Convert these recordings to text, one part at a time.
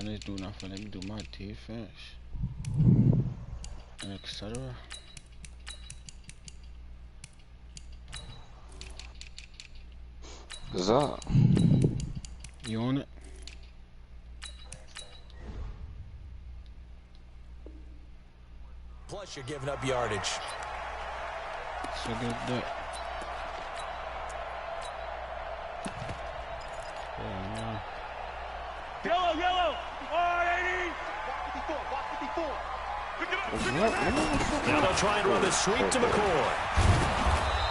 this do nothing. Let me do my defense, etc. What's up? You on it? Plus, you're giving up yardage. So good that. Yellow, yellow! Now they'll try and run the sweep to McCoy.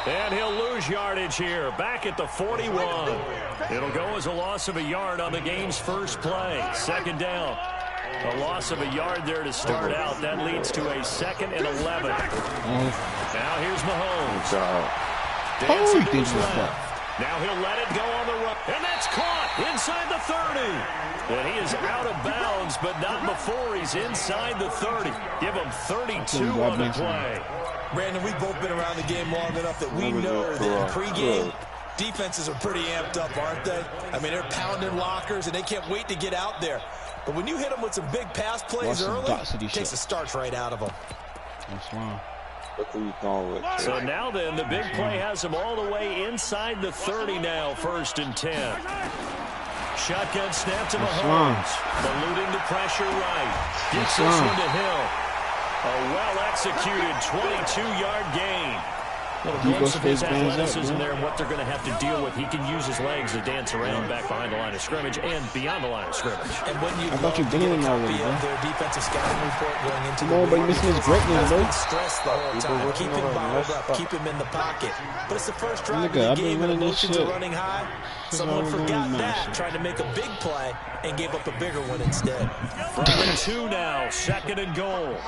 And he'll lose yardage here, back at the 41. It'll go as a loss of a yard on the game's first play. Second down. A loss of a yard there to start out. That leads to a 2nd and 11. Now here's Mahomes. Dancing to his left. Now he'll let it go on the run. And that's caught inside the 30. And he is out of bounds, but not before he's inside the 30. Give him 32 on the play. Brandon, we've both been around the game long enough that we know that in pregame, defenses are pretty amped up, aren't they? I mean, they're pounding lockers, and they can't wait to get out there. But when you hit them with some big pass plays early, it takes the starch right out of them. That's wrong. So now then, the big play has him all the way inside the 30 now, 1st and 10. Shotgun snap to Mahomes. Eluding the pressure right. Gets this one to Hill. A well-executed 22-yard gain. Little glimpse of his athleticism there and what they're going to have to deal with. He can use his legs to dance around back behind the line of scrimmage and beyond the line of scrimmage. And when you thought you did it already, bro. Their defensive scouting report going into the but missing his greatness, bro. Stress the whole time. Keep him bottled up. Keep him in the pocket. But it's the first drive of the game and emotions are running high. Someone forgot that, trying to make a big play and gave up a bigger one instead. 2 now, 2nd and goal.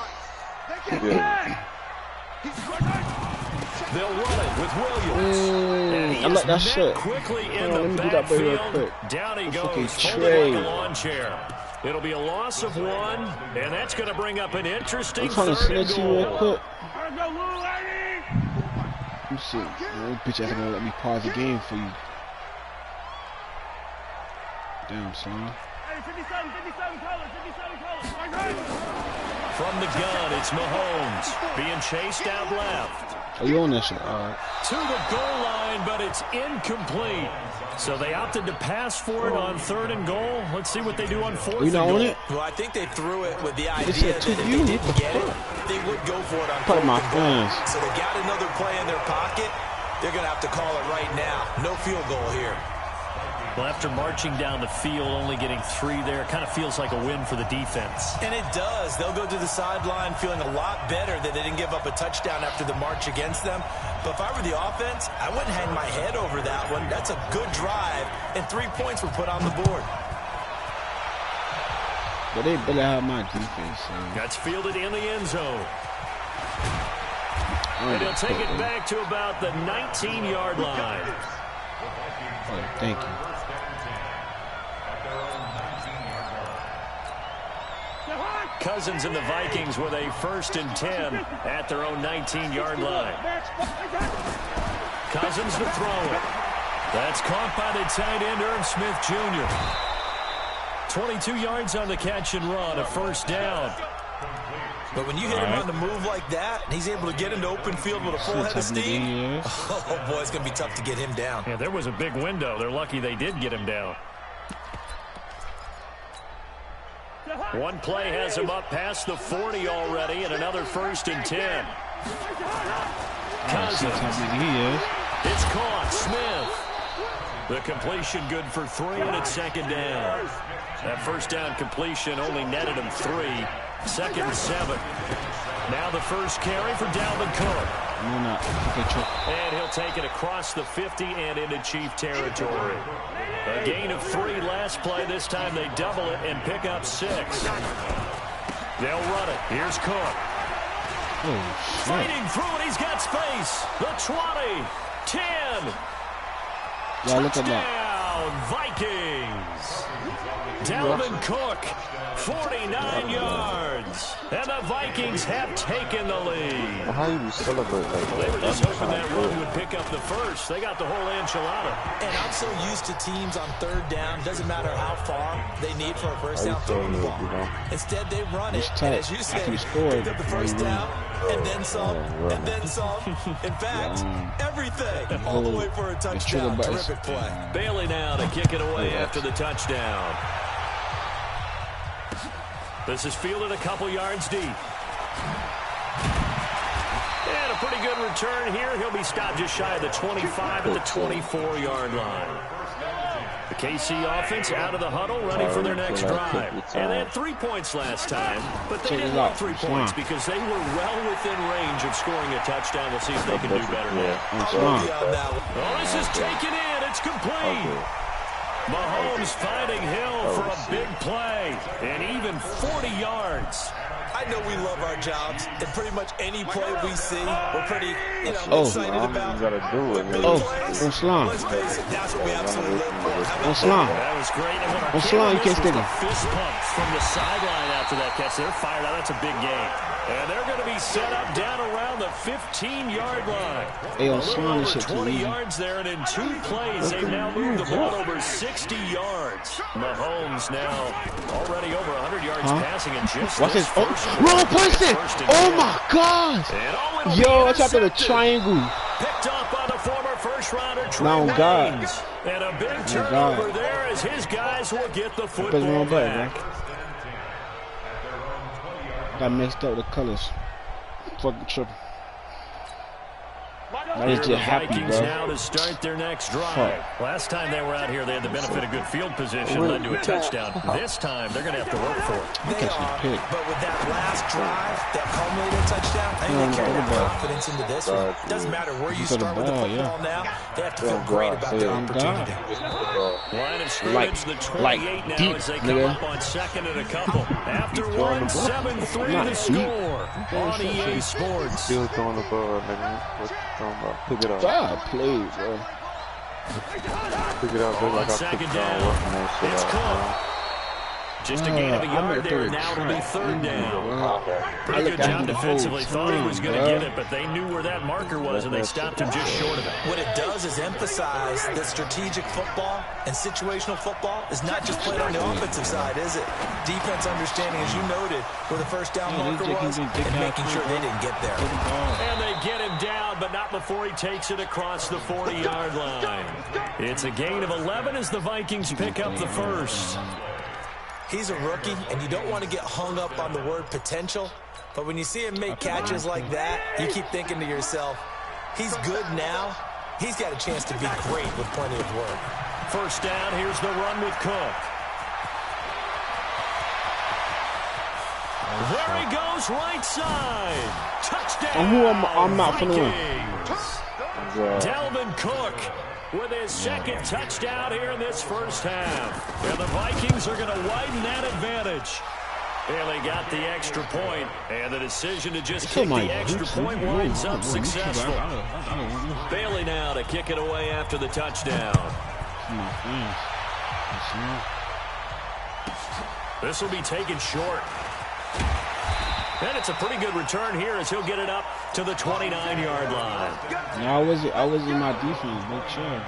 They'll run it with Williams. I like that shit. Quickly in let me the do that real backfield. quick. Down he That's goes, fucking holding like a lawn chair. It'll be a loss of 1, and that's going to bring up an interesting 3rd and goal. Real quick. Let me see. Bitch ass gonna let me pause the game for you. Damn, son. From the gun, it's Mahomes being chased out left. Oh, you on that shit? All right. To the goal line, but it's incomplete. So they opted to pass for it on 3rd and goal. Let's see what they do on 4th and goal. It? Well, I think they threw it with the idea that if they didn't get it, they would go for it on 4th and goal. So they got another play in their pocket. They're going to have to call it right now. No field goal here. Well, after marching down the field, only getting 3 there, it kind of feels like a win for the defense. And it does. They'll go to the sideline feeling a lot better that they didn't give up a touchdown after the march against them. But if I were the offense, I wouldn't hang my head over that one. That's a good drive, and 3 points were put on the board. But they better have my defense. That's fielded in the end zone. And he'll take it back to about the 19-yard line. Oh, thank you. Cousins and the Vikings with a 1st and 10 at their own 19-yard line. Cousins to throw it. That's caught by the tight end, Irv Smith Jr. 22 yards on the catch and run, a 1st down. But when you hit him on the move like that, and he's able to get into open field with a full head of steam, oh, boy, it's going to be tough to get him down. Yeah, there was a big window. They're lucky they did get him down. One play has him up past the 40 already, and another 1st and 10. Cousins. It's caught. Smith. The completion good for 3, and it's 2nd down. That 1st down completion only netted him 3. 2nd and 7. Now the first carry for Dalvin Cook. And he'll take it across the 50 and into Chief territory. A gain of 3 last play. This time they double it and pick up 6. They'll run it. Here's Cook. Fighting through it. He's got space. The 20. 10. Touchdown, Vikings. Dalvin Cook, 49 yards. And the Vikings have taken the lead. How you celebrate like that? They were just hoping that that run would pick up the first. They got the whole enchilada. And I'm so used to teams on third down, doesn't matter how far they need for a first down, throwing the ball. Instead, they run it, and as you said, pick up the first down, and then some, and then some. In fact, everything, all the way for a touchdown. Terrific play. Bailey now to kick it away after the touchdown. This is fielded a couple yards deep. And a pretty good return here. He'll be stopped just shy of the 25 at the 24-yard line. The KC offense out of the huddle, ready for their next drive. And they had 3 points last time, but they didn't want 3 points because they were well within range of scoring a touchdown. We'll see if they can do better now. Oh, this is taken in. It's complete. Mahomes finding Hill for a big play, and even 40 yards. I know we love our jobs, and pretty much any play we see, we're pretty, excited about. Let's face it, that's what we absolutely live for. That was great. And what you can't stick it. Fist pump from the sideline after that catch. They're fired out. That's a big game. And they're going to be set up down around the 15-yard line. A little over 20 yards there, and in 2 plays, they've now moved the ball over 60 yards. Mahomes now already over 100 yards passing in just this first. Wrong person! Oh my God! Yo, it's after the triangle. Picked up by the former first-rounder Trey Waynes. And a big turnover there as his guys will get the football back. Got messed up with the colors. Fucking tripping. I just get happy, bro. Now to start their next drive. Last time they were out here, they had the benefit of good field position, led to a touchdown. This time, they're going to have to work for it. They are, but with that last drive, that culminated touchdown, I think they carry that confidence into this one. It doesn't matter where you start with the football now. They have to feel great about their opportunity. Line of scrimmage, the 28 now as they come up on second and a couple. After 1, 7-3 the score on EA Sports. Still throwing the ball, nigga. Pick it up. God, please, bro. Pick it up, like second down. It's Cook. Just a gain of a yard there, and now it'll be third down. Pretty good job defensively. Thought he was going to get it, but they knew where that marker was, and they stopped him just short of it. What it does is emphasize that strategic football and situational football is not just played on the offensive side, is it? Defense understanding, as you noted, where the first down marker was, and making sure they didn't get there. And they get him down, but not before he takes it across the 40-yard line. It's a gain of 11 as the Vikings pick up the first. He's a rookie, and you don't want to get hung up on the word potential. But when you see him make catches like that, you keep thinking to yourself, he's good now. He's got a chance to be great with plenty of work. First down, here's the run with Cook. There he goes, right side. Touchdown. I'm not for the win. Dalvin Cook with his second touchdown here in this first half. And the Vikings are going to widen that advantage. Bailey got the extra point, and the decision to just kick the extra point winds up successful. Bailey now to kick it away after the touchdown. This will be taken short. And it's a pretty good return here as he'll get it up to the 29-yard line. No, I was in my defense. Make sure.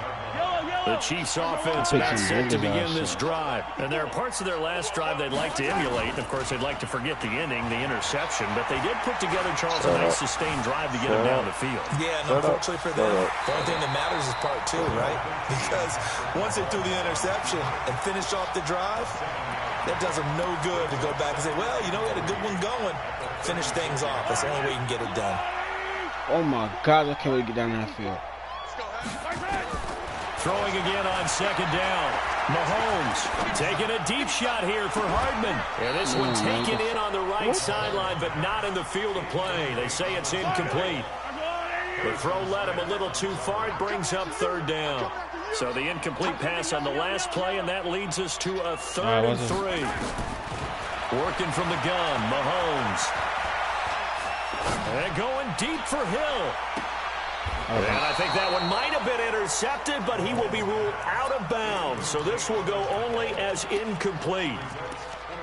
The Chiefs offense about set to begin this drive. And there are parts of their last drive they'd like to emulate. And of course, they'd like to forget the inning, the interception. But they did put together, Charles, a nice sustained drive to get him down the field. Yeah, and unfortunately for them, the only thing that matters is part 2, right? Because once they threw the interception and finished off the drive, that does them no good to go back and say, well, we had a good one going. Finish things off. That's the only way you can get it done. Oh, my God. I can't wait to get down that field. Throwing again on second down. Mahomes taking a deep shot here for Hardman. And this one taken in on the right sideline, but not in the field of play. They say it's incomplete. The throw led him a little too far. It brings up third down. So the incomplete pass on the last play, and that leads us to a 3rd and 3. Working from the gun, Mahomes. And going deep for Hill. And I think that one might have been intercepted, but he will be ruled out of bounds. So this will go only as incomplete.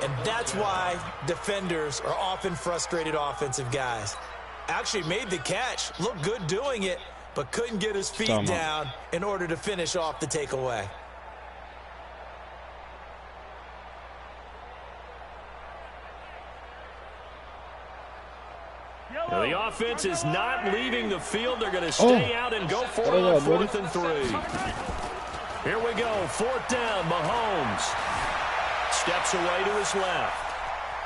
And that's why defenders are often frustrated offensive guys. Actually made the catch, looked good doing it, but couldn't get his feet down in order to finish off the takeaway. Now the offense is not leaving the field. They're going to stay out and go for it on 4th and 3. Here we go. 4th down. Mahomes steps away to his left.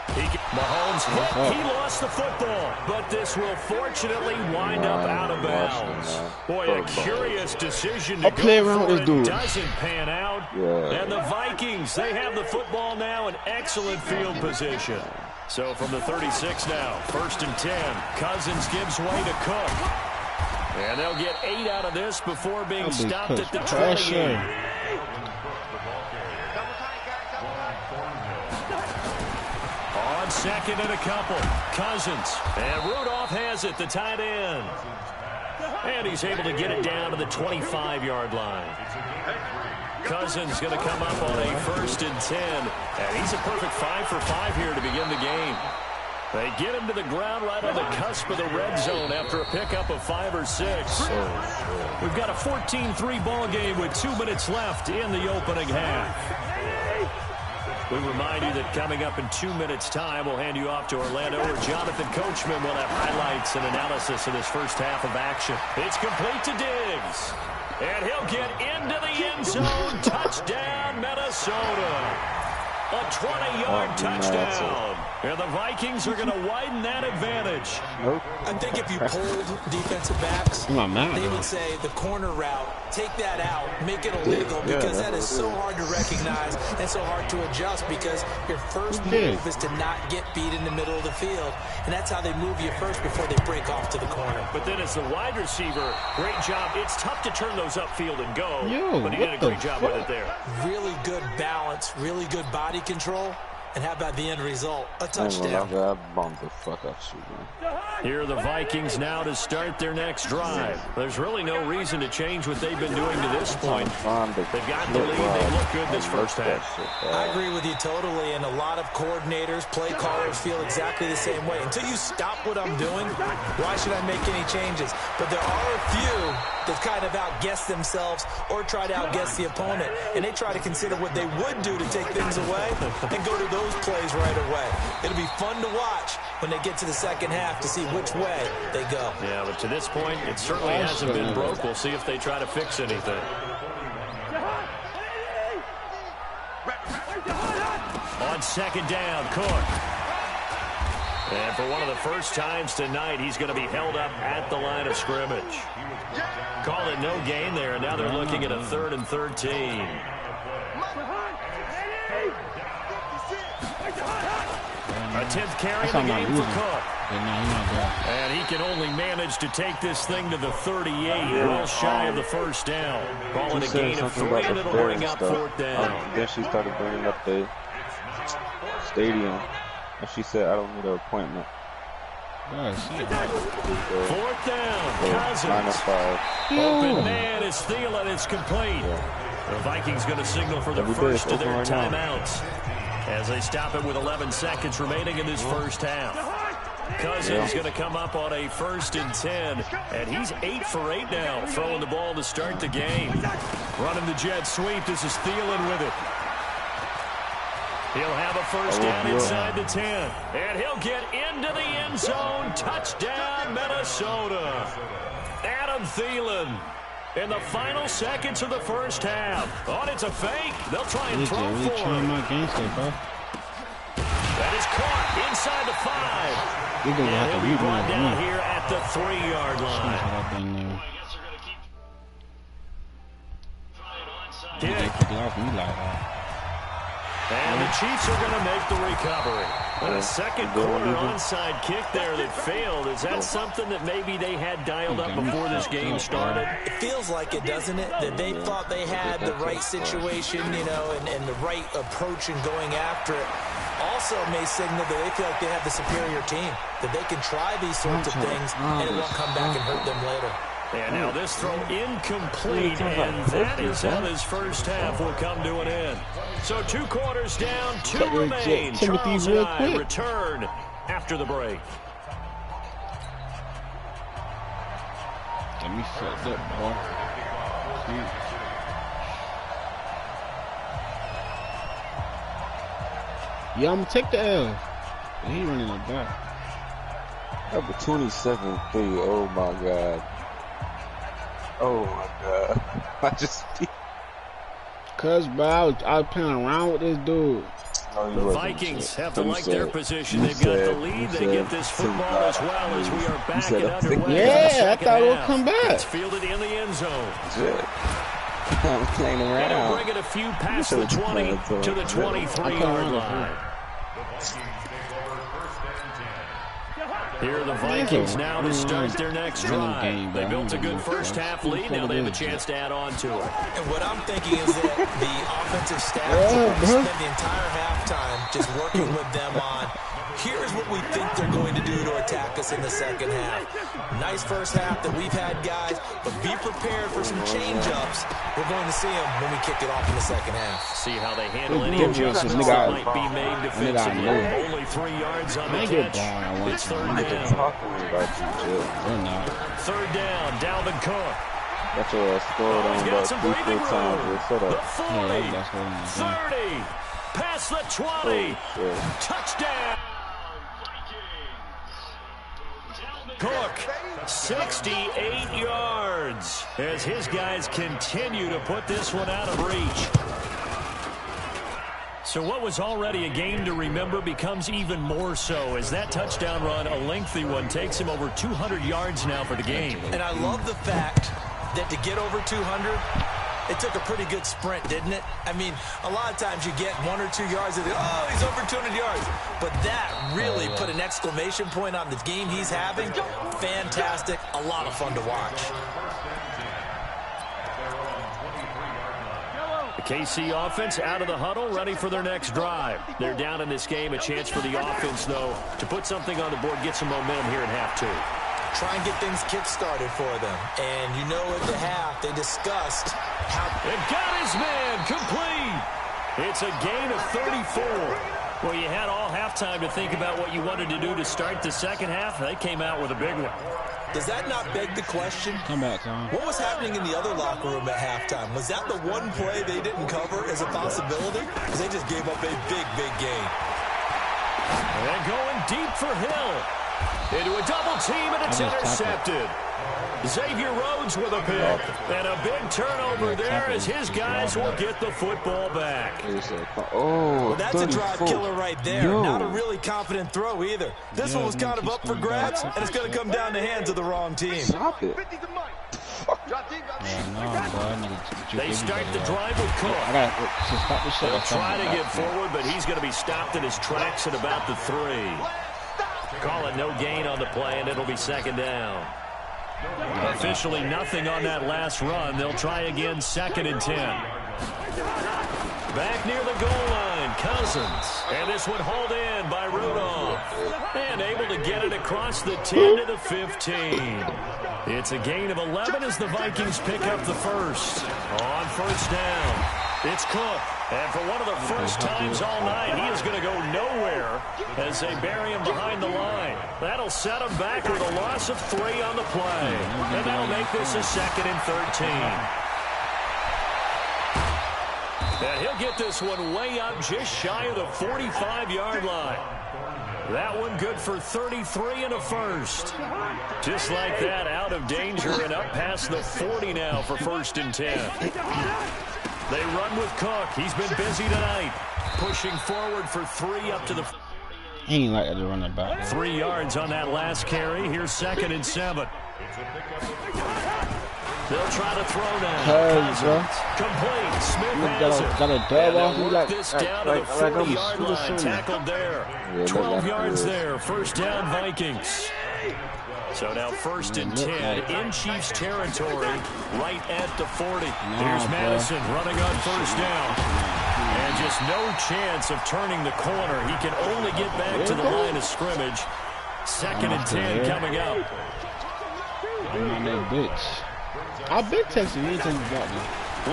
Mahomes hit. He lost the football, but this will fortunately wind up out of bounds. Boy, a curious decision to go for it. Doesn't pan out. And the Vikings, they have the football now in excellent field position. So from the 36 now, 1st and 10. Cousins gives way to Cook. And they'll get 8 out of this before being stopped at the 28. On 2nd and a couple. Cousins. And Rudolph has it, the tight end. And he's able to get it down to the 25-yard line. Cousins going to come up on a 1st and 10. And he's a perfect 5 for 5 here to begin the game. They get him to the ground right on the cusp of the red zone after a pickup of 5 or 6. We've got a 14-3 ball game with 2 minutes left in the opening half. We remind you that coming up in 2 minutes' time, we'll hand you off to Orlando, where Jonathan Coachman will have highlights and analysis of this first half of action. It's complete to Diggs. And he'll get into the end zone. Touchdown, Minnesota. A 20-yard touchdown. And the Vikings are going to widen that advantage. I think if you polled defensive backs, they would say the corner route, take that out, make it illegal, because that is so hard to recognize and so hard to adjust, because your first move is to not get beat in the middle of the field. And that's how they move you first before they break off to the corner. But then as the wide receiver, great job. It's tough to turn those upfield and go, but he did a great job with it there. Really good balance, really good body control. And how about the end result? A touchdown. Here are the Vikings now to start their next drive. There's really no reason to change what they've been doing to this point. They've got the lead. They look good this first half. I agree with you totally, and a lot of coordinators, play callers feel exactly the same way. Until you stop what I'm doing, why should I make any changes? But there are a few that kind of outguess themselves or try to outguess the opponent, and they try to consider what they would do to take things away and go to those plays right away. It'll be fun to watch when they get to the second half to see which way they go. Yeah, but to this point, it certainly hasn't been broke. We'll see if they try to fix anything. On 2nd down, Cook. And for one of the first times tonight, he's going to be held up at the line of scrimmage. Call it no gain there, and now they're looking at a 3rd and 13. A 10th carry in the game for Cook. And he can only manage to take this thing to the 38, well shy of the first down. Call it a gain of 3, and it'll bring up 4th down. Then she started bringing up the stadium, and she said, I don't need an appointment. 4th down, Cousins. Open man is Thielen. It's complete. The Vikings going to signal for the first of their timeouts as they stop it with 11 seconds remaining in this first half. Cousins going to come up on a 1st and 10, and he's 8 for 8 now, throwing the ball to start the game. Running the jet sweep. This is Thielen with it. He'll have a first down inside the 10. And he'll get into the end zone. Touchdown, Minnesota. Adam Thielen in the final seconds of the first half. Oh, it's a fake. They'll try and throw for it. That is caught inside the 5. And he'll be brought down here at the 3-yard line. And the Chiefs are going to make the recovery. And a second quarter onside kick there that failed. Is that something that maybe they had dialed up before this game started? It feels like it, doesn't it? That they thought they had the right situation, you know, and the right approach in going after it. Also may signal that they feel like they have the superior team, that they can try these sorts of things, and it won't come back and hurt them later. And now this throw incomplete, and that is how this first half will come to an end. So 2 quarters down, 2 remain. Charles and I return after the break. Got me fucked up, boy. Yeah, I'm gonna take the L. He running it back. Number 27-3. Oh my god. Oh my god. I just. Cause, bro, I was playing around with this dude. No, the Vikings have to like their position. They've got the lead. They get this football as well as we are back and underway. Yeah, I thought it would come back. It's fielded in the end zone. I'm playing around. And he'll bring it a few past the 20 to the 23-yard line. Here are the Vikings now to start their next drive. They built a good first-half lead. Now they have a chance to add on to it. And what I'm thinking is that the offensive staff spend the entire halftime just working with them on, here's what we think they're going to do to attack us in the second half. Nice first half that we've had, guys, but be prepared for some change-ups. We're going to see them when we kick it off in the second half. See how they handle any adjustments that might be made defensively. Only 3 yards on the catch. It's third down. Third down, Dalvin Cook. That's what I scored on about 3-4 times. The 40, 30, past the 20, touchdown. Cook, 68 yards as his guys continue to put this one out of reach. So what was already a game to remember becomes even more so as that touchdown run, a lengthy one, takes him over 200 yards now for the game. And I love the fact that to get over 200, it took a pretty good sprint, didn't it? I mean, a lot of times you get 1 or 2 yards and oh, he's over 200 yards. But that really put an exclamation point on the game he's having. Fantastic. A lot of fun to watch. The KC offense out of the huddle, ready for their next drive. They're down in this game. A chance for the offense, though, to put something on the board, get some momentum here in half 2. Try and get things kick-started for them. And you know at the half, they discussed how... And got his man complete. It's a gain of 34. Well, you had all halftime to think about what you wanted to do to start the second half. They came out with a big one. Does that not beg the question? Come back, Tom. What was happening in the other locker room at halftime? Was that the one play they didn't cover as a possibility? Because they just gave up a big, big gain. And going deep for Hill. Into a double team, and it's intercepted. Xavier Rhodes with a pick. And a big turnover there as his guys will get the football back. Well, that's a drive killer right there. Not a really confident throw either. This one was kind of up for grabs, and it's going to come down the hands of the wrong team. Stop it. They start the drive with Cook. They'll try to get forward, but he's going to be stopped in his tracks at about the 3. Call it no gain on the play, and it'll be second down. Officially nothing on that last run. They'll try again, 2nd and 10. Back near the goal line, Cousins. And this one hauled in by Rudolph. And able to get it across the 10 to the 15. It's a gain of 11 as the Vikings pick up the first. On first down, it's Cook. And for one of the first times all night, he is going to go nowhere as they bury him behind the line. That'll set him back with a loss of 3 on the play. And that'll make this a 2nd and 13. And he'll get this one way up just shy of the 45-yard line. That one good for 33 and a first. Just like that, out of danger and up past the 40 now for 1st and 10. They run with Cook. He's been busy tonight. Pushing forward for 3 up to the... He ain't like that to run it back. 3 yards on that last carry. Here's 2nd and 7. They'll try to throw now. Cousins. Complete. Smith has it. Got a dub off. They'll work this down to the 40-yard line. Tackled there. 12 yards there. First down, Vikings. So now 1st and 10 in Chiefs territory, right at the 40. Here's Madison running on first down. And just no chance of turning the corner. He can only get back to the line of scrimmage. 2nd and 10 coming up. I'm on that bitch. I've been texting. You ain't texting back, man.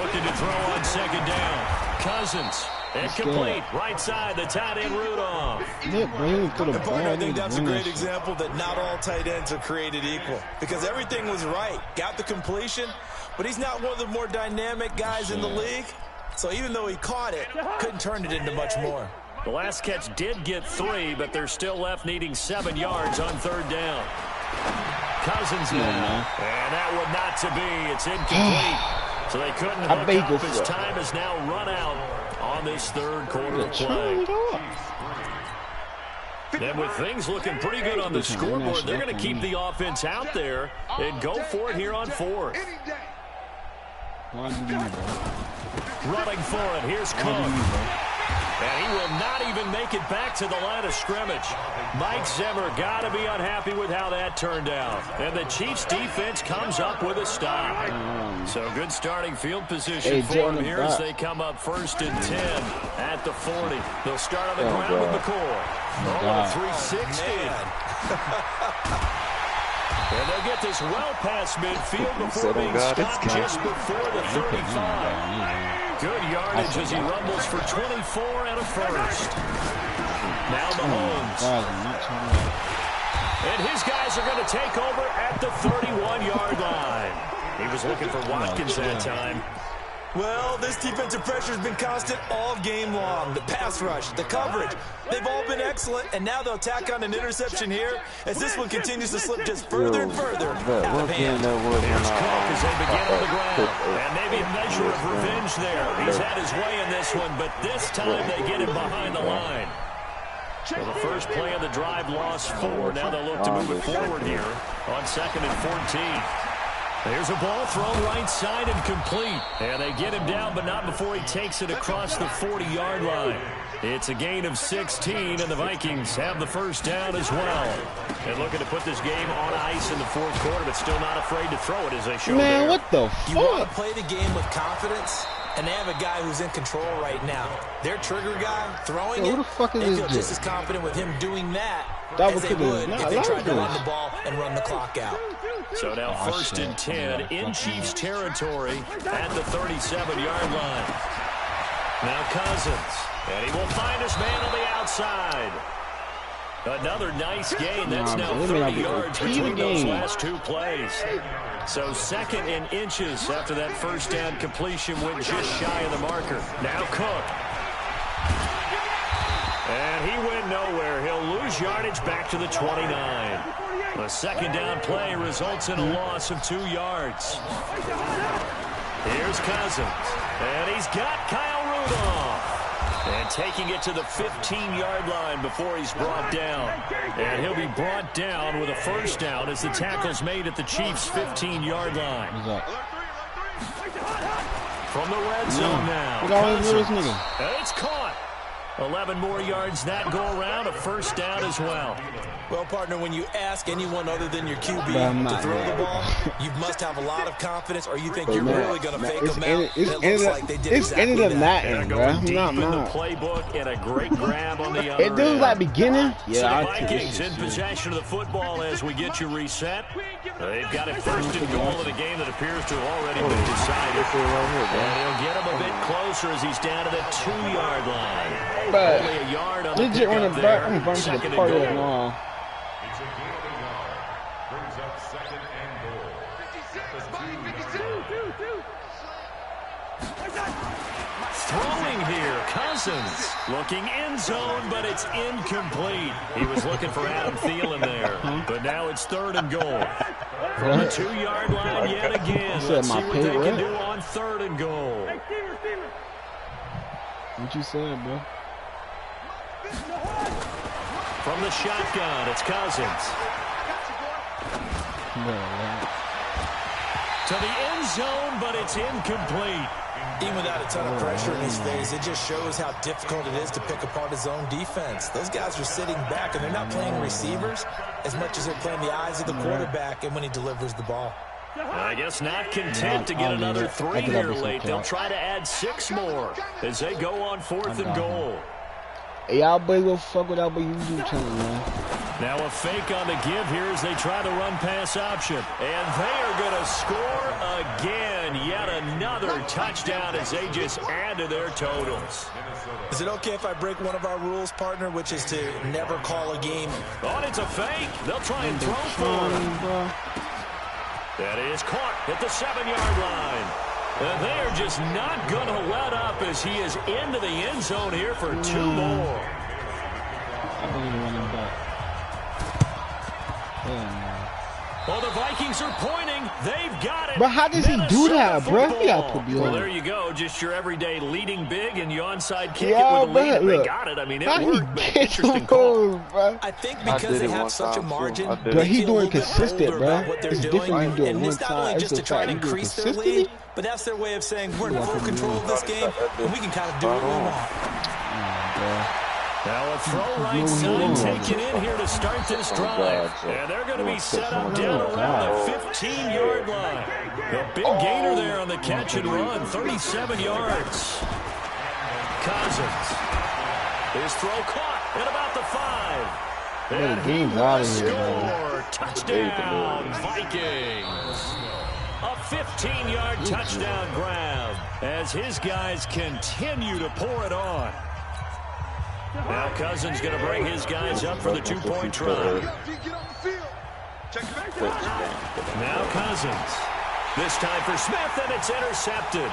Looking to throw on 2nd down. Cousins Incomplete. Right side, the tight end Rudolph. Nick, bring him to the ball. I think that's a great example that not all tight ends are created equal. Because everything was right. Got the completion, but he's not one of the more dynamic guys in the league. So even though he caught it, couldn't turn it into much more. The last catch did get 3, but they're still left needing 7 yards on 3rd down. Cousins now. And that would not to be. It's incomplete. So they couldn't hook up. His time has now run out on this 3rd quarter play. Then with things looking pretty good on the scoreboard, they're going to keep the offense out there and go for it here on 4th. Running for it. Here's Cook. And he will not even make it back to the line of scrimmage. Mike Zimmer got to be unhappy with how that turned out. And the Chiefs defense comes up with a stop. So good starting field position for them here as they come up 1st and 10 at the 40. They'll start on the ground with McCoy. Oh, 360. And they'll get this well past midfield before being stopped just before the 35. Good yardage as he rumbles for 24 and a first. Now Mahomes. And his guys are going to take over at the 31-yard line. He was looking for Watkins that time. Well, this defensive pressure has been constant all game long. The pass rush, the coverage, they've all been excellent, and now they'll tack on an interception here as this one continues to slip just further and further out of hand. Here's Cook as they begin on the ground, and maybe a measure of revenge there. He's had his way in this one, but this time they get him behind the line. So the first play of the drive lost 4. Now they'll look to move it forward here on 2nd and 14. There's a ball thrown right side and complete. And they get him down, but not before he takes it across the 40-yard line. It's a gain of 16, and the Vikings have the first down as well. And looking to put this game on ice in the 4th quarter, but still not afraid to throw it as they show Man, there. what the fuck? You want to play the game with confidence, and they have a guy who's in control right now. Their trigger guy, throwing it, who the fuck is they this feel dude? just as confident with him doing that That as they would if they tried to run the ball and run the clock out. So now 1st and 10 in Chiefs territory at the 37-yard line. Now Cousins, and he will find his man on the outside. Another nice gain. That's now 30 yards between those last 2 plays. So 2nd and inches after that first down completion went just shy of the marker. Now Cook. And he went nowhere. He'll lose yardage back to the 29. The 2nd down play results in a loss of 2 yards. Here's Cousins. And he's got Kyle Rudolph. And taking it to the 15-yard line before he's brought down. And he'll be brought down with a first down as the tackle's made at the Chiefs' 15-yard line. From the red zone now. Cousins. And it's caught. 11 more yards that go around, a first down as well. Well, partner, when you ask anyone other than your QB to throw the ball, you must have a lot of confidence, or you think you're really going to fake them out. It looks like they did exactly that. And going deep in the playbook and a great grab on the other end. It does like beginning. Yeah, so the Vikings in possession of the football as we get you reset. They've got it 1st and goal in a game that appears to have already been decided. And he'll get him a bit closer as he's down to the 2-yard line. But only a yard on the legit running back, I'm going to the party of all. Throwing here, Cousins looking end zone, but it's incomplete. He was looking for Adam Thielen there, but now it's 3rd and goal. From the 2-yard line yet again. Let's see what they can do on 3rd and goal. What you saying, bro? From the shotgun, it's Cousins. To the end zone, but it's incomplete. Even without a ton of pressure in his face, it just shows how difficult it is to pick apart his own defense. Those guys are sitting back, and they're not playing receivers as much as they're playing the eyes of the quarterback and when he delivers the ball. I guess not content to get another 3 here late. They'll try to add 6 more as they go on 4th and goal. Hey, y'all boys go fuck with our YouTube channel, man. Now a fake on the give here as they try the run-pass option. And they are going to score again. Yet another touchdown as they just add to their totals. Is it okay if I break one of our rules, partner, which is to never call a game? Oh, it's a fake. They'll try and throw for him. That is caught at the 7-yard line. And they're just not going to let up as he is into the end zone here for 2 more. Well, the Vikings are pointing. They've got it. But how does he do that, bro? He gotta put me Well, on. there you go. Just your everyday leading big and you onside kick Yeah, it with a lead. bro, They look. got it. I mean, it How he worked, but gets interesting the call. move, bro? I think because they have such a margin, But But he they feel a doing little bit consistent, bolder bro. about what they're It's doing. different when you do it And one it's not time. only It's just to the try fact and you do it increase their consistently. lead, but that's their way of saying we're in full control of this game, and we can kind of do what we want. Now a throw right side taken in here to start this drive. And they're going to be set up down around the 15-yard line. A big gainer there on the catch and run, 37 yards. Cousins. His throw caught at about the 5. And he will score. Touchdown, Vikings. A 15-yard touchdown grab as his guys continue to pour it on. Now Cousins going to bring his guys up for the 2-point try. Now Cousins. This time for Smith, and it's intercepted.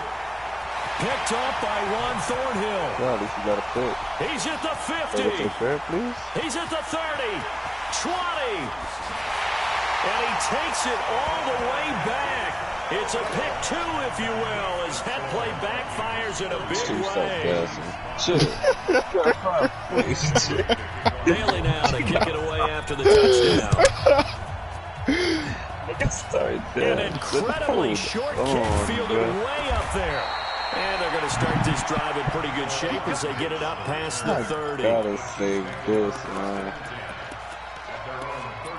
Picked up by Juan Thornhill. Yeah, at least you got a pick. He's at the 50. Take fair, please. He's at the 30. 20. And he takes it all the way back. It's a pick 2, if you will, as that play backfires in a big way. Bailey now to kick it away after the touchdown. An incredibly short kick fielded way up there. And they're going to start this drive in pretty good shape as they get it up past the 30. Gotta save this, man.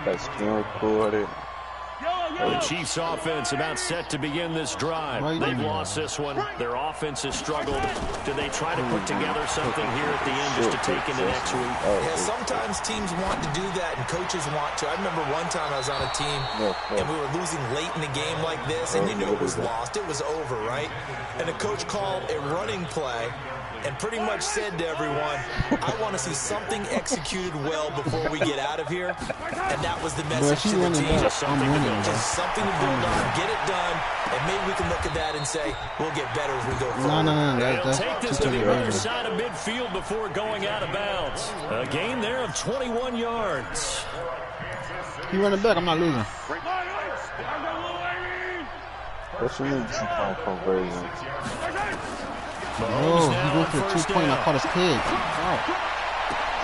That's still recorded. The Chiefs offense about set to begin this drive. They've lost this one. Their offense has struggled. Do they try to put together something here at the end just to take into next week? Yeah, sometimes teams want to do that and coaches want to. I remember one time I was on a team and we were losing late in the game like this, and you knew it was lost. It was over, right? And the coach called a running play and pretty much said to everyone, I want to see something executed well before we get out of here. And that was the message to the team. Just something to build on, get it done, and maybe we can look at that and say, we'll get better as we go forward. They'll take this to the other side of midfield before going out of bounds. A gain there of 21 yards. He running back, I'm not losing. What's your new 2-point conversion? Oh, he went for a 2-point. I caught his kid.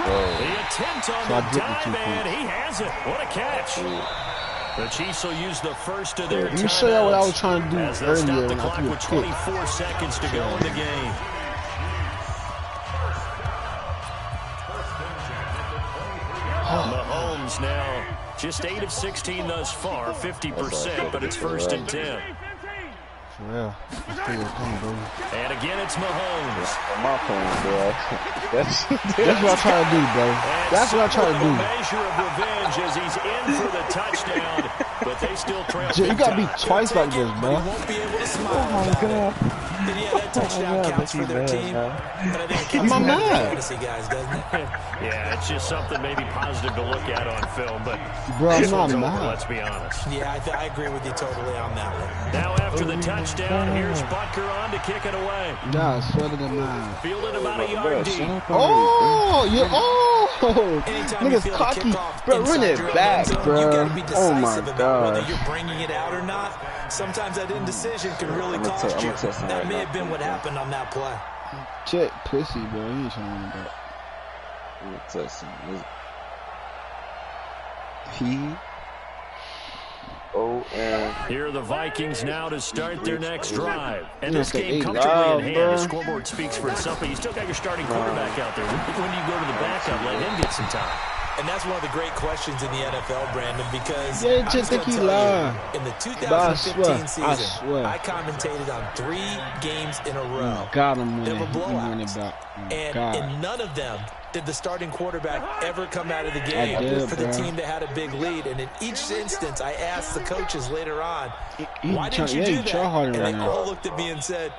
The attempt on the dive, and he has it. What a catch. The Chiefs will use the first of their timeouts. Let me show you what I was trying to do earlier. Stop the clock with 24 seconds to go in the game. Mahomes now just 8 of 16 thus far, 50%, but it's 1st and 10. Yeah, and again, it's Mahomes. My phone, bro. That's what I try to do, bro. That's what I try to do. Measure of revenge as he's in for the touchdown, but they still trail. You gotta be twice like this, bro. Won't be able to smile. Oh my god. Yeah, that touchdown counts for their team. But I think it counts for the fantasy guys, doesn't it? Yeah, it's just something maybe positive to look at on film, but bro, this one's over, let's be honest. Yeah, I agree with you totally on that one. Now after the touchdown, here's Butker on to kick it away. Yeah, it's sweater than mine. Fielded about a yard deep. Oh, niggas cocky. Bro, run it back, bro. Oh my god. Whether you're bringing it out or not, sometimes that indecision can really cost you. That may have been what happened on that play. Check pussy, bro. You ain't trying to run it back. I'm gonna touch some. Here are the Vikings now to start their next drive. And this game comfortably in hand. The scoreboard speaks for itself, but you still got your starting quarterback out there. When you go to the backup, let him get some time. And that's one of the great questions in the NFL, Brandon, because in the 2015 season, I commentated on 3 games in a row. Got him, man. They were blowouts. And in none of them did the starting quarterback ever come out of the game for the team that had a big lead. And in each instance, I asked the coaches later on, why didn't you do that? And they all looked at me and said,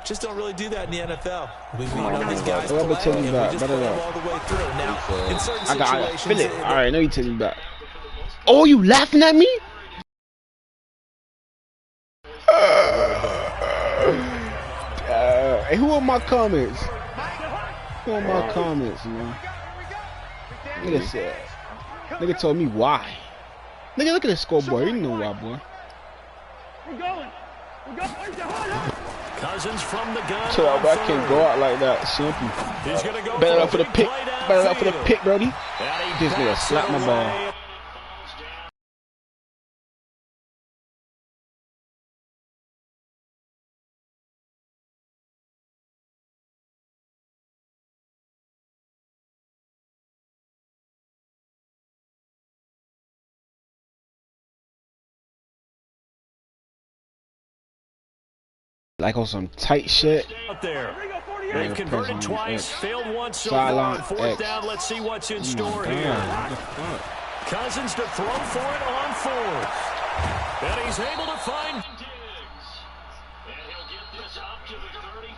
just don't really do that in the NFL. We know these guys play, and we just play them all the way through. Now, in certain situations, feel it. All right, let me tell you back. Oh, you laughing at me? Hey, who are my comments? Who are my comments, man? Nigga said. Nigga told me why. Nigga, look at the scoreboard. You know why, boy. We're going. Cousins from the gun. Chill out, bro. I can't go out like that. Simple. He's gonna go Better up for the pick. Better up for the pick, Brody. This nigga slapped my ball. Like on some tight shit. Out there. They've converted twice, failed once so far on fourth down. Let's see what's in store here. Cousins to throw for it on fourth. And he's able to find.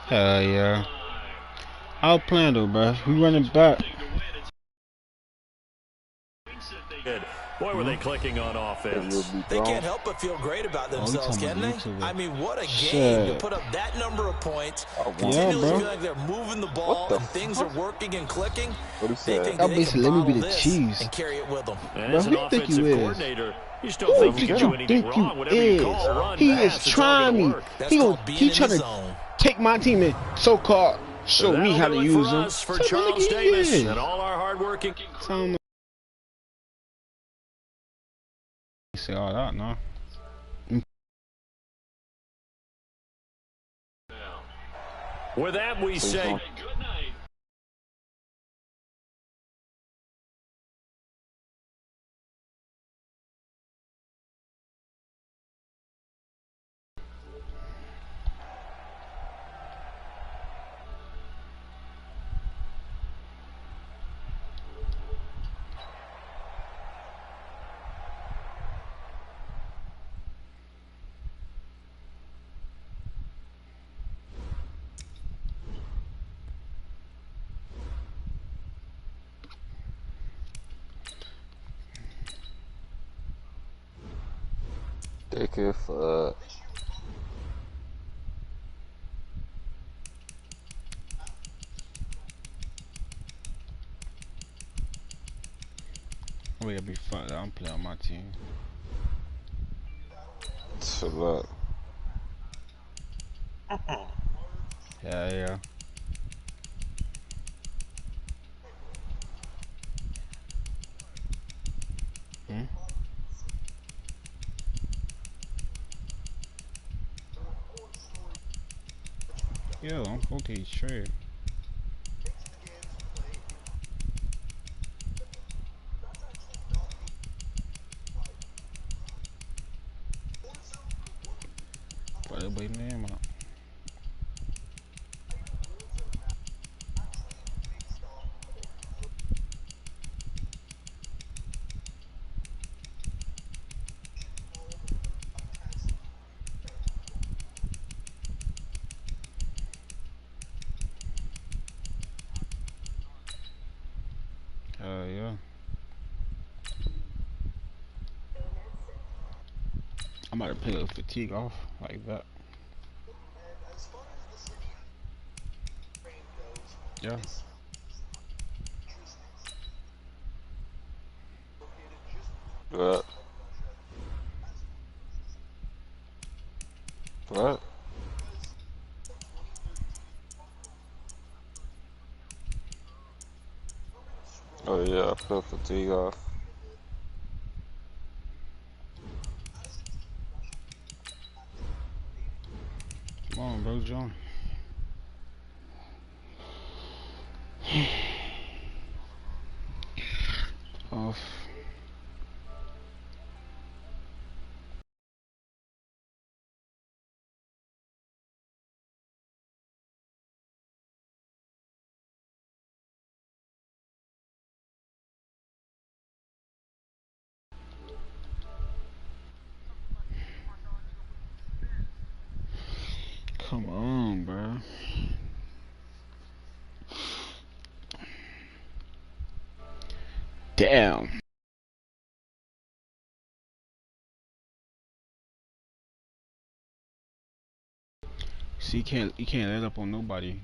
Hell yeah. I'll plan though, bro. We running back. Boy, were they clicking on offense. They can't help but feel great about themselves, can they? I mean, what a game to put up that number of points. Continually feel like they're moving the ball and things are working and clicking. They think that they can bottle this and carry it with them. And as an offensive coordinator, you still think you can do anything wrong. Whatever you call run, he is trying me. He trying to take my team and so-called show me how to use them. For Charles Davis and all our hard-working. Say all that, no. With that, we say good night. Take it for Oh, it'll be fun. I'm playing on my team. chill up. Yeah. Yo, I'm okay, straight. Put everybody's name out. Yeah. I'm about to play a fatigue off like that. Yeah. What? Oh yeah, I feel fatigue off. Come on, bro, John. Off. Come on, bro. Damn. See, you can't let up on nobody.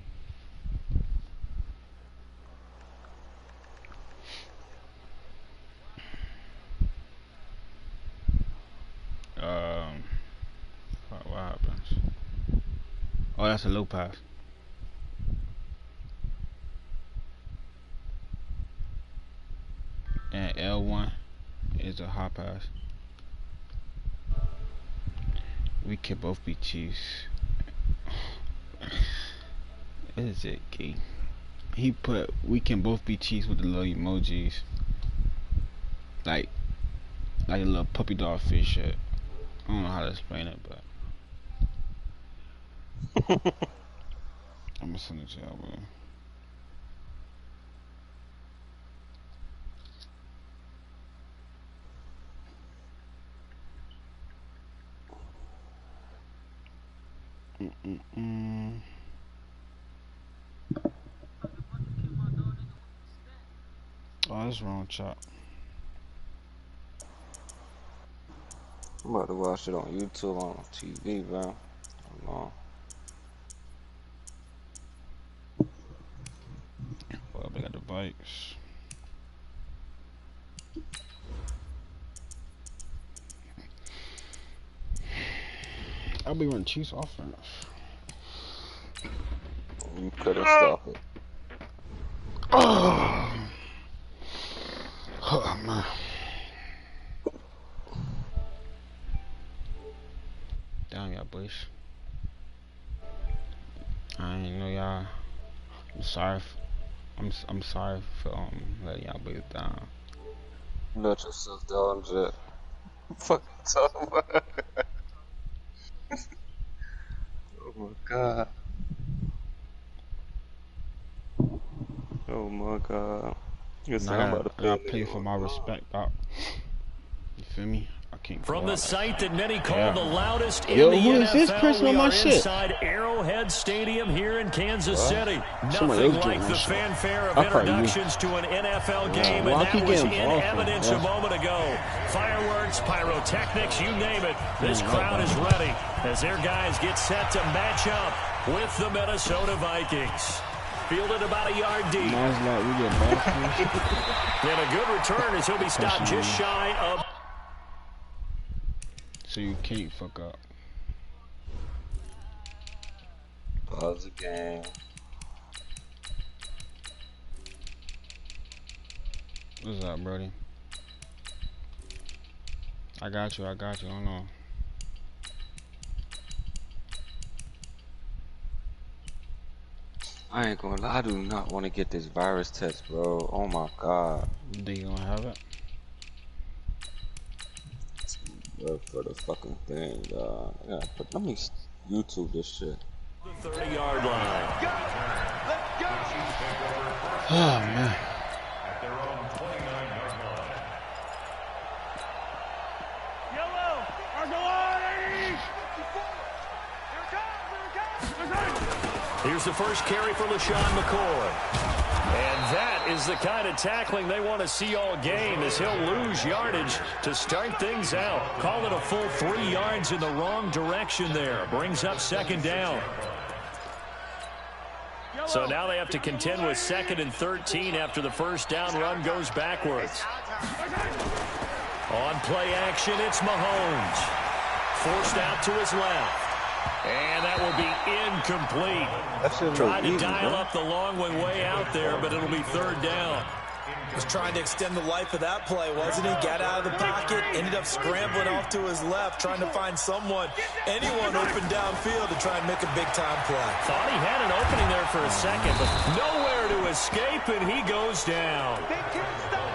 What happens? Oh, that's a low pass. And L1 is a high pass. We can both be Chiefs. What is it, Key? He put we can both be Chiefs with the little emojis. Like a little puppy dog fish shit. I don't know how to explain it, but I'm gonna send it to y'all, bro. Oh, that's wrong, chop. I'm about to watch it on YouTube on TV, bro. Hold Well, they got the bikes. I'll be running Chiefs offense. You couldn't stop it. Oh man. Damn y'all boys. I ain't know y'all. I'm sorry for letting y'all boys down. Let yourself down, Jet. Fuck talking about. Oh my god. Oh my god. I play for my respect, Doc. You feel me? I can't. From the site that many call the loudest in Yo, the who NFL, is this person we on my are shit? inside Arrowhead Stadium here in Kansas City. Somebody Nothing else like doing the that shit. fanfare of I'll probably introductions to an NFL game, Well, I and keep that was getting in awful, evidence a moment ago. Fireworks, pyrotechnics, you name it. This crowd is ready as their guys get set to match up with the Minnesota Vikings. Fielded about a yard deep. Nice, like we get bastards. And a good return as he'll be stopped just shy of. So you can't fuck up. Pause the game. What's up, Brody? I got you. Hold on. I ain't gonna lie, I do not want to get this virus test, bro. Oh my god. They gonna have it? For the fucking thing, yeah, but let me YouTube this shit. The 30-yard line. Oh man. Yellow, Argolani! Here's the first carry for LaShawn McCoy. And that is the kind of tackling they want to see all game as he'll lose yardage to start things out. Call it a full 3 yards in the wrong direction there. Brings up second down. So now they have to contend with 2nd and 13 after the first down run goes backwards. On play action, it's Mahomes. Forced out to his left. And that will be incomplete. Trying to dial up the long way out there, but it'll be 3rd down. Was trying to extend the life of that play, wasn't he? Got out of the pocket, ended up scrambling off to his left, trying to find anyone open downfield to try and make a big-time play. Thought he had an opening there for a second, but nowhere to escape, and he goes down.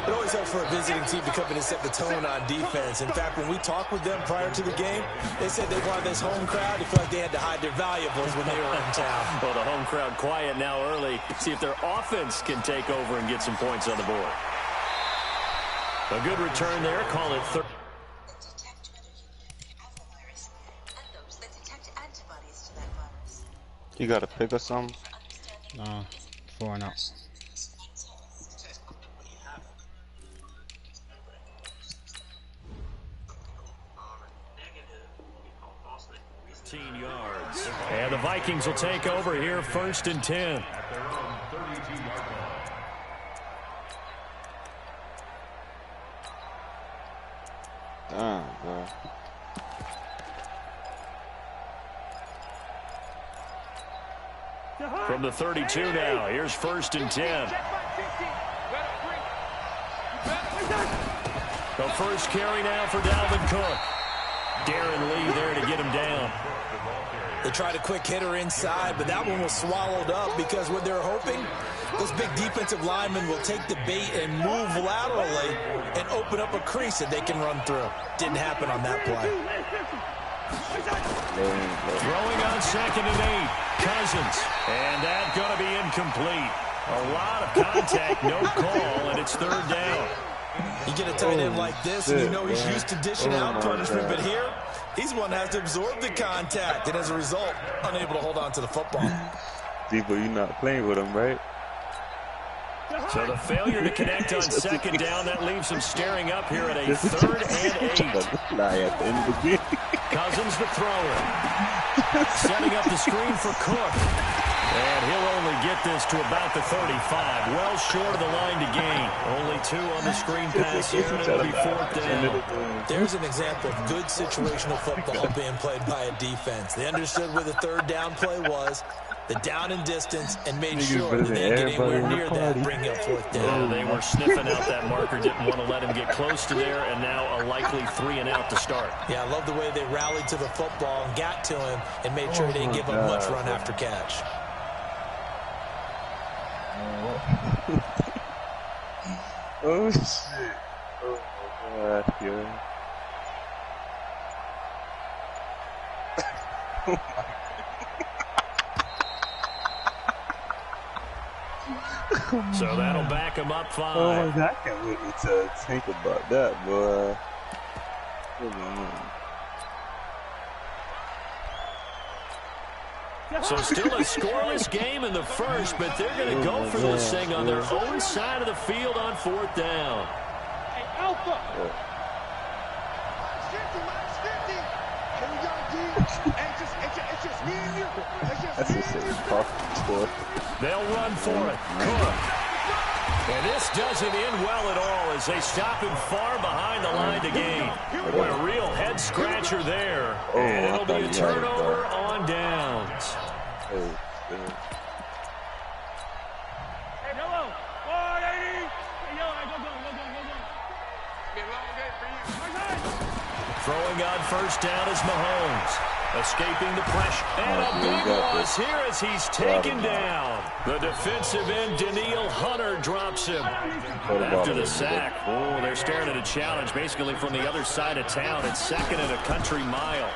It always helps for a visiting team to come in and set the tone on defense. In fact, when we talked with them prior to the game, they said they wanted this home crowd to feel like they had to hide their valuables when they were in town. Well, the home crowd quiet now early. See if their offense can take over and get some points on the board. A good return there. Call it third. Detect whether you have the virus and those that detect antibodies to that virus. You got a pick or something? No, 4 and out. Yards. And the Vikings will take over here, 1st and 10. Damn, bro. From the 32 now, here's 1st and 10. The first carry now for Dalvin Cook. Darren Lee there to get him down. They tried a quick hitter inside, but that one was swallowed up because what they're hoping, this big defensive lineman will take the bait and move laterally and open up a crease that they can run through. Didn't happen on that play. Throwing on 2nd and 8, Cousins. And that's going to be incomplete. A lot of contact, no call, and it's 3rd down. You get a tight end like this, and you know he's used to dishing out punishment, but here, he's one that has to absorb the contact, and as a result, unable to hold on to the football. Debo, you're not playing with him, right? So the failure to connect on 2nd down, that leaves him staring up here at a 3rd and 8. Cousins the thrower. Setting up the screen for Cook. And he'll only get this to about the 35. Well short of the line to gain. Only 2 on the screen pass here, and it'll be 4th down. There's an example of good situational football being played by a defense. They understood where the 3rd down play was, the down and distance, and made sure that they didn't get anywhere near that, bring up 4th down. They were sniffing out that marker, didn't want to let him get close to there, and now a likely 3 and out to start. Yeah, I love the way they rallied to the football and got to him and made sure he didn't give up much run after catch. Oh, shit. Oh, my God, yo. So that'll back him up 5. Oh, I can't wait to think about that, boy. So still a scoreless game in the first, but they're going to go for this thing on their own side of the field on 4th down. Hey, Alpha! They'll run for it. Cook. And this doesn't end well at all as they stop him far behind the line to gain. What a real head-scratcher there. And it'll be a turnover on downs. Hey, Yellow! 180! Hey, Yellow, go. Be a long day for you. Throwing on 1st down is Mahomes. Escaping the pressure. And a big loss here as he's taken down. The defensive end, Danielle Hunter, drops him. After the sack, they're staring at a challenge basically from the other side of town. It's 2nd and a country mile.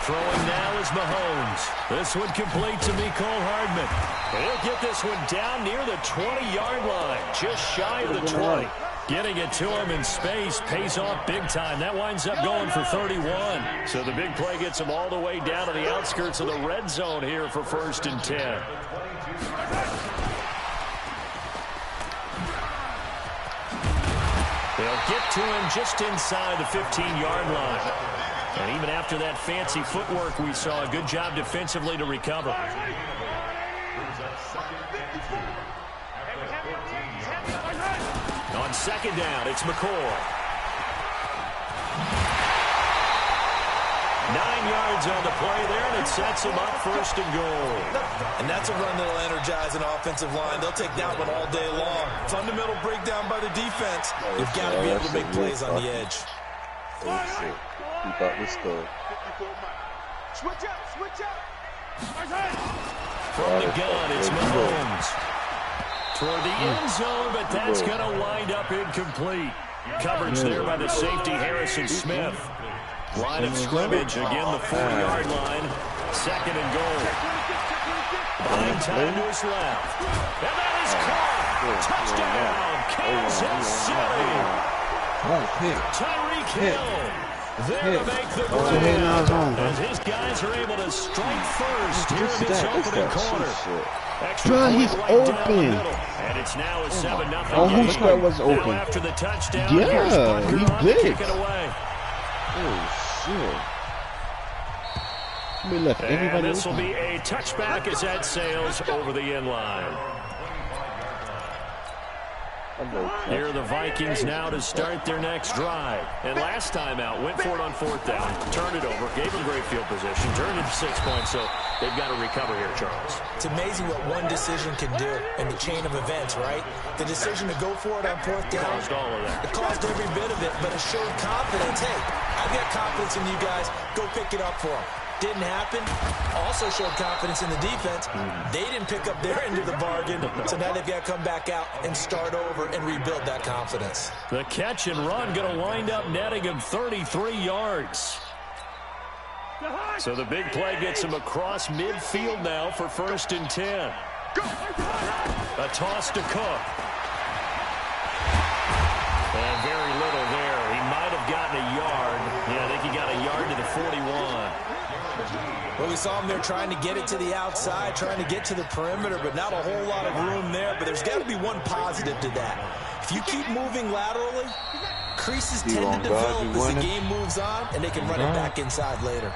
Throwing now is Mahomes. This one complete to Mecole Hardman. He'll get this one down near the 20-yard line, just shy of the 20. Getting it to him in space pays off big time. That winds up going for 31. So the big play gets him all the way down to the outskirts of the red zone here for 1st and 10. They'll get to him just inside the 15-yard line. And even after that fancy footwork we saw, a good job defensively to recover. On 2nd down, it's McCoy. 9 yards on the play there, and it sets him up 1st and goal. And that's a run that'll energize an offensive line. They'll take that one all day long. Fundamental breakdown by the defense. You've got to be able to make plays on the edge. Keep out the score. Switch up! From the gun, it's Mahomes. Toward the end zone, but that's going to wind up incomplete. Coverage there by the safety, Harrison Smith. Line of scrimmage, again the 40-yard line. 2nd and goal. Buying time to his left. And that is caught. Touchdown, Kansas City. Tyreek Hill. There to make the grab. As his guys are able to strike first here in this opening quarter. Bro, he's open. And it's now a 7-0 Oh, game. whose square was open? Now after the touchdown, Yeah, he did. kick it away. Oh, shit. We left And everybody this will open. be a touchback as that sails over the end line. Here are the Vikings now to start their next drive. And last time out, went for it on 4th down, turned it over, gave them great field position, turned it to 6 points, so they've got to recover here, Charles. It's amazing what one decision can do in the chain of events, right? The decision to go for it on 4th down. Caused all of that. It caused every bit of it, but it showed confidence. Hey, I've got confidence in you guys. Go pick it up for them. Didn't happen. Also showed confidence in the defense. They didn't pick up their end of the bargain, so now they've got to come back out and start over and rebuild that confidence. The catch and run going to wind up netting him 33 yards. So the big play gets him across midfield now for 1st and 10. A toss to Cook. And very little there. He might have gotten a yard. Yeah, I think he got a yard to the 41. Well, we saw him there trying to get it to the outside, trying to get to the perimeter, but not a whole lot of room there. But there's got to be one positive to that. If you keep moving laterally, creases tend to develop as the game moves on, and they can run it back inside later.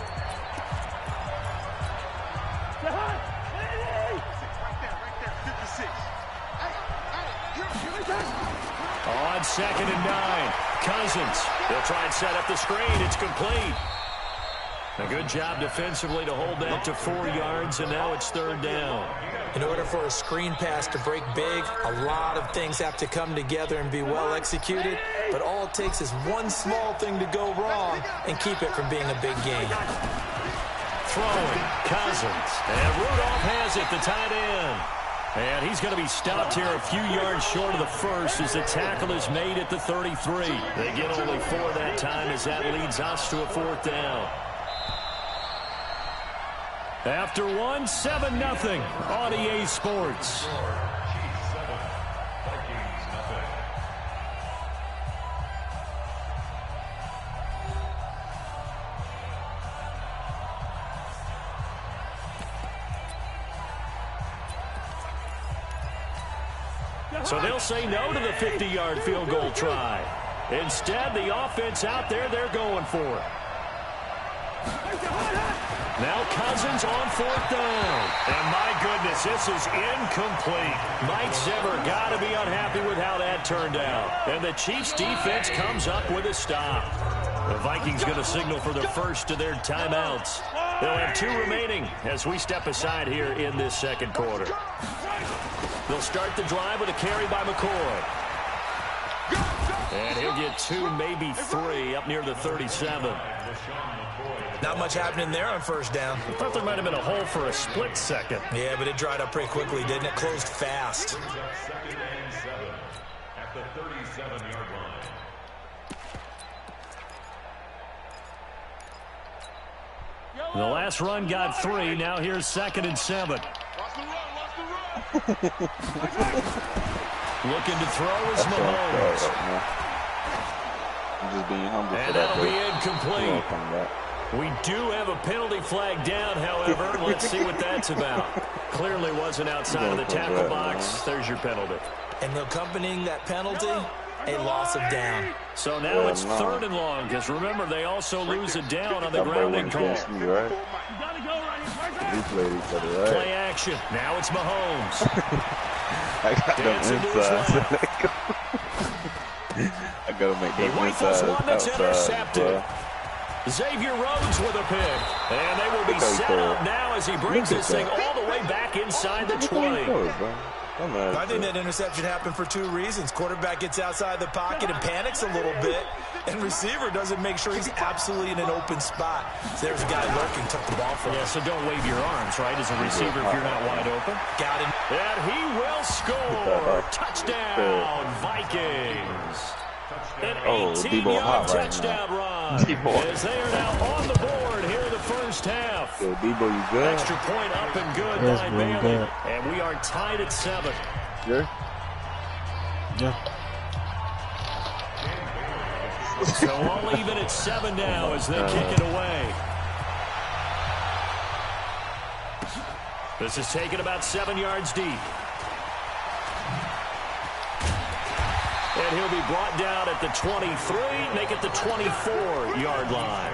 On 2nd and 9, Cousins. They'll try and set up the screen. It's complete. A good job defensively to hold that to 4 yards, and now it's 3rd down. In order for a screen pass to break big, a lot of things have to come together and be well executed, but all it takes is one small thing to go wrong and keep it from being a big game. Throwing, Cousins, and Rudolph has it, the tight end. And he's going to be stopped here a few yards short of the first as the tackle is made at the 33. They get only 4 that time as that leads us to a 4th down. After 1, 7-0 on EA Sports. So they'll say no to the 50-yard field goal try. Instead, the offense out there, they're going for it. Now Cousins on 4th down. And my goodness, this is incomplete. Mike Zimmer got to be unhappy with how that turned out. And the Chiefs defense comes up with a stop. The Vikings going to signal for the first of their timeouts. They'll have 2 remaining as we step aside here in this 2nd quarter. They'll start the drive with a carry by McCoy. And he'll get 2, maybe 3 up near the 37. Not much happening there on 1st down. I thought there might have been a hole for a split second. Yeah, but it dried up pretty quickly, didn't it? Closed fast. 2nd and 7 at the 37-yard line. The last run got 3. Now here's 2nd and 7. Looking to throw is Mahomes. I'm just being humble. And that'll be incomplete. We do have a penalty flag down, however. Let's see what that's about. Clearly wasn't outside of the tackle box. There's your penalty. And accompanying that penalty, a loss of down. So now it's 3rd and long, because remember, they also lose a down on the grounding call. Right? We played each other, right? Play action. Now it's Mahomes. I got them inside. I got to make them inside outside. Xavier Rhodes with a pick. And they will be set up now as he brings this thing all the way back inside the 20. I think that interception happened for 2 reasons. Quarterback gets outside the pocket and panics a little bit, and receiver doesn't make sure he's absolutely in an open spot. So there's a guy lurking, took the ball from him. Yeah, so don't wave your arms, right, as a receiver if you're not wide open. Got him. And he will score. Touchdown, Vikings. An 18-yard touchdown run. As they are now on the board here in the first half. Yo, Debo, you good? Extra point up and good by Bailey. And we are tied at 7. Yeah? Yeah. So all even at 7 now as they kick it away. This is taken about 7 yards deep. And he'll be brought down at the 23, make it the 24-yard line.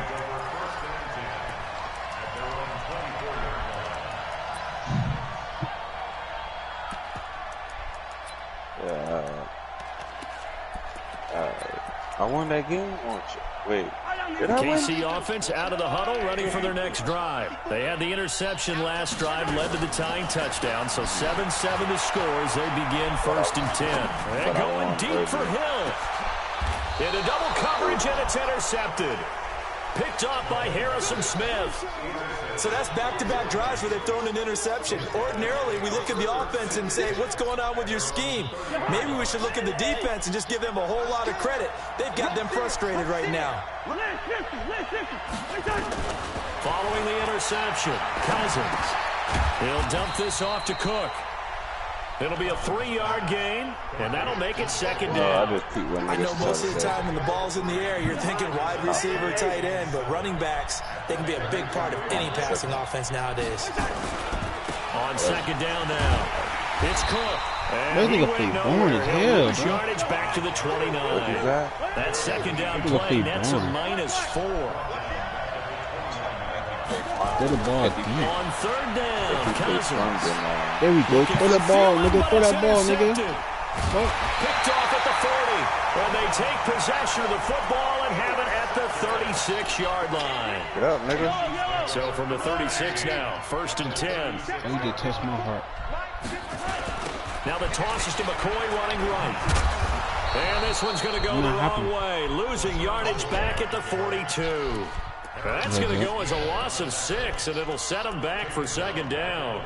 I won that game, won't you? Wait. Did I win? KC offense out of the huddle, ready for their next drive. They had the interception last drive, led to the tying touchdown, so 7-7 to score as they begin 1st and 10. And going deep for Hill. Into double coverage, and it's intercepted. Picked off by Harrison Smith. So that's back-to-back drives where they've thrown an interception. Ordinarily, we look at the offense and say, what's going on with your scheme? Maybe we should look at the defense and just give them a whole lot of credit. They've got them frustrated right now. Following the interception, Cousins. He'll dump this off to Cook. It'll be a 3-yard gain, and that'll make it 2nd down. I know most of the time when the ball's in the air, you're thinking wide receiver, tight end, but running backs, they can be a big part of any passing offense nowadays. On 2nd down now, it's Cook. That nigga play boring as hell, bro. Yardage back to the 29. That 2nd down play, that's a -4. Throw the ball deep. On 3rd down, Cousins. There we go. Throw the ball, nigga. Throw that ball, nigga. Picked off at the 40. And they take possession of the football and have it at the 36-yard line. Get up, nigga. So from the 36 now, 1st and 10. Oh, you did touch my heart. Now the toss is to McCoy running right. And this one's going to go the wrong way. Losing yardage back at the 42. That's going to go as a loss of 6, and it'll set them back for 2nd down.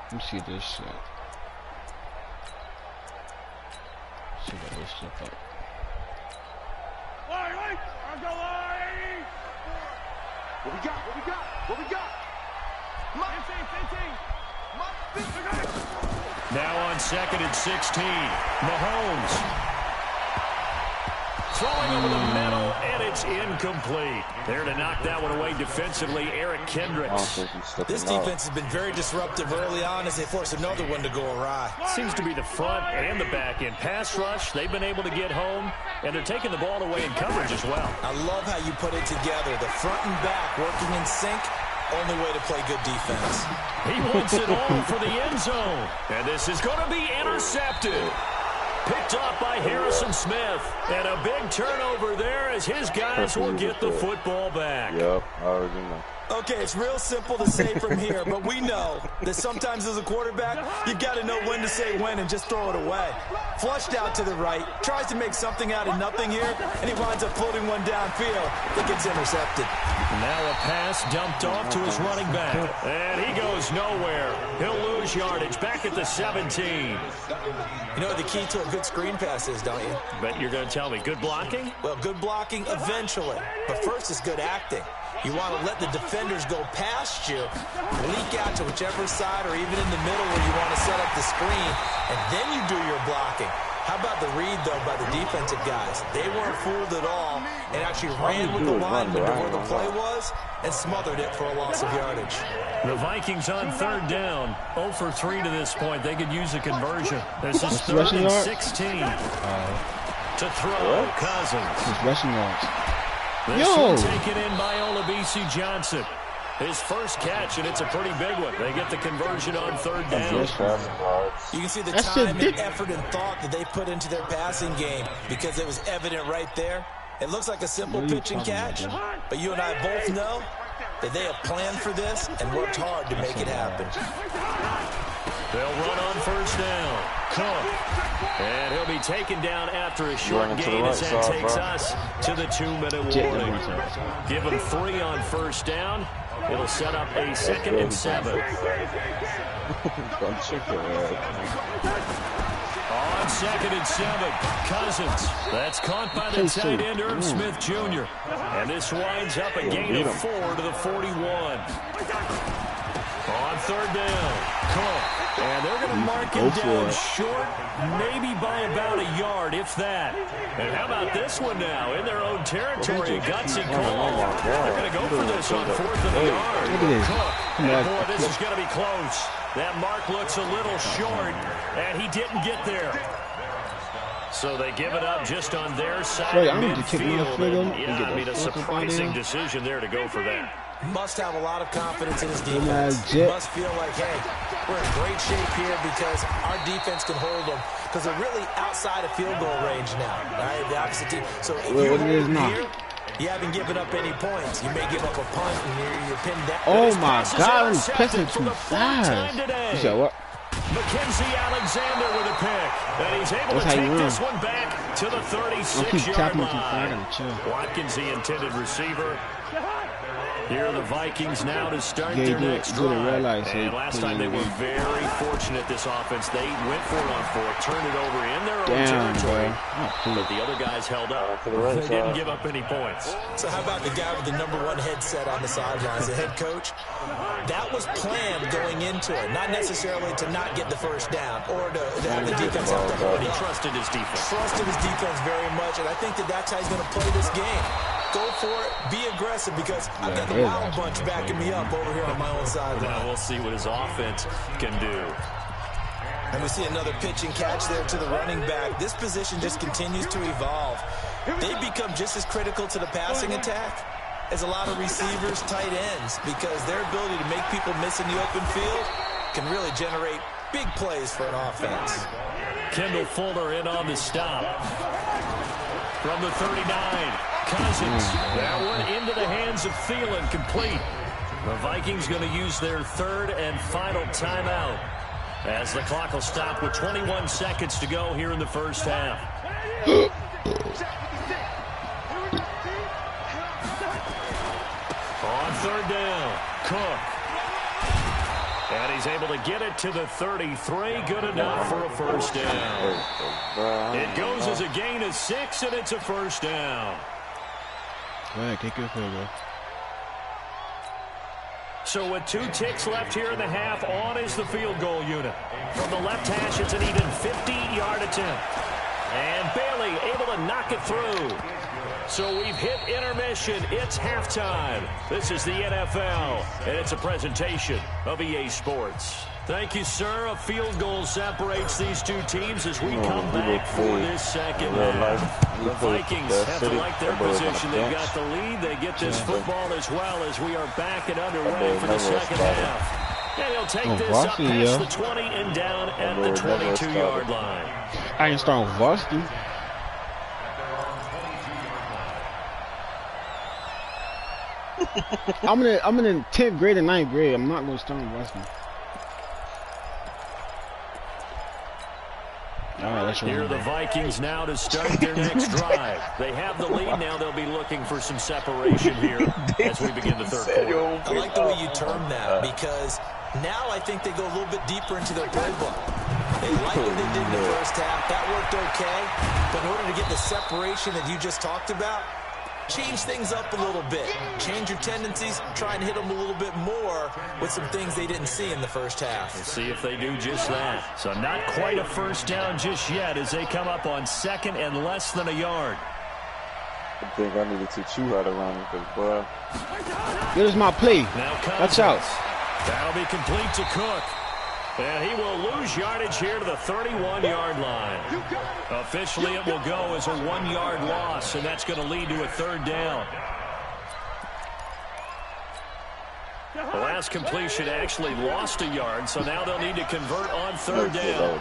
Let me see this shit. See what this stuff up. What we got? What we got? What we got? 15. Now on 2nd and 16, Mahomes. Throwing over the middle, and it's incomplete. There to knock that one away defensively, Eric Kendricks. This defense has been very disruptive early on as they force another one to go awry. Seems to be the front and the back end. Pass rush, they've been able to get home, and they're taking the ball away in coverage as well. I love how you put it together. The front and back working in sync. Only way to play good defense. He wants it all for the end zone. And this is going to be intercepted. Picked off by Harrison Smith. And a big turnover there as his guys will get the football back. Yep, I already know. Okay, it's real simple to say from here, but we know that sometimes as a quarterback, you've got to know when to say when and just throw it away. Flushed out to the right, tries to make something out of nothing here, and he winds up floating one downfield that gets intercepted. Now a pass dumped off to his running back, and he goes nowhere. He'll lose yardage back at the 17. You know what the key to a good screen pass is, don't you? Bet you're going to tell me good blocking? Well, good blocking eventually, but first is good acting. You want to let the defenders go past you, leak out to whichever side or even in the middle where you want to set up the screen, and then you do your blocking. How about the read, though, by the defensive guys? They weren't fooled at all and actually ran with the lineman to where the play was and smothered it for a loss of yardage. The Vikings on 3rd down, 0 for 3 to this point. They could use a conversion. This is 3rd and 16. To throw, Cousins. His rushing yards. This one taken in by Olabisi Johnson. His first catch, and it's a pretty big one. They get the conversion on 3rd down. You can see the time and effort and thought that they put into their passing game because it was evident right there. It looks like a simple pitch and catch, but you and I both know that they have planned for this and worked hard to make it happen. They'll run on 1st down. Cook. And he'll be taken down after a short gain as that takes us to the 2-minute warning. Give him 3 on 1st down. It'll set up a 2nd and 7. On 2nd and 7, Cousins. That's caught by the tight end, Irv Smith Jr. And this winds up a gain of 4 to the 41. On third down, Cook. And they're going to mark him down short, maybe by about a yard, if that. And how about this one now? In their own territory, gutsy call. They're going to go for this on 4th and a yard. Cook. And boy, this is going to be close. That mark looks a little short, and he didn't get there. So they give it up just on their side of midfield. I mean, a surprising decision there to go for that. Must have a lot of confidence in his defense. Must feel like, hey, we're in great shape here because our defense can hold them because they're really outside of field goal range now. Right? The opposite team. So if you hold them here, you haven't given up any points. You may give up a punt and you're pinned down. Oh my God, I'm pressing too fast. You said what? Mackenzie Alexander with a pick. And he's able to take this one back to the 36-yard line. Watkins, the intended receiver. Here are the Vikings now to start their next drive. And last time they were very fortunate, this offense. They went for it on 4th, turned it over in their own territory. But the other guys held up. They didn't give up any points. So how about the guy with the #1 headset on the sidelines, the head coach? That was planned going into it, not necessarily to not get the first down or to have the defense have to hold. He trusted his defense. Trusted his defense very much, and I think that's how he's going to play this game. Go for it, be aggressive, because I've got the Wild Bunch backing me up over here on my own sideline. Now we'll see what his offense can do. And we see another pitch and catch there to the running back. This position just continues to evolve. They become just as critical to the passing attack as a lot of receivers, tight ends, because their ability to make people miss in the open field can really generate big plays for an offense. Kendall Fuller in on the stop. From the 39. Cousins, that one into the hands of Thielen, complete. The Vikings going to use their 3rd and final timeout as the clock will stop with 21 seconds to go here in the first half. On 3rd down, Cook. And he's able to get it to the 33. Good enough for a first down. It goes as a gain of 6, and it's a first down. Go ahead, kick it field goal. So with 2 ticks left here in the half, on is the field goal unit. From the left hash, it's an even 50-yard attempt. And Bailey able to knock it through. So we've hit intermission. It's halftime. This is the NFL, and it's a presentation of EA Sports. Thank you, sir. A field goal separates these two teams as we come back for this second half. The Vikings have to like their position. They've got the lead. They get this football as well as we are back and underway for the second half. And he'll take this up past the 20 and down at the 22-yard line. I ain't starting with Varsity. I'm in the 10th grade and 9th grade. I'm not going to start with Varsity. Here are the Vikings now to start their next drive. They have the lead now. They'll be looking for some separation here as we begin the third quarter. I like the way you term that, because now I think they go a little bit deeper into their playbook. They like what they did in the first half. That worked okay. But in order to get the separation that you just talked about, change things up a little bit. Change your tendencies. Try and hit them a little bit more with some things they didn't see in the first half. We'll see if they do just that. So not quite a first down just yet as they come up on 2nd and less than a yard. I think I need to teach you how to run because, boy. Here's my play. Watch out. That'll be complete to Cook. And he will lose yardage here to the 31-yard line. Officially, it will go as a 1-yard loss, and that's going to lead to a 3rd down. The last completion actually lost a yard, so now they'll need to convert on 3rd down.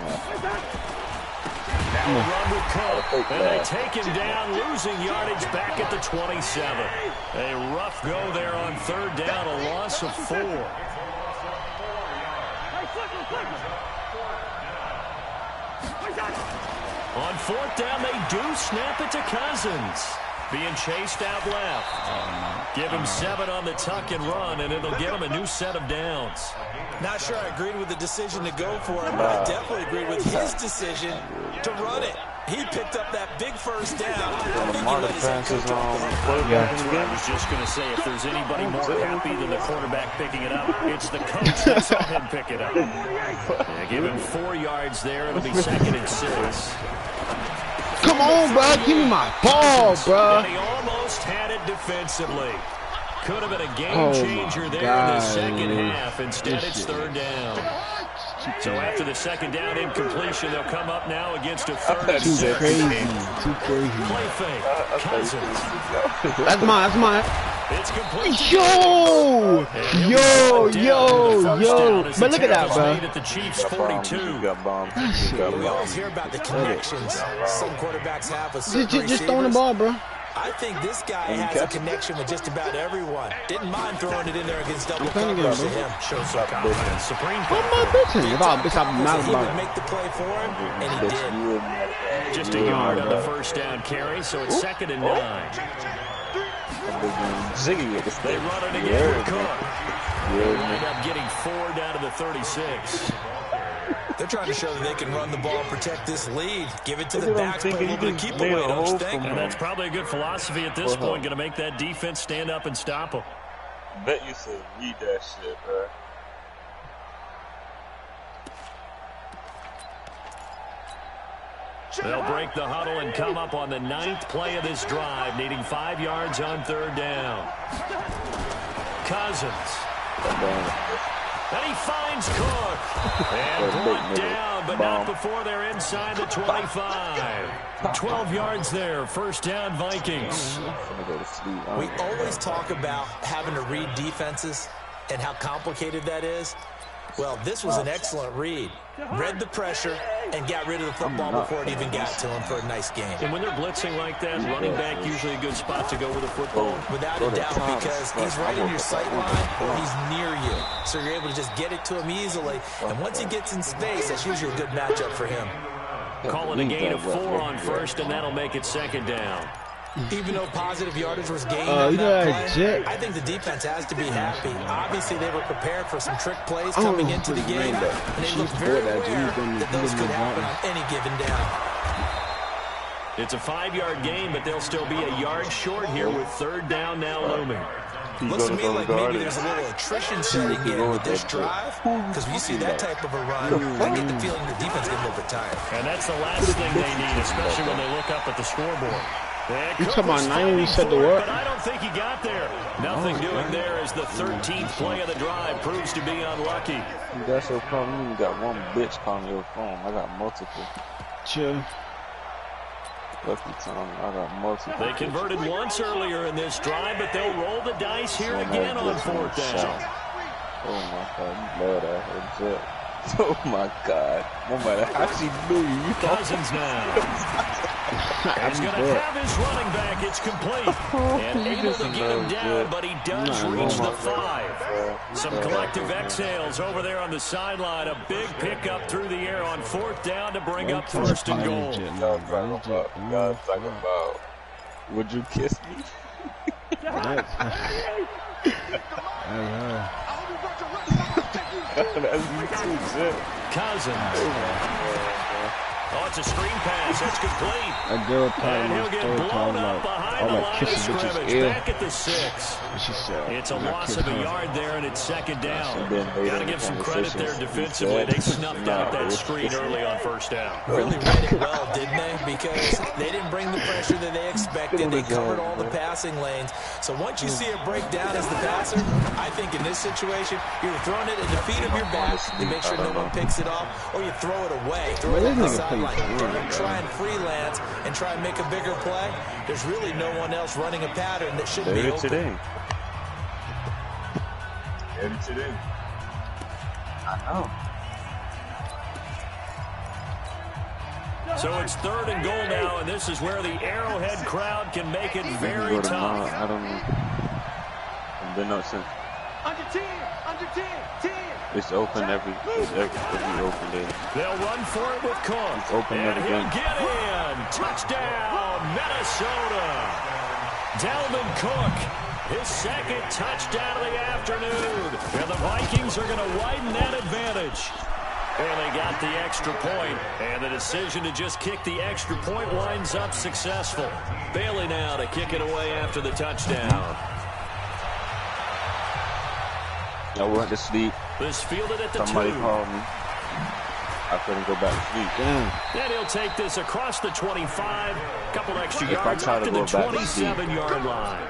Now a run with Cook, and they take him down, losing yardage back at the 27. A rough go there on 3rd down, a loss of 4. On 4th down, they do snap it to Cousins. Being chased out left. Give him 7 on the tuck and run, and it'll get him a new set of downs. Not sure I agreed with the decision to go for it, but I definitely agreed with his decision to run it. He picked up that big first down. Lamar passes on quarterback in the game. I was just going to say, if there's anybody more happy than the quarterback picking it up, it's the coach that saw him pick it up. Yeah, give him 4 yards there. It'll be 2nd and 6. Come on, bro. Give me my ball, bro. And he almost had it defensively. Could have been a game changer there in the second half. Instead, it's 3rd down. So after the 2nd down incompletion, they'll come up now against a 3rd and 6. Too crazy. Play fake. Cousins. That's mine. It's complete. Yo! But look at that, bro. At the Chiefs 42. Got bombed. We always hear about the connections some quarterbacks have with certain Just throwing the ball, bro. I think this guy has a connection with just about everyone. Didn't mind throwing it in there against double coverage to him. Shows some confidence. Supreme What am I bitching? If I bitch, I'm not He would about it. make the play for him, and he did. Just a yard on the 1st down carry, so it's 2nd and 9. Ziggy with the They run it again with Cook. They wind up getting 4 down to the 36. They're trying to show that they can run the ball and protect this lead. Give it to the backs, put a little bit of keep away, don't you think? And that's probably a good philosophy at this point, going to make that defense stand up and stop them. Bet you said read that shit, bro. They'll break the huddle and come up on the 9th play of this drive, needing 5 yards on 3rd down. Cousins. And he finds Cook. And brought down, but not before they're inside the 25. 12 yards there, 1st down Vikings. We always talk about having to read defenses and how complicated that is. Well, this was an excellent read. Read the pressure and got rid of the football before it even got to him for a nice game. And when they're blitzing like that, running back usually a good spot to go with the football. Without a doubt, because he's right in your sight line or he's near you. So you're able to just get it to him easily. And once he gets in space, that's usually a good matchup for him. Calling a gain of 4 on 1st, and that'll make it 2nd down. Even though positive yardage was gained you on that know, play, I think the defense has to be happy. Obviously, they were prepared for some trick plays coming into the game, and they looked very aware that those could happen on any given down. It's a 5-yard gain, but they'll still be a yard short here with 3rd down now looming. Looks to me like maybe there's a little attrition setting in with this drive, because when you see that type of a run, I get the feeling the defense is getting a little bit tired. And that's the last thing they need, especially when they look up at the scoreboard. You talking about 9 when you said the word? But I don't think he got there. Nothing doing there as the 13th play of the drive proves to be unlucky. That's your problem. You got one bitch calling your phone. I got multiple. Chill. Lucky Tom, I got multiple. They converted once earlier in this drive, but they'll roll the dice here again on 4th down. Oh my God, you love that heads up. Oh my God. No matter how she knew you. Cousins now. He's going to have his running back. It's complete. And able to get him down, but he does reach the 5. Some collective exhales over there on the sideline. A big pickup through the air on 4th down to bring up 1st and goal. Y'all talking about, would you kiss me? That's me too, shit. Cousins. Oh, it's a screen pass. That's complete. That girl And he'll get blown up behind the line of scrimmage. Back at the 6. She said, It's a loss of a yard there, and it's 2nd down. Got to give some credit there defensively. They snuffed out that screen early on 1st down. Really read it well, didn't they? Because they didn't bring the pressure that they expected. They covered all the passing lanes. So once you see it break down as the passer, I think in this situation, you're throwing it at the feet of your back to make sure no one picks it off, or you throw it away. Throw it on the sideline. Don't try and freelance and try and make a bigger play. There's really no one else running a pattern that should be open. Today. I know. So it's 3rd and goal now, and this is where the Arrowhead crowd can make it very tough. I don't know. I've been up since. Under 10. It's open every open day. They'll run for it with Cook. It's open and every he'll game. get in. Touchdown, Minnesota. Dalvin Cook, his 2nd touchdown of the afternoon. And the Vikings are going to widen that advantage. And they got the extra point, and the decision to just kick the extra point winds up successful. Bailey now to kick it away after the touchdown. I went to sleep. This fielded at the Somebody 2. called me. I couldn't go back to sleep. Damn. And he'll take this across the 25. Couple extra If I yards try up to to the go back to sleep. 27-yard line.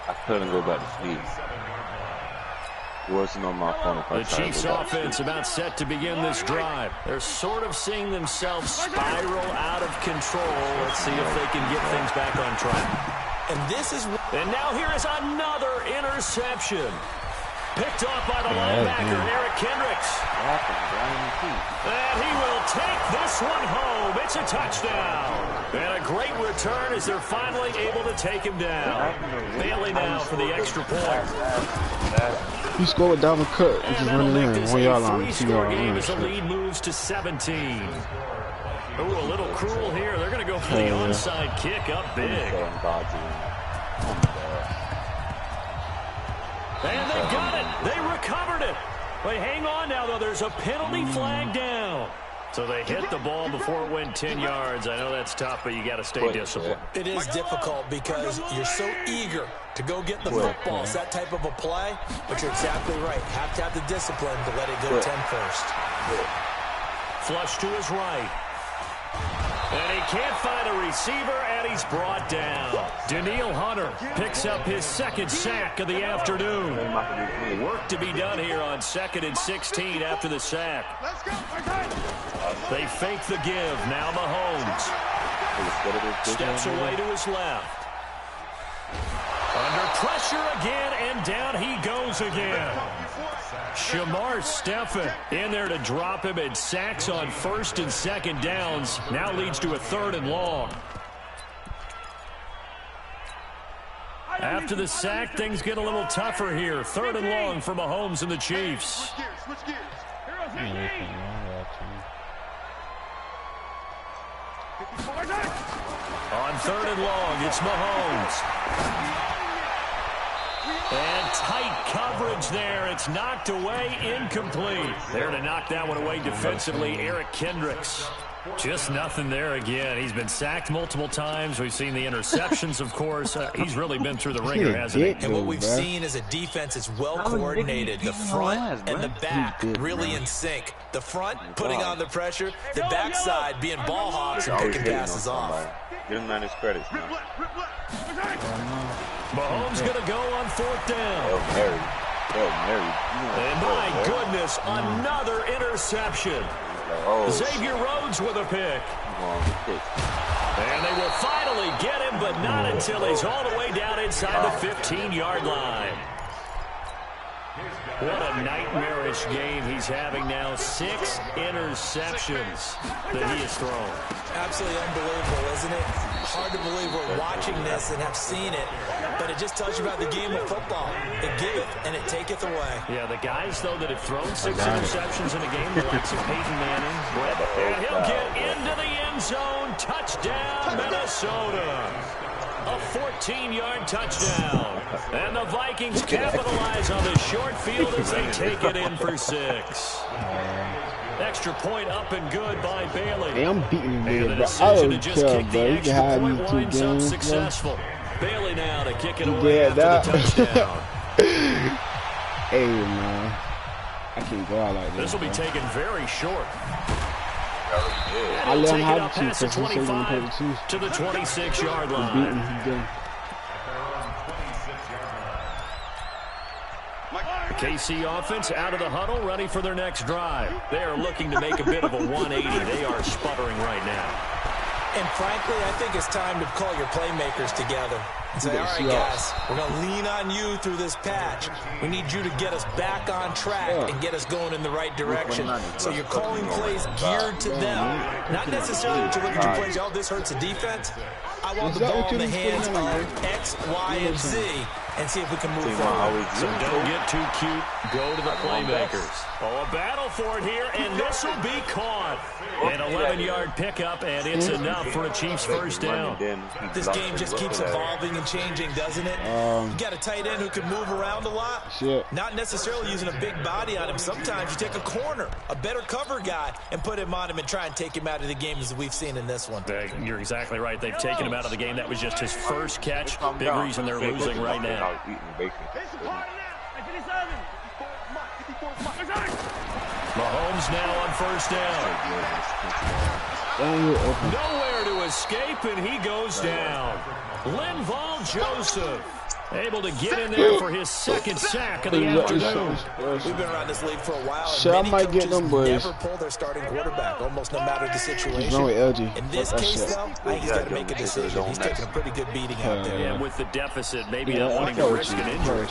I couldn't go back to sleep. It wasn't on my phone. If I The tried to Chiefs go back to offense about set to begin this drive. They're sort of seeing themselves spiral out of control. Let's see if they can get things back on track. And now here is another interception. Picked off by the linebacker, Eric Kendricks. And he will take this one home. It's a touchdown. And a great return as they're finally able to take him down. Bailey now for the extra point. You score with Dalvin Cook and just run it in. 1 yard line, 2 yard Game line. as the lead moves to 17. Ooh, a little cruel here. They're going to go for the onside kick up big. And they got it. They recovered it. But hang on now, though. There's a penalty flag down. So they hit the ball before it went 10 yards. I know that's tough, but you got to stay disciplined. It is difficult because you're so eager to go get the football. It's that type of a play, but you're exactly right. Have to have the discipline to let it go 10 first. Flush to his right. And he can't find a receiver, and he's brought down. Danielle Hunter picks up his second sack of the afternoon. Work to be done here on 2nd and 16 after the sack. They fake the give. Now Mahomes steps away to his left. Under pressure again, and down he goes again. Shamar Stephen in there to drop him, and sacks on 1st and 2nd downs. Now leads to a 3rd and long. After the sack, things get a little tougher here. 3rd and long for Mahomes and the Chiefs. On 3rd and long, it's Mahomes. And tight coverage there. It's knocked away, incomplete. There to knock that one away defensively, Eric Kendricks. Just nothing there again. He's been sacked multiple times. We've seen the interceptions, of course. He's really been through the ringer, hasn't he? And what we've seen is a defense that's well coordinated. The front and the back really in sync. The front putting on the pressure. The backside being ball hawks and picking passes off. Give him his credits, man. Mahomes going to go on 4th down. And And my goodness, another interception. Xavier Rhodes with a pick. And they will finally get him, but not until he's all the way down inside the 15-yard line. What a nightmarish game he's having now. 6 interceptions that he has thrown. Absolutely unbelievable, isn't it? Hard to believe we're watching this and have seen it, but it just tells you about the game of football. It giveth and it taketh away. Yeah, the guys, though, that have thrown 6 interceptions in a game, the likes of Peyton Manning. And he'll get into the end zone. Touchdown, Minnesota. A 14-yard touchdown. And the Vikings capitalize on the short field as they take it in for 6. Extra point up and good by Bailey. Hey, I'm beating And you, the bro. decision I to just don't kick care, the bro. extra You can point have me 2 winds up games, bro. successful. Bailey now to kick it You away did after the that. touchdown. Hey, man. I can't go out like this. This will be bro. taken very short. I let him Take it have up the past the Chiefs. That's what I'm saying. 25 to the 26-yard He's line. beating. He's done. The KC offense out of the huddle, ready for their next drive. They are looking to make a bit of a 180. They are sputtering right now. And frankly, I think it's time to call your playmakers together and say, all right, guys, we're going to lean on you through this patch. We need you to get us back on track and get us going in the right direction. So you're calling plays geared to them. Not necessarily that you look at your plays, oh, this hurts the defense. I want the ball in the hands of X, Y, and Z. and see if we can move forward. So don't get too cute. Go to the playmakers. Oh, a battle for it here, and this will be caught. An 11-yard pickup, and it's enough for a Chiefs first down. This game just keeps evolving and changing, doesn't it? You got a tight end who can move around a lot. Not necessarily using a big body on him. Sometimes you take a corner, a better cover guy, and put him on him and try and take him out of the game as we've seen in this one. You're exactly right. They've taken him out of the game. That was just his first catch. Big reason they're losing right now. Mahomes now on first down. Nowhere to escape, and he goes down. Linval Joseph able to get in there for his second sack of the afternoon. We've been around this league for a while, and I many might get them boys. never pull their starting quarterback, almost no matter the situation. No, LG. In this case, though, I think he's got to make a decision. He's taking a pretty good beating out there. And with the deficit, maybe not wanting to risk an injury.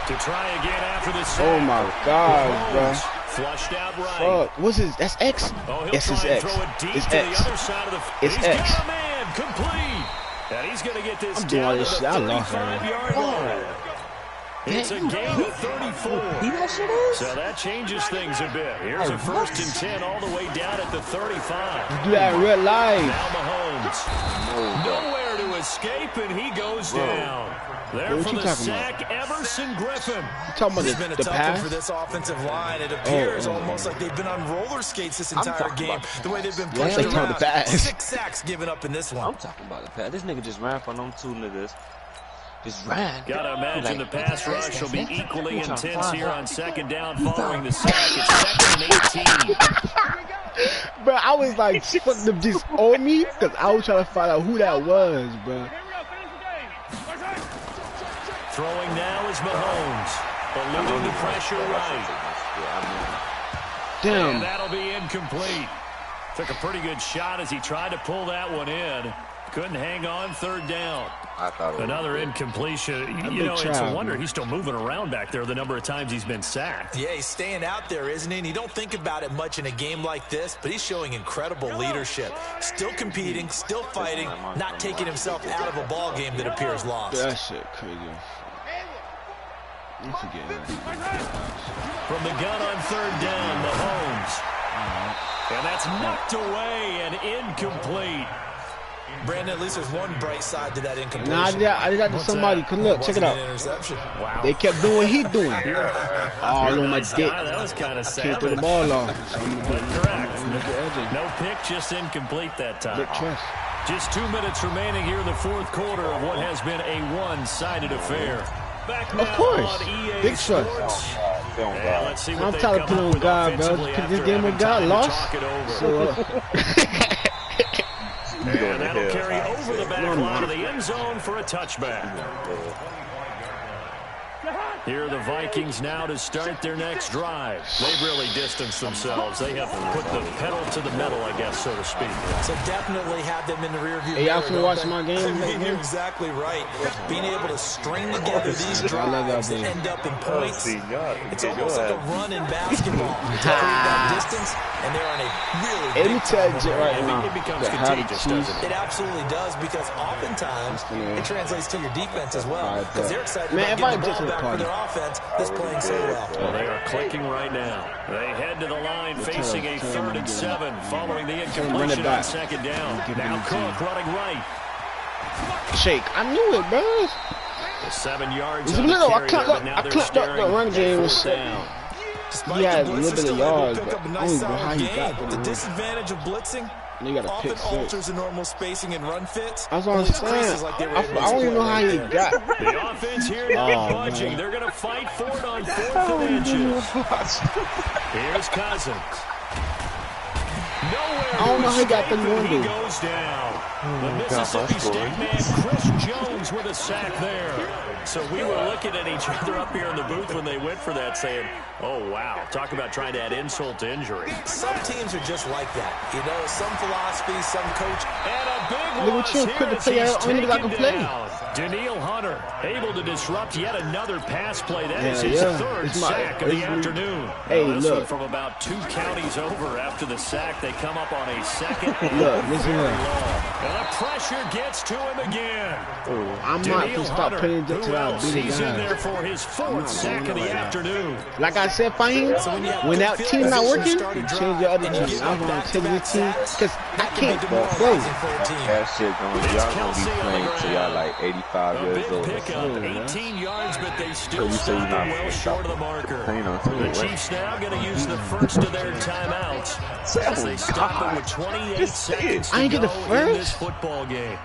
To try again after the sack. Oh my God, bro. Flushed out right. What's his? That's X. Yes, it's X. It's X. It's X. Got a man complete. And he's going to get this I'm doing all this shit. I lost her. 35-yard line. It's a gain of 34. So that changes things a bit. Here's a 1st and 10 all the way down at the 35. Do that in real life. Now Mahomes. Nowhere to escape, and he goes down. There for the sack, Everson Griffin. You talking It's about been a the tough pass? one for this offensive line. It appears almost like they've been on roller skates this entire game. The way they've been pushed around. 6 sacks given up in this one. I'm talking about the pass. This nigga just ran for them 2 niggas. Just ran. Gotta imagine the pass rush will be equally intense here on 2nd down following the sack. It's 2nd and 18. Bro, I was like, fuck them just on me, because I was trying to find out who that was, bro. Throwing now is Mahomes. Eluding the pressure right. Damn. And that'll be incomplete. Took a pretty good shot as he tried to pull that one in. Couldn't hang on 3rd down. Another incompletion. You know, it's a wonder he's still moving around back there the number of times he's been sacked. Yeah, he's staying out there, isn't he? And you don't think about it much in a game like this, but he's showing incredible leadership. Still competing, still fighting, not taking himself out of a ball game that appears lost. That shit crazy. I'm forgetting. From the gun on 3rd down, Mahomes. And that's knocked away and incomplete. Brandon, at least there's one bright side to that incompletion. Nah, I did that to somebody. Cause look, check it out. Wow. They kept doing what he doing. All on my dick. That was kind of Can't savage. throw the ball off. Correct. No pick, just incomplete that time. Just 2 minutes remaining here in the 4th quarter of what has been a one-sided affair. Back now of course. on EA Big Sports. trust. And let's see what I'm they trying to come put up on with God, bro. offensively Because this after game we having got time to lost. talk it over. So, and that'll carry over the back line of the end zone for a touchback. Here are the Vikings now to start their next drive. They've really distanced themselves. They have put the pedal to the metal, I guess, so to speak. So definitely have them in the rearview mirror. Hey, y'all can watch my game? I mean, you're exactly right. Being able to string together these drives that end up in points, it's almost like a run in basketball. To create that distance, and they're on a really let me big tell time you right I now. think it becomes contagious, doesn't it? It absolutely does, because oftentimes it translates to your defense as well, because they're excited Man, about if I getting the just ball hit back for their offense that's playing so well. Well, they are clicking right now. They head to the line facing a 3rd and 7 following the incompletion on 2nd down. Now Cook running right. Shake. I knew it, bro. The 7 yards It's a on the little. I carry clipped there, up. but now I they're clipped up the staring run game at was 4th down. Despite He had the a blitz, little bit still of able to yards, pick but up a I nice don't know how solid he gain. got The them. disadvantage of blitzing And he got a often pick six. alters the normal spacing and run fits. That's what I'm Leaves saying. creases like they were able to I don't even know how he exploit right got. The offense here not budging. man. They're going to fight for it on 4th and inches. Here's Cousins. Nowhere I don't know how he got escape, the and he number. goes down. The Mississippi State man, Chris Jones, with a sack there. So we were looking at each other up here in the booth when they went for that, saying, oh, wow, talk about trying to add insult to injury. Some teams are just like that. You know, some philosophy, some coach. And a big Look what you loss quit here to as play. he's I don't even like to taken play. down. Daniil Hunter able to disrupt yet another pass play. That is his Yeah. third It's my- sack of the it's- afternoon. Hey, Now, this look. one from about 2 counties over after the sack. They come up on a second and Look, listen very here. long. And the pressure gets to him again. I'm not Daniil gonna stop Hunter, playing who until I else? beat He's the in guy. there for his 4th sack of the afternoon. Like I said, Fahim, when that team not working, you change your other team. I'm gonna take this team because I can't play. That shit y'all gonna be playing till y'all like 85 A years big old. pickup, 18 yards, but they still You say you're stop not them well short of the marker. The Chiefs now going to use the first of their timeouts as they stop it with 28 seconds I to ain't get the go in this first? football game.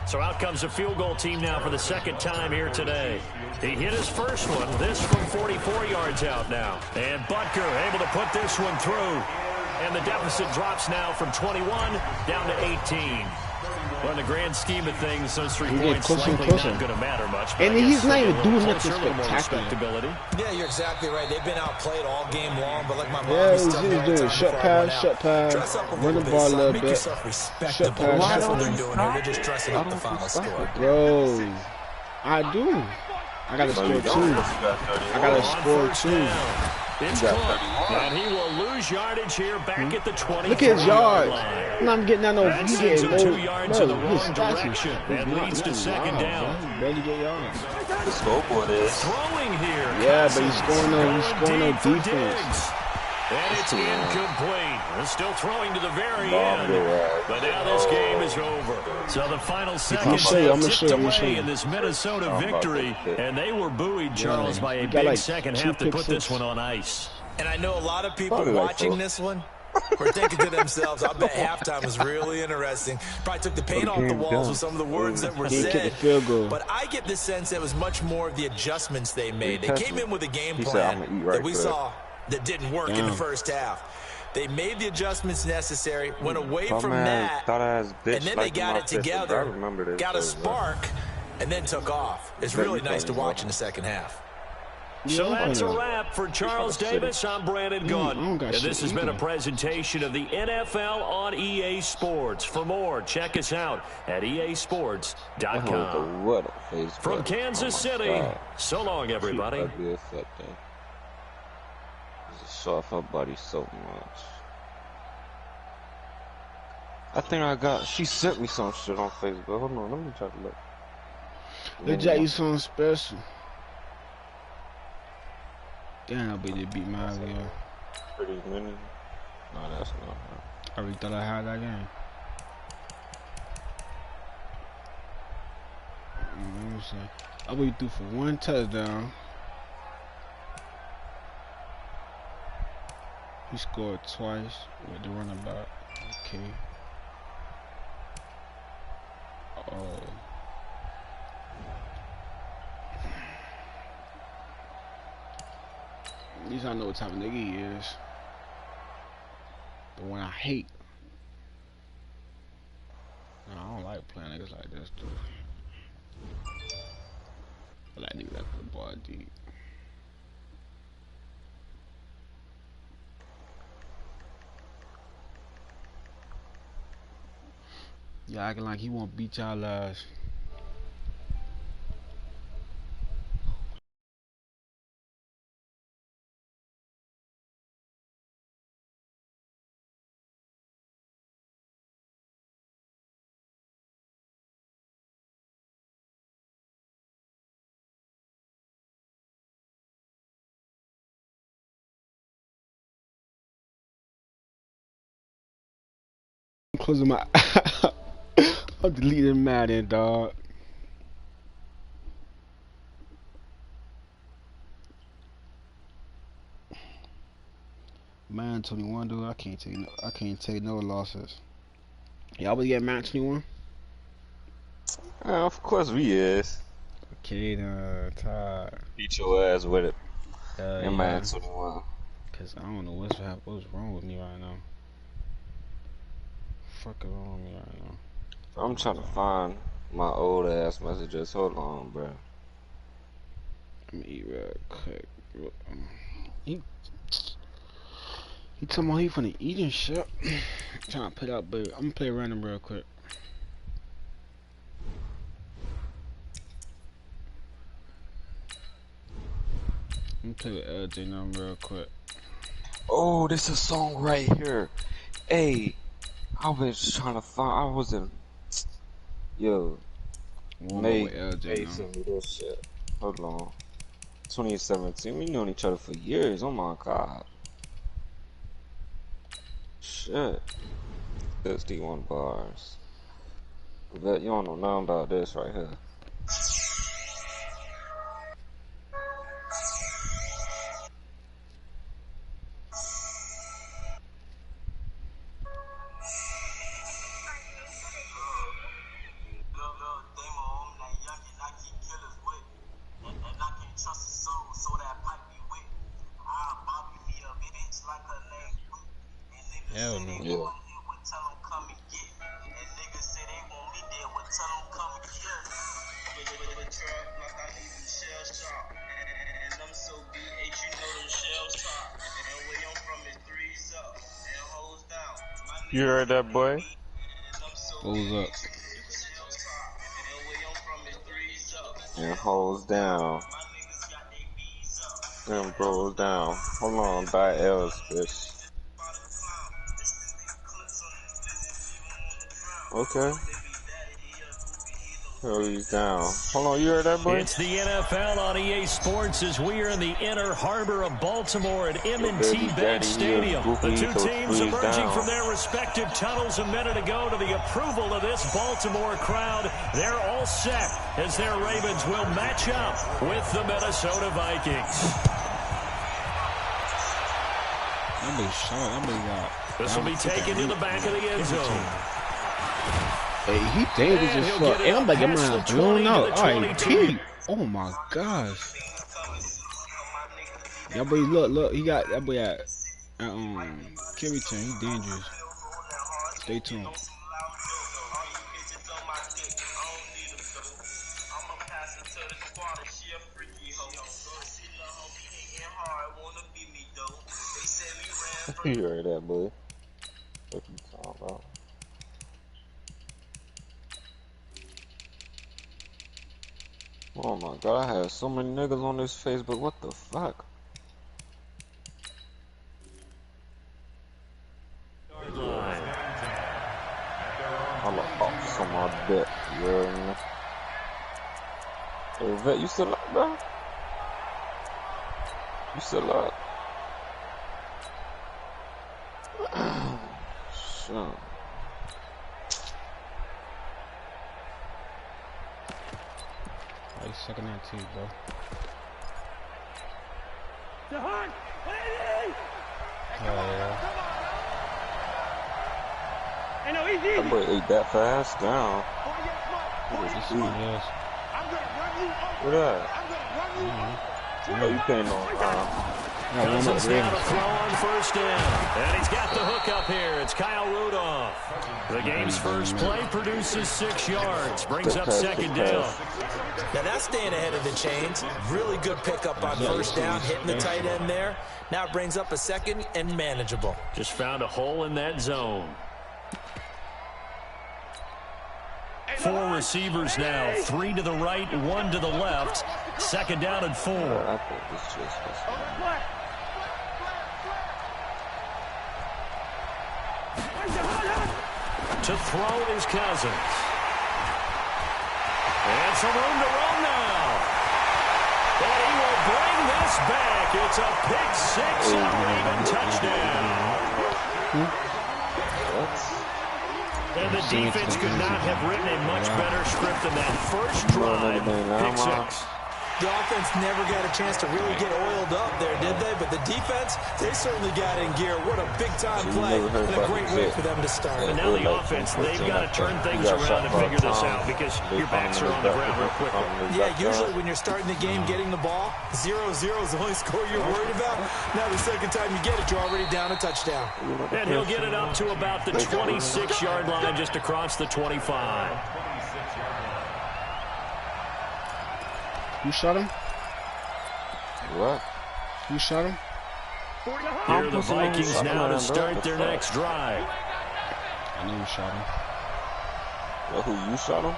So out comes the field goal team now for the second time here today. He hit his first one, this from 44 yards out now. And Butker able to put this one through. And the deficit drops now from 21 down to 18. Well, in the grand scheme of things, those 3 getting points closer and likely closer. not going to matter much. but And I he's guess not they even get a doing little nothing closer, a little more spectacular. respectability. Yeah, you're exactly right. They've been outplayed all game long, but like my mom Yeah, used to he's tell me all the doing time short before I went pass, out, short pass, dress up a run little the bit, ball a son. little Make bit. yourself Short respectable. pass, That's short what they're pass. doing here. They're just dressing up the final score. Bro, I do. I gotta score 2. I gotta On score first 2. down, it's Cook, and he will lose yardage here back at the 20. Look at his yards. I'm getting that no. That He sends getting him no. 2 yards Bro, in the he's wrong scratching. direction. And leads to second down. He barely get yards. The scoreboard is. Throwing here. Yeah, but he's Cousins scoring no. He's going scoring no deep for defense. Diggs. And it's incomplete. They're still throwing to the very Bomb end. your ass. But now this game is over. So the final seconds show you, I'm gonna ticked show you, I'm gonna away show you. in this Minnesota I'm about to victory. hit. And they were buoyed, Charles, by a You got big like second 2 half to pick put this six. one on ice. And I know a lot of people Probably like watching 4. this one were thinking to themselves, I bet halftime was really interesting. Probably took the paint off the walls with some of the words that were He didn't get the said. field goal. But I get the sense that it was much more of the adjustments they made. They He came in with a game said, plan "I'ma eat right that we quick." saw that didn't work in the Damn. first half. They made the adjustments necessary, went away from Dumbass, that, thought-ass bitch and then they like got my it sister. I together, remember this got a shit, bro. spark, and then took off. It's Bet really you nice to funny, watch bro. in the second half. So Yeah, that's a I know. wrap for Charles Davis. I'm Brandon I Gunn. don't got And shit this has been a either. presentation of the NFL on EA Sports. For more, check us out at easports.com. What a face. From bro. Kansas Oh my City, God. so long, everybody. She ugly as fuck, though. Just show off her body so much. I think she sent me some shit on Facebook. Hold on, let me try to look. They got you something special. Damn, but they beat my game. Pretty mini. No, that's not her. I already thought I had that game. Let me see. I bet you threw for 1 touchdown. He scored twice with the running back. Okay. Oh. At least I know what type of nigga he is. The one I hate. No, I don't like playing niggas like this, dude. I like niggas that put the ball deep. Yeah, acting like he won't beat y'all ass. I'm closing my I'm deleting Madden, dog. Man 21, dude, I can't take no losses. Y'all would get Man 21? Of course we is. Okay, Todd. Beat your ass with it. Yeah. In my 21. Cause I don't know what's wrong with me right now. Fuck is wrong with me right now. I'm trying to find my old ass messages. Hold on, bro. Let me eat real quick. He told me he finna eat and shit. Trying to put out, but I'm gonna play random real quick. I'm gonna play with LJ now real quick. Oh, this is a song right here. Hey, I was trying to find. I was in. Yo, Nate sent me this shit. Hold on. 2017. We known each other for years. Oh my god. Shit. 61 bars. Bet you don't know nothing about this right here. Hell no. Yeah. You heard that, boy? Goes up. And holds down. And bros down. Hold on, by L's, bitch. Okay. Oh, he's down. Hold on, you heard that, boy? It's the NFL on EA Sports as we are in the inner harbor of Baltimore at M&T Bank Stadium. The two teams emerging from their respective tunnels a minute ago to the approval of this Baltimore crowd. They're all set as their Ravens will match up with the Minnesota Vikings. This will be taken to the back of the end zone. Hey, he dangerous as fuck. Hey, I'm like, I'm not blown out. Alright, Pete. Oh my gosh. That boy, look, he got that boy at Carrington. He dangerous. Stay tuned. You heard that, boy? What you talking about? Oh my god, I have so many niggas on this Facebook, what the fuck? I'm a box on my bet, you heard me? Hey, Vet, you still up, bro? You still up? Sure. He's sucking that too, bro. DeHaan, lady! Oh, yeah. Hey, no, he's easy. That boy ate that fast down. This is yes. What that? Oh, you can't know. Cousins now to throw on first down. And he's got the hook up here. It's Kyle Rudolph. The game's first play produces 6 yards. Brings up second down. Now that's staying ahead of the chains. Really good pickup on first down, hitting the tight end there. Now it brings up a second and manageable. Just found a hole in that zone. 4 receivers now. 3 to the right, 1 to the left. Second down and 4. I think this just To throw is Cousins. And some room to run now. And he will bring this back. It's a pick 6 and a Raven touchdown. And the defense could not have written a much better script than that first drive. Pick 6. The offense never got a chance to really get oiled up there, did they? But the defense, they certainly got in gear. What a big-time play and a great way for them to start. And now the offense, they've got to turn things around and figure this out because your backs are on the ground real quickly. Yeah, usually when you're starting the game, getting the ball, 0-0 is the only score you're worried about. Now the second time you get it, you're already down a touchdown. And he'll get it up to about the 26-yard line, just across the 25. You shot him? What? You shot him? Here are the Vikings now to start their next drive. I know you shot him. Yo, who, you shot him?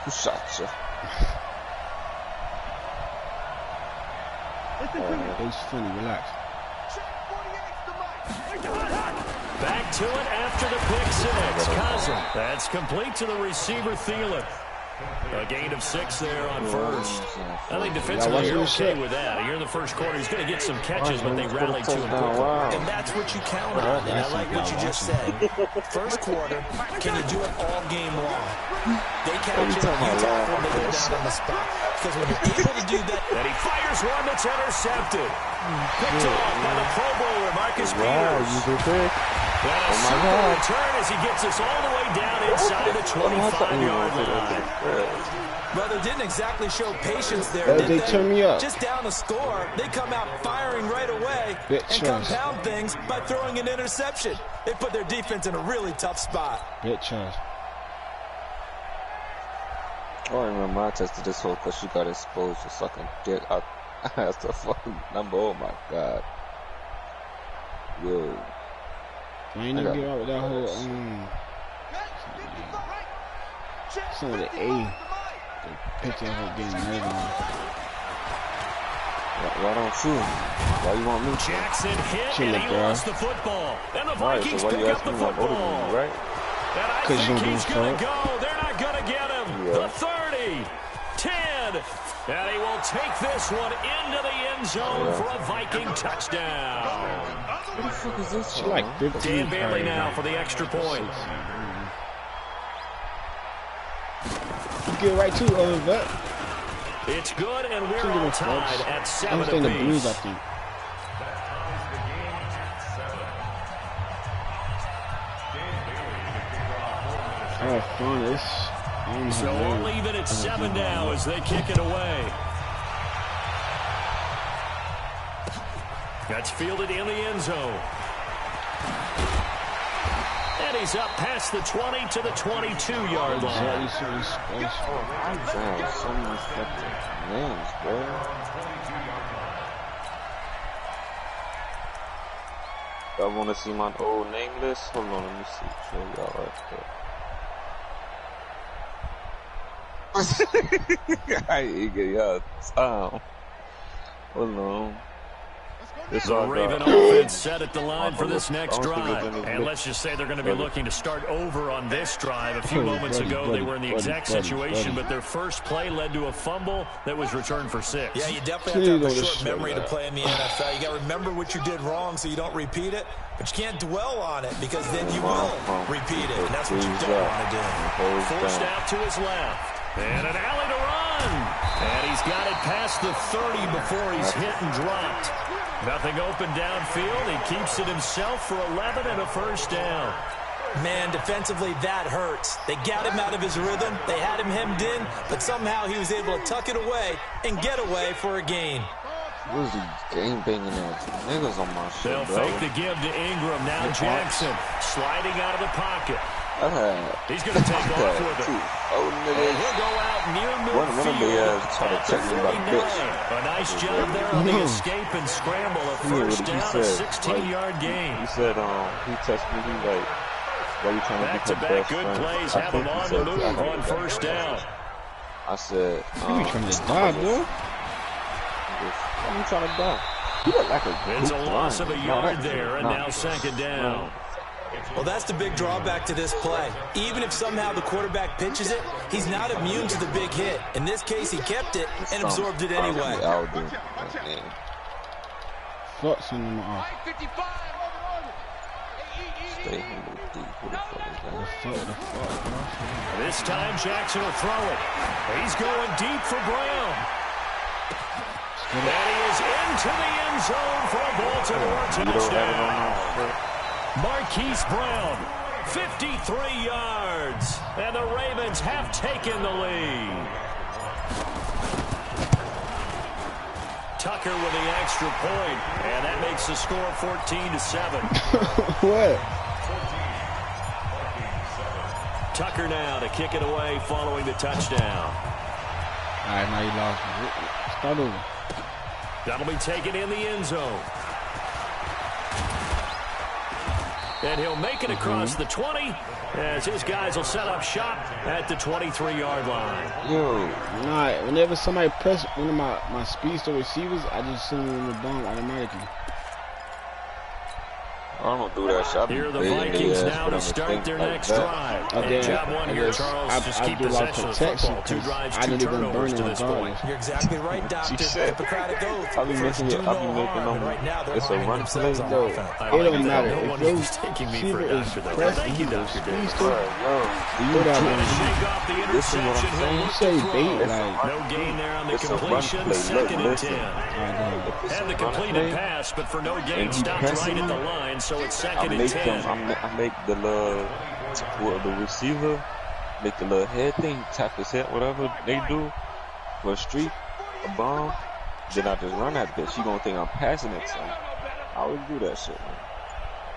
Who shot you? It's funny, relax. Back to it after the pick six. Cousins. That's complete to the receiver, Thielen. A gain of 6 there on first. I think defensively you're okay with that. Here in the first quarter, he's going to get some catches, but they rallied to him quickly. And that's what you count on. And I like what you just said. First quarter, can you do it all game long? They catch it, you tackle, they go down on the spot. Because when you're able to do that, and he fires one that's intercepted. Picked off by the Pro Bowler, Marcus Peters. And a super return as he gets us all the way down inside the 25-yard line. Well, they didn't exactly show patience there, did they? Turn me up. Just down a score, they come out firing right away and compound things by throwing an interception. They put their defense in a really tough spot. Bitch. I remember I tested this whole because she got exposed for sucking dick. That's the fucking number. Oh my god. Yo. I ain't never get out with that whole some of the A. The picture of her getting nervous on. Why don't you? Why you want me? Jackson hit and he lost the football. And the Vikings pick up the football. Right? And I think he's going to go. They're not going to get him. The 30, 10. And he will take this one into the end zone for a Viking touchdown. What the fuck is this? Like Dan Bailey now for the extra point. You get right to that. It's good, and we're all tied at 7 apiece. The Blues, I think. Oh, fun. So we'll leave it at 7 now as they kick it away. That's fielded in the end zone. And he's up past the 20 to the 22-yard line. So many fucking names, bro. Y'all want to see my old name list? Hold on, let me see. Show y'all right there. I ain't get y'all time. Hold on. The Raven offense set at the line for this next drive. And let's just say they're going to be looking to start over on this drive. A few moments ago, they were in the exact situation, but their first play led to a fumble that was returned for 6. Yeah, you definitely have to have a short memory to play in the NFL. You got to remember what you did wrong so you don't repeat it, but you can't dwell on it because then you will repeat it, and that's what you don't want to do. Forced out to his left. And an alley to run. And he's got it past the 30 before he's hit and dropped. Nothing open downfield. He keeps it himself for 11 and a first down. Man, defensively, that hurts. They got him out of his rhythm. They had him hemmed in, but somehow he was able to tuck it away and get away for a gain. What is he game banging at? Niggas on my shit, They'll fake the give to Ingram. Now Jackson sliding out of the pocket. He's going to take off with it. Oh, nigga. He'll go out near midfield. A nice job there on the escape and scramble. A first down, a 16-yard gain. He said, he texted me, he's like, why you trying to back-to-back good plays have him on the move on first down. I said, you trying to die, bro? Why you trying to die? You look like it's a loss of a yard there, and now second down. Well, that's the big drawback to this play. Even if somehow the quarterback pitches it, he's not immune to the big hit. In this case, he kept it and absorbed it anyway. This time, Jackson will throw it. He's going deep for Brown. And he is into the end zone for a Baltimore touchdown. Marquise Brown, 53 yards, and the Ravens have taken the lead. Tucker with the extra point, and that makes the score 14-7. What? Tucker now to kick it away following the touchdown. All right, now you lost. Start over. That'll be taken in the end zone. And he'll make it across the 20 as his guys will set up shop at the 23-yard line. Yo. Nah, whenever somebody press one of my speedster receivers, I just send them in the bomb automatically. I don't do that shit. Here are the Vikings now to start their next drive. And job one here, Charles. Just keep possession of the football. 2 drives, 2 turnovers to this point. You're exactly right, Doctor. Hippocratic oath. I'll be making them. Right now, it's a run play. It don't matter. If your receiver is pressing, you Doctor. speedster, This is what I'm saying. You say bait, like no gain there on the completion. 2nd and 10. Had the completed pass, but for no gain, stopped right at the line. So it's 2nd and 10. I make the receiver make the little head thing, tap his head, whatever they do for a streak, a bomb. Then I just run that bitch. You gonna think I'm passing it to him. I would do that shit, man.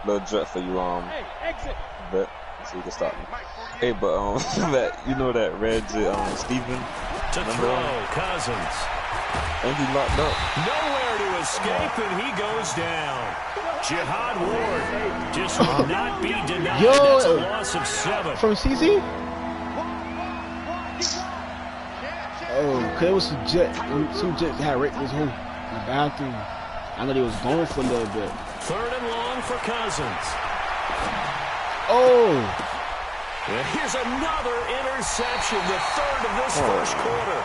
Little jet for you, bet. So you can stop me. Hey, but that you know that Reg Steven to throw Cousins. And he locked up. Nowhere to escape, and he goes down. Jihad Ward just will not be denied. That's a loss of 7. From CC? Oh, cause it was some jets had wrecked this whole bathroom. I know they was going for a little bit. 3rd and long for Cousins. Oh! And here's another interception, the 3rd of this first quarter.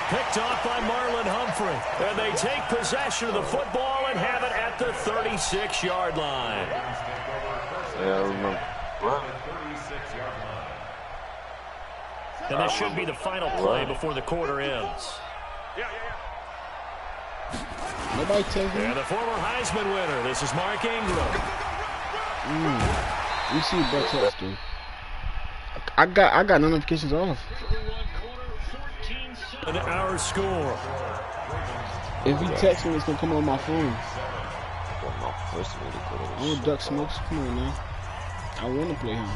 Picked off by Marlon Humphrey. And they take possession of the football and have it at the 36-yard line. Yeah, I remember. What? And this should be the final play before the quarter ends. Nobody tells me. And the former Heisman winner, this is Mark Ingram. You see Buck Hurts, dude. I got notifications off. And our score. If he texts me, it's gonna come on my phone. Oh, Duck Smokes, come on now. I want to play him.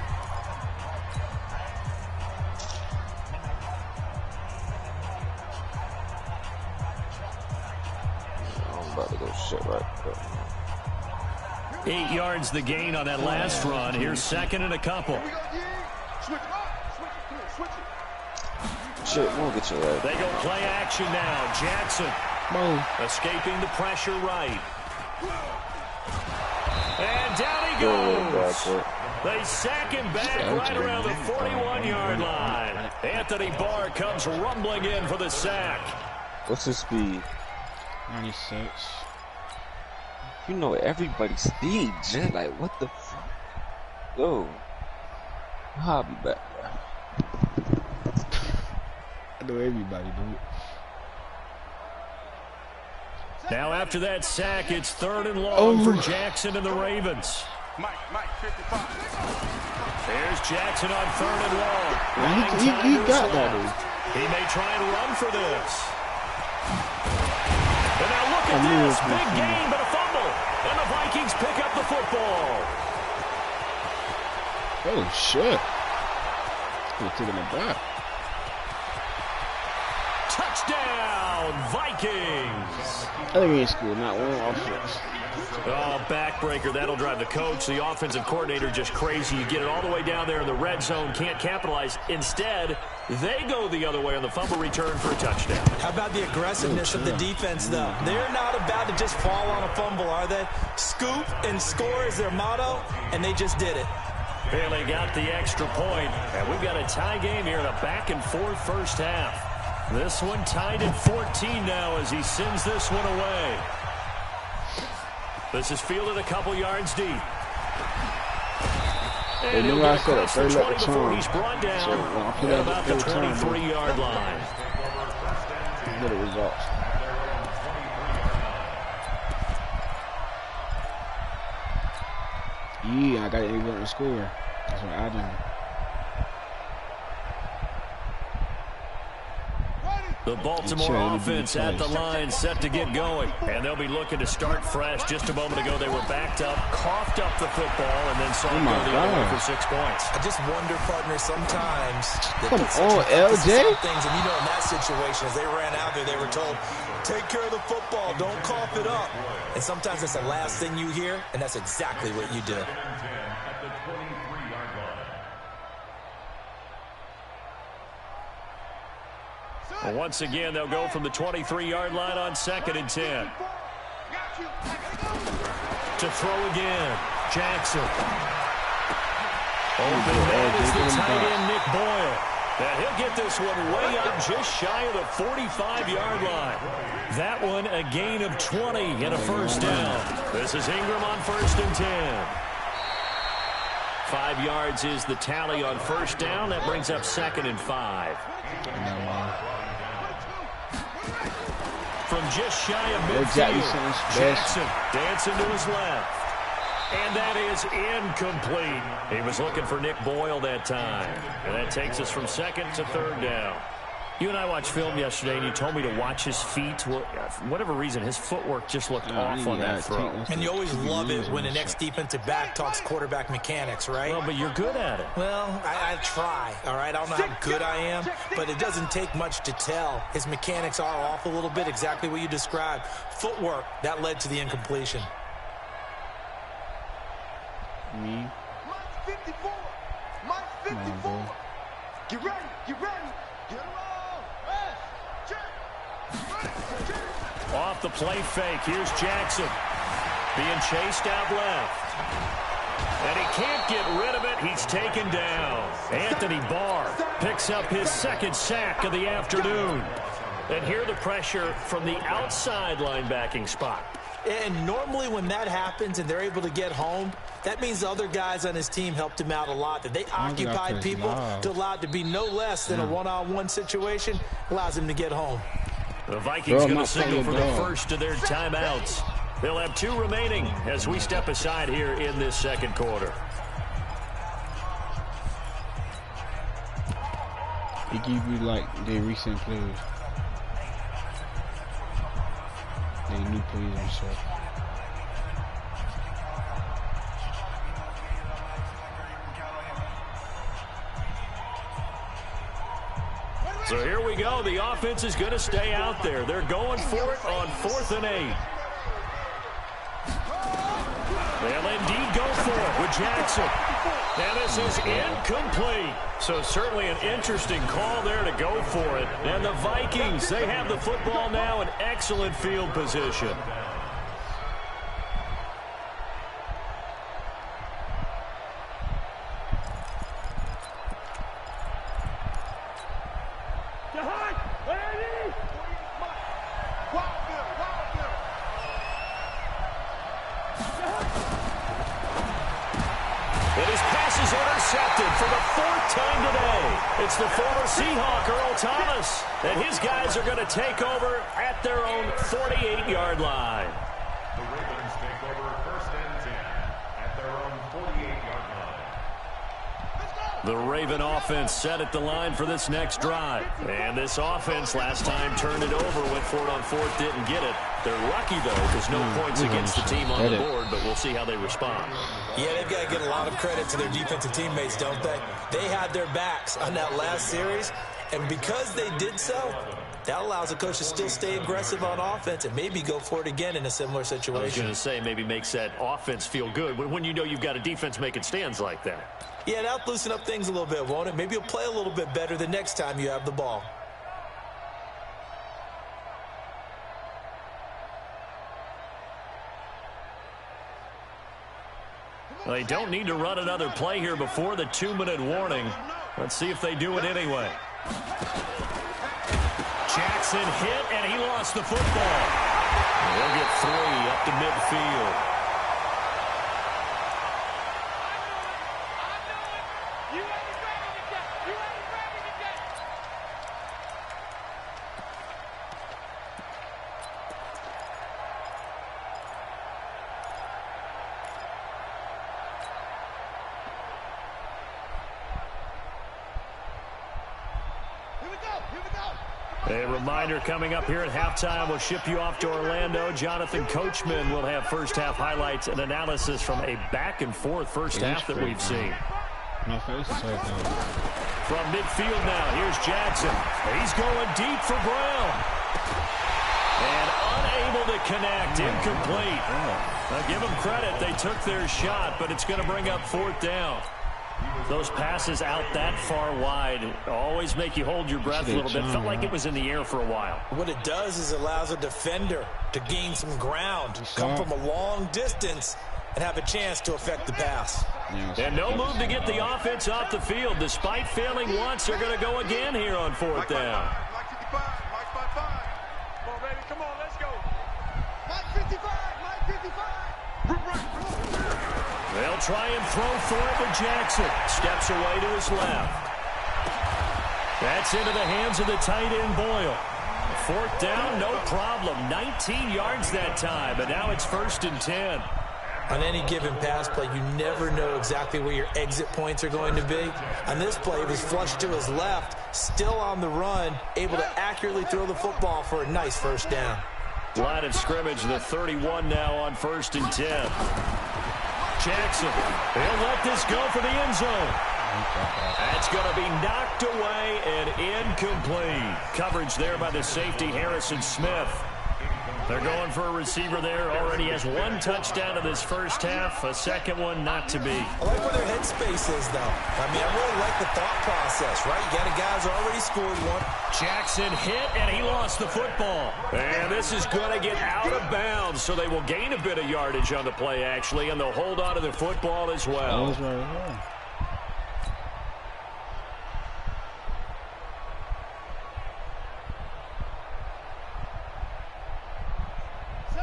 I'm about to go shit right quick. 8 yards the gain on that last run. Here's 2nd and a couple. Shit, we'll get you right. They go play action now. Jackson escaping the pressure right. And down he goes. They sack him back right around the 41-yard line. Anthony Barr comes rumbling in for the sack. What's his speed? 96. You know everybody's speed, Jen. Like, what the fuck? Yo. I'll be back, bro. I know everybody, dude. Now after that sack, it's 3rd and long for Jackson and the Ravens. Mike, 55. There's Jackson on 3rd and long. He got that, dude. He may try and run for this. And now look at this. Big gain, but a fumble. And the Vikings pick up the football. Oh, shit. He's taking it back. Touchdown, Vikings. I think he ain't scored not one offense. Oh, backbreaker. That'll drive the coach, the offensive coordinator, just crazy. You get it all the way down there in the red zone, can't capitalize. Instead, they go the other way on the fumble return for a touchdown. How about the aggressiveness of the defense, though? They're not about to just fall on a fumble, are they? Scoop and score is their motto, and they just did it. Bailey got the extra point, and we've got a tie game here in a back-and-forth first half. This one tied at 14 now as he sends this one away. This is fielded a couple yards deep. And he'll get across the 20 before he's brought down at about the 23-yard line. What a result. Yeah, I got it even to score. That's what I done. The Baltimore offense at the line set to get going. And they'll be looking to start fresh. Just a moment ago, they were backed up, coughed up the football, and then saw them go the other way for 6 points. I just wonder, partner, sometimes. Come on, LJ. Things, and you know, in that situation, as they ran out there, they were told, take care of the football, don't cough it up. And sometimes that's the last thing you hear, and that's exactly what you did. Well, once again, they'll go from the 23-yard line on 2nd and 10. To throw again, Jackson. Open man is the tight end, Nick Boyle. And he'll get this one way up just shy of the 45-yard line. That one a gain of 20 and a first down. This is Ingram on 1st and 10. 5 yards is the tally on first down. That brings up 2nd and 5. From just shy of midfield, Jackson dancing to his left. And that is incomplete. He was looking for Nick Boyle that time. And that takes us from 2nd to 3rd down. You and I watched film yesterday, and you told me to watch his feet. Well, for whatever reason, his footwork just looked off on that throw. And you always love it when the next defensive back talks quarterback mechanics, right? Well, but you're good at it. Well, I try, all right? I don't know how good I am, but it doesn't take much to tell. His mechanics are off a little bit, exactly what you described. Footwork, that led to the incompletion. Me? Mike 54. Mike 54. Get ready. Get ready. Get around. Off the play fake. Here's Jackson. Being chased out left. And he can't get rid of it. He's taken down. Anthony Barr picks up his 2nd sack of the afternoon. And here the pressure from the outside linebacking spot. And normally when that happens and they're able to get home, that means the other guys on his team helped him out a lot. That they occupied people to allow it to be no less than a one-on-one situation, allows him to get home. The Vikings going to signal for the first of their timeouts. They'll have 2 remaining as we step aside here in this 2nd quarter. They give you like their recent players. They new players and stuff. So here we go. The offense is going to stay out there. They're going for it on 4th and 8. They'll indeed go for it with Jackson. And this is incomplete. So certainly an interesting call there to go for it. And the Vikings, they have the football now in excellent field position. It's the former Seahawk, Earl Thomas, and his guys are going to take over at their own 48-yard line. The Ravens take over 1st and 10 at their own 48-yard line. The Raven offense set at the line for this next drive. And this offense last time turned it over, went for it on 4th, didn't get it. They're lucky, though, because no points against the team on the board, but we'll see how they respond. Yeah, they've got to get a lot of credit to their defensive teammates, don't they? They had their backs on that last series, and because they did so, that allows the coach to still stay aggressive on offense and maybe go for it again in a similar situation. I was going to say, maybe makes that offense feel good when you know you've got a defense making stands like that. Yeah, that'll loosen up things a little bit, won't it? Maybe you'll play a little bit better the next time you have the ball. Well, they don't need to run another play here before the 2-minute warning. Let's see if they do it anyway. Jackson hit, and he lost the football. They'll get 3 up to midfield. A reminder coming up here at halftime, we'll ship you off to Orlando. Jonathan Coachman will have first half highlights and analysis from a back-and-forth first half that we've seen. From midfield now, here's Jackson. He's going deep for Brown. And unable to connect, incomplete. Now give them credit, they took their shot, but it's going to bring up 4th down. Those passes out that far wide always make you hold your breath a little bit. Felt like it was in the air for a while. What it does is it allows a defender to gain some ground, come from a long distance, and have a chance to affect the pass. And no move to get the offense off the field. Despite failing once, they're going to go again here on 4th down. Mike 55, Mike 55. Come on, baby, come on, let's go. Mike 55, Mike 55. They'll try and throw for it, but Jackson steps away to his left. That's into the hands of the tight end, Boyle. 4th down, no problem. 19 yards that time, but now it's 1st and 10. On any given pass play, you never know exactly where your exit points are going to be. On this play, it was flushed to his left, still on the run, able to accurately throw the football for a nice 1st down. Line of scrimmage, the 31 now on 1st and 10. Jackson, he'll let this go for the end zone. That's going to be knocked away and incomplete. Coverage there by the safety, Harrison Smith. They're going for a receiver there. Already has 1 touchdown in this first half. A second one not to be. I like where their headspace is, though. I mean, I really like the thought process, right? You got a guy who's already scored one. Jackson hit, and he lost the football. And this is going to get out of bounds, so they will gain a bit of yardage on the play, actually, and they'll hold on to the football as well.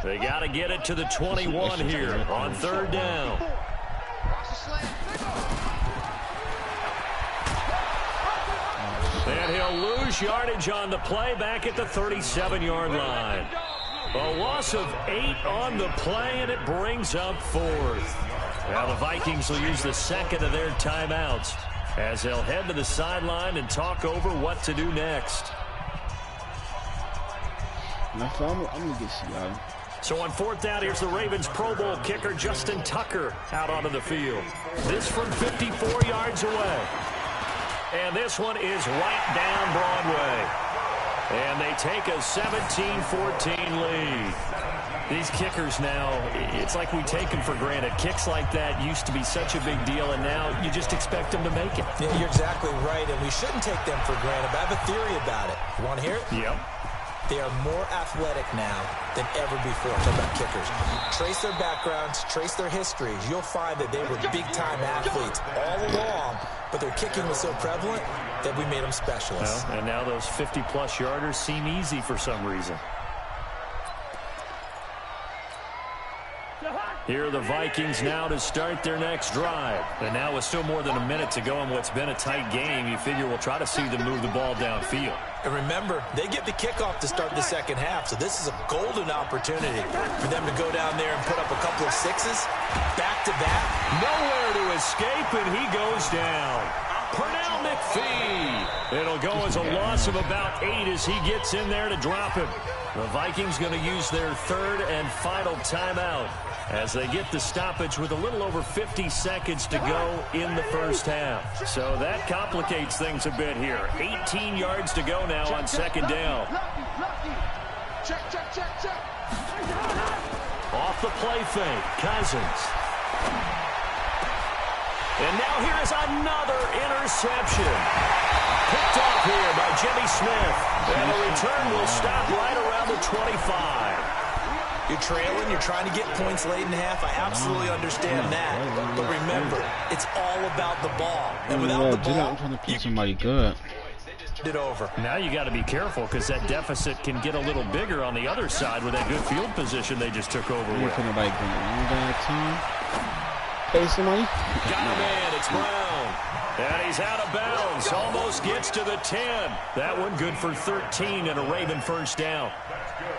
They got to get it to the 21 here on 3rd down. And he'll lose yardage on the play back at the 37-yard line. A loss of 8 on the play, and it brings up 4th. Now the Vikings will use the 2nd of their timeouts as they'll head to the sideline and talk over what to do next. I'm going to get Seattle. So on 4th down, here's the Ravens Pro Bowl kicker Justin Tucker out onto the field. This from 54 yards away. And this one is right down Broadway. And they take a 17-14 lead. These kickers now, it's like we take them for granted. Kicks like that used to be such a big deal, and now you just expect them to make it. Yeah, you're exactly right, and we shouldn't take them for granted. But I have a theory about it. You want to hear it? Yep. They are more athletic now than ever before. Talk about kickers. Trace their backgrounds, trace their histories. You'll find that they were big-time athletes all along, but their kicking was so prevalent that we made them specialists. Well, and now those 50-plus yarders seem easy for some reason. Here are the Vikings now to start their next drive. And now with still more than a minute to go in what's been a tight game, you figure we'll try to see them move the ball downfield. And remember, they get the kickoff to start the second half, so this is a golden opportunity for them to go down there and put up a couple of sixes back-to-back. Nowhere to escape, and he goes down. Pernell McPhee. It'll go as a loss of about 8 as he gets in there to drop him. The Vikings going to use their 3rd and final timeout as they get the stoppage with a little over 50 seconds to go in the first half. So that complicates things a bit here. 18 yards to go now on 2nd down. Off the play fake, Cousins. And now here is another interception. Picked off here by Jimmy Smith. And the return will stop right around the 25. You're trailing, you're trying to get points late in half. I absolutely understand that. But remember, it's all about the ball. And without the ball, I'm trying to pick somebody good. It over. Now you got to be careful because that deficit can get a little bigger on the other side with that good field position they just took over with. Nobody going long that time. Pay somebody. Got a man, it's Brown. And he's out of bounds. Almost gets to the 10. That one good for 13 and a Raven first down.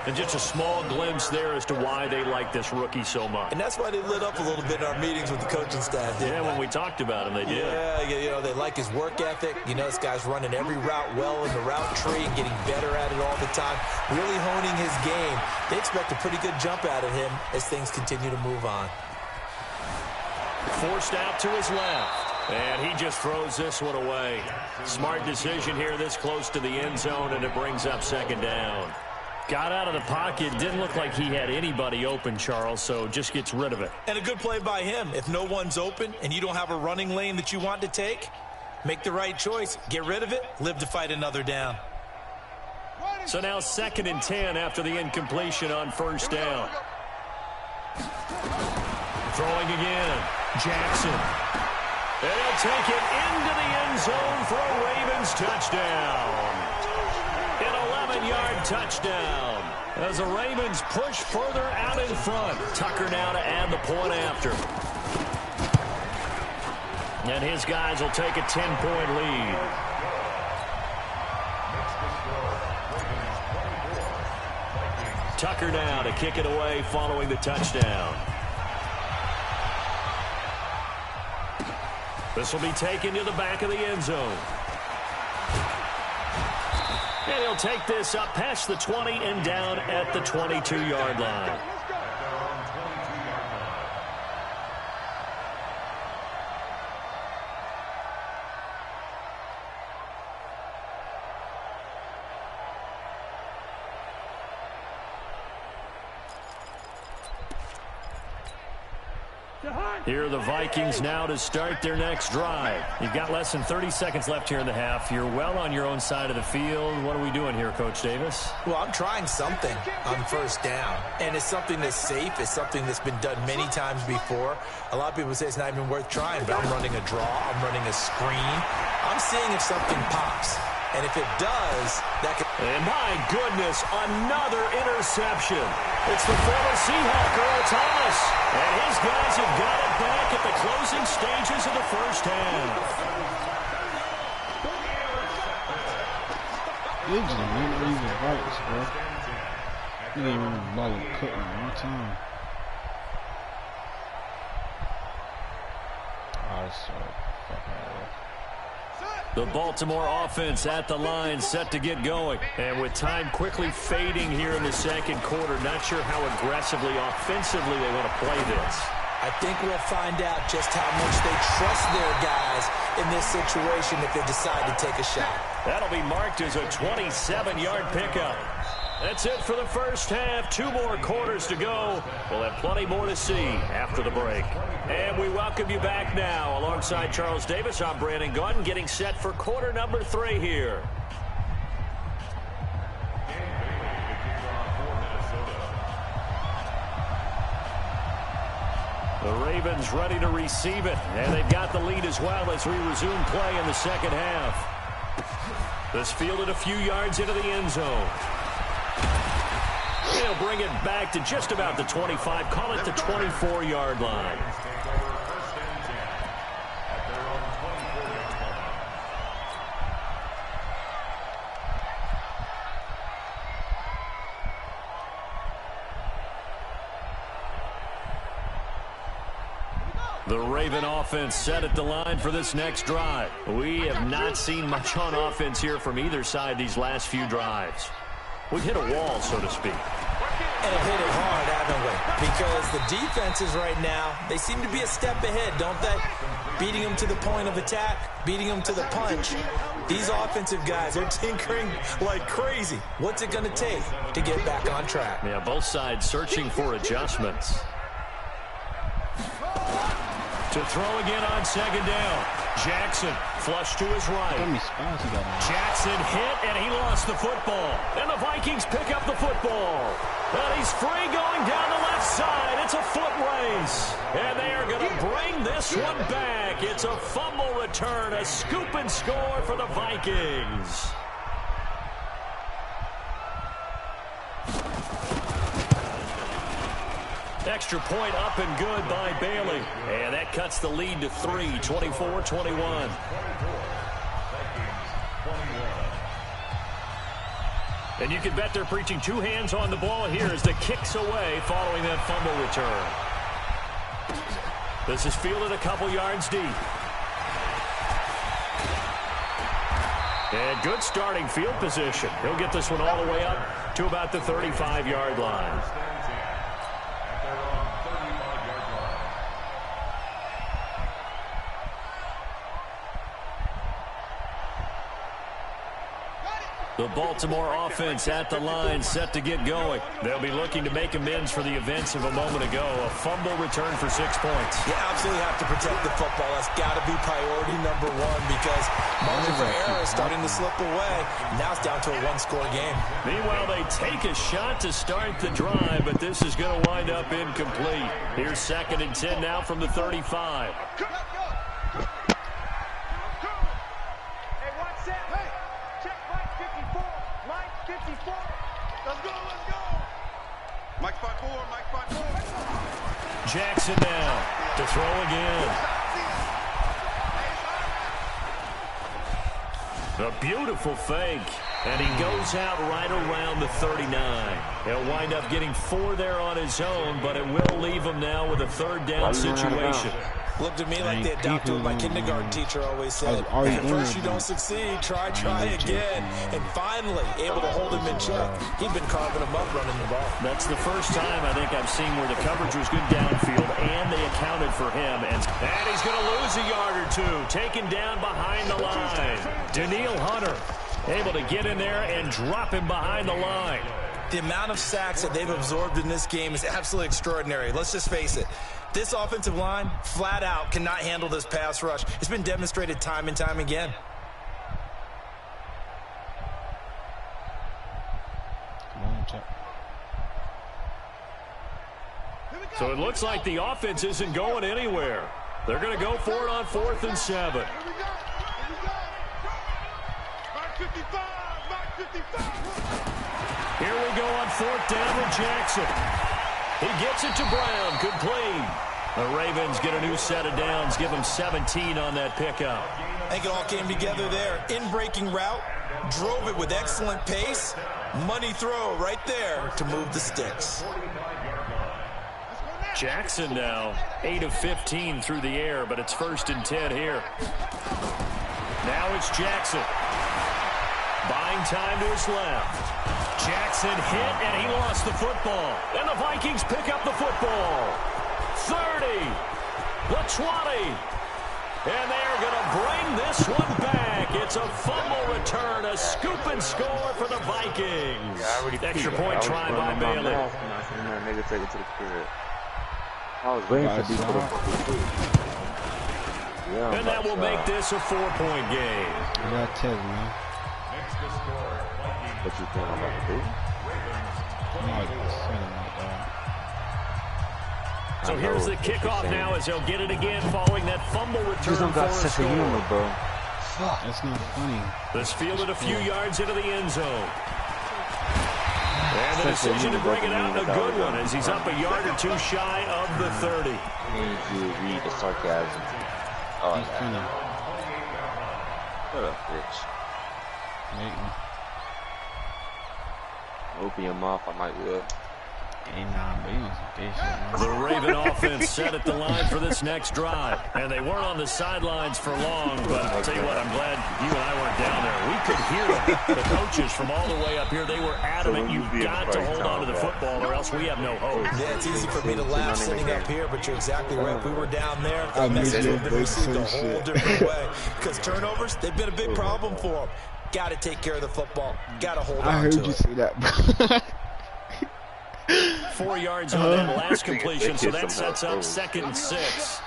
And just a small glimpse there as to why they like this rookie so much. And that's why they lit up a little bit in our meetings with the coaching staff. Yeah, when we talked about him, they did. Yeah, you know, they like his work ethic. You know, this guy's running every route well in the route tree and getting better at it all the time. Really honing his game. They expect a pretty good jump out of him as things continue to move on. Forced out to his left. And he just throws this one away. Smart decision here this close to the end zone, and it brings up 2nd down. Got out of the pocket. Didn't look like he had anybody open, Charles, so just gets rid of it. And a good play by him. If no one's open and you don't have a running lane that you want to take, make the right choice. Get rid of it. Live to fight another down. So now 2nd and 10 after the incompletion on first down. Throwing again. Jackson. And he'll take it into the end zone for a Ravens touchdown. An 11-yard touchdown. As the Ravens push further out in front. Tucker now to add the point after. And his guys will take a 10-point lead. Tucker now to kick it away following the touchdown. This will be taken to the back of the end zone. And he'll take this up past the 20 and down at the 22-yard line. Here are the Vikings now to start their next drive. You've got less than 30 seconds left here in the half. You're well on your own side of the field. What are we doing here, Coach Davis? Well, I'm trying something on first down. And it's something that's safe. It's something that's been done many times before. A lot of people say it's not even worth trying, but I'm running a draw. I'm running a screen. I'm seeing if something pops. And if it does, that could... And my goodness, another interception. It's the former Seahawk, Earl Thomas. And his guys have got it back at the closing stages of the first half. They just didn't leave his rights, bro. He didn't even bother cutting one time. Oh, that's so fucking rough. The Baltimore offense at the line, set to get going. And with time quickly fading here in the second quarter, not sure how aggressively, offensively they want to play this. I think we'll find out just how much they trust their guys in this situation if they decide to take a shot. That'll be marked as a 27-yard pickup. That's it for the first half. 2 more quarters to go. We'll have plenty more to see after the break. And we welcome you back now. Alongside Charles Davis, I'm Brandon Gaudin, getting set for quarter number 3 here. The Ravens ready to receive it. And they've got the lead as well as we resume play in the second half. This fielded a few yards into the end zone. They'll bring it back to just about the 25, call it the 24-yard line. The Raven offense set at the line for this next drive. We have not seen much on offense here from either side these last few drives. We've hit a wall, so to speak. And have hit it hard, haven't we? Because the defenses right now, they seem to be a step ahead, don't they? Beating them to the point of attack, beating them to the punch. These offensive guys are tinkering like crazy. What's it going to take to get back on track? Yeah, both sides searching for adjustments. To throw again on second down. Jackson flush to his right. Jackson hit, and he lost the football. And the Vikings pick up the football. And he's free going down the left side. It's a foot race. And they are going to bring this one back. It's a fumble return, a scoop and score for the Vikings. Extra point up and good by Bailey. And that cuts the lead to 3, 24-21. And you can bet they're preaching 2 hands on the ball here as the kick's away following that fumble return. This is fielded a couple yards deep. And good starting field position. He'll get this one all the way up to about the 35-yard line. The Baltimore offense at the line, set to get going. They'll be looking to make amends for the events of a moment ago. A fumble return for 6 points. You absolutely have to protect the football. That's got to be priority number one because margin for error is starting to slip away. Now it's down to a one-score game. Meanwhile, they take a shot to start the drive, but this is going to wind up incomplete. Here's 2nd and 10 now from the 35. Mike 5-4, Mike 5-4. Jackson now to throw again. A beautiful fake, and he goes out right around the 39. He'll wind up getting 4 there on his own, but it will leave him now with a 3rd down situation. Looked to me like they adopted what my kindergarten teacher always said. At first you don't succeed, try again. And finally, able to hold him in check. He'd been carving him up running the ball. That's the first time I think I've seen where the coverage was good downfield, and they accounted for him. And he's going to lose a yard or two, taken down behind the line. Danielle Hunter able to get in there and drop him behind the line. The amount of sacks that they've absorbed in this game is absolutely extraordinary. Let's just face it. This offensive line, flat out, cannot handle this pass rush. It's been demonstrated time and time again. So it looks like the offense isn't going anywhere. They're going to go for it on 4th and 7. Mark 55, Mark 55. Here we go on 4th down with Jackson. He gets it to Brown, complete. The Ravens get a new set of downs, give them 17 on that pickup. I think it all came together there. In-breaking route, drove it with excellent pace. Money throw right there to move the sticks. Jackson now 8 of 15 through the air, but it's 1st and 10 here. Now it's Jackson. Buying time to his left. Jackson hit, and he lost the football. And the Vikings pick up the football. 30, the 20. And they're going to bring this one back. It's a fumble return, a scoop and score for the Vikings. Extra point try by Bailey. I was waiting for these little And that will make this a 4-point game. I got 10, man. What you think I'm about to do? So here's the kickoff now as they'll get it again following that fumble return for a score. Bro. That's not funny. This fielded a few yards into the end zone. And the decision to bring it out, a good one, as he's up a yard or two shy of the 30. You read the sarcasm. Oh, yeah. Shut up, bitch. Open your mouth, I might will. The Raven offense set at the line for this next drive. And they weren't on the sidelines for long, but I'll tell you what, I'm glad you and I weren't down there. We could hear the coaches from all the way up here. They were adamant, you've got to hold on to the football or else we have no hope. Yeah, it's easy for me to laugh sitting up here, but you're exactly right. We were down there. The message would have been received a whole different way. Because turnovers, they've been a big problem for them. Got to take care of the football. Got to hold on to it. I heard you say that, bro. 4 yards on that last completion, so that sets up 2nd and 6.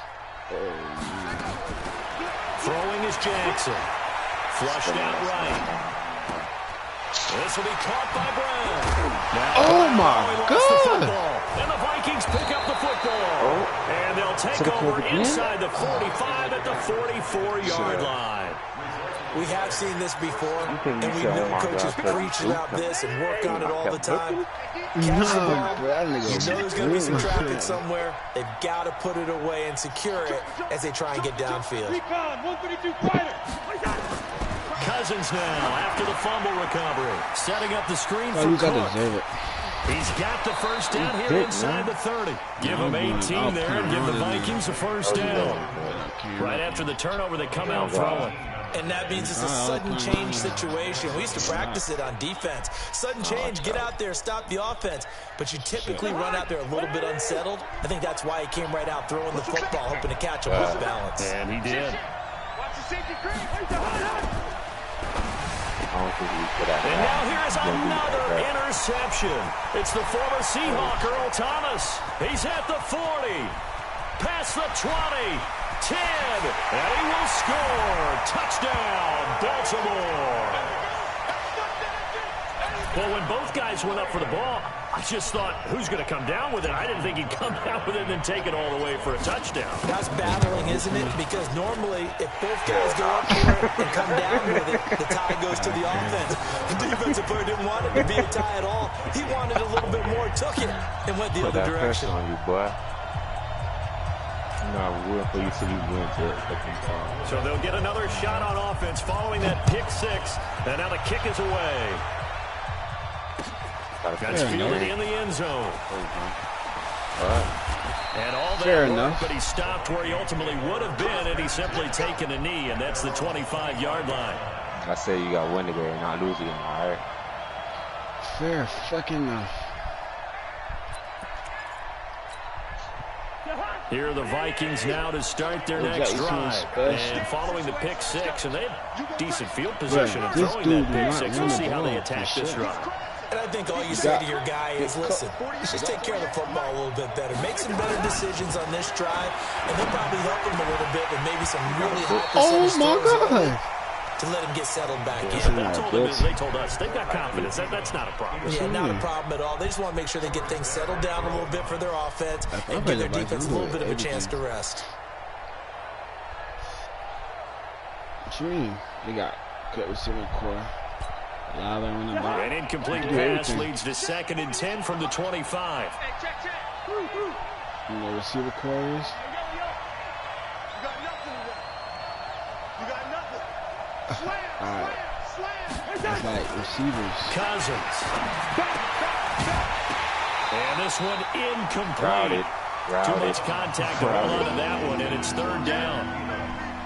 Throwing is Jackson. Flushed out right. This will be caught by Brown. Oh my God! And the Vikings pick up the football. And they'll take over inside the 45 at the 44-yard line. We have seen this before, and we know coaches preach about this and work on it all the time. Catch the ball. You know there's going to be some traffic somewhere. They've got to put it away and secure it as they try and get downfield. Cousins now after the fumble recovery. Setting up the screen for Cook. He's got the first down here inside the 30. Give him 18 there and give the Vikings a first down. Right after the turnover, they come out throwing. And that means it's a sudden change situation. We used to practice it on defense. Sudden change, get out there, stop the offense. But you typically run out there a little bit unsettled. I think that's why he came right out throwing the football, hoping to catch him off balance. And he did. And now here is another interception. It's the former Seahawk, Earl Thomas. He's at the 40, past the 20, 10, and he will score. Touchdown, Baltimore. Well, when both guys went up for the ball, I just thought, who's going to come down with it? I didn't think he'd come down with it and then take it all the way for a touchdown. That's battling, isn't it? Because normally, if both guys go up for it and come down with it, the tie goes to the offense. The defensive player didn't want it to be a tie at all. He wanted a little bit more, took it, and went the other direction. On you, boy. So they'll get another shot on offense following that pick six. And now the kick is away. That's fielded in the end zone. And all that work, but he stopped where he ultimately would have been, and he's simply taken a knee, and that's the 25-yard line. I say you got to win it and not lose it, all right? Fair fucking enough. Here are the Vikings now to start their next drive. And following the pick six, and they have decent field position of throwing that pick six. We'll see how they attack this drive. And I think all you say to your guy is, listen, just take care of the football a little bit better. Make some better decisions on this drive, and they'll probably help him a little bit with maybe some really high percentage throws to let him get settled back in. They told us they've got confidence. That's not a problem. Yeah, not a problem at all. They just want to make sure they get things settled down a little bit for their offense and give their defense a little bit of a chance to rest. What you mean? They got good receiving core. An incomplete pass leads to 2nd and 10 from the 25. You know, receiver core is. Alright. It's like receivers. Cousins. And this one incomplete. Too much contact to hold on to that one, and it's 3rd down.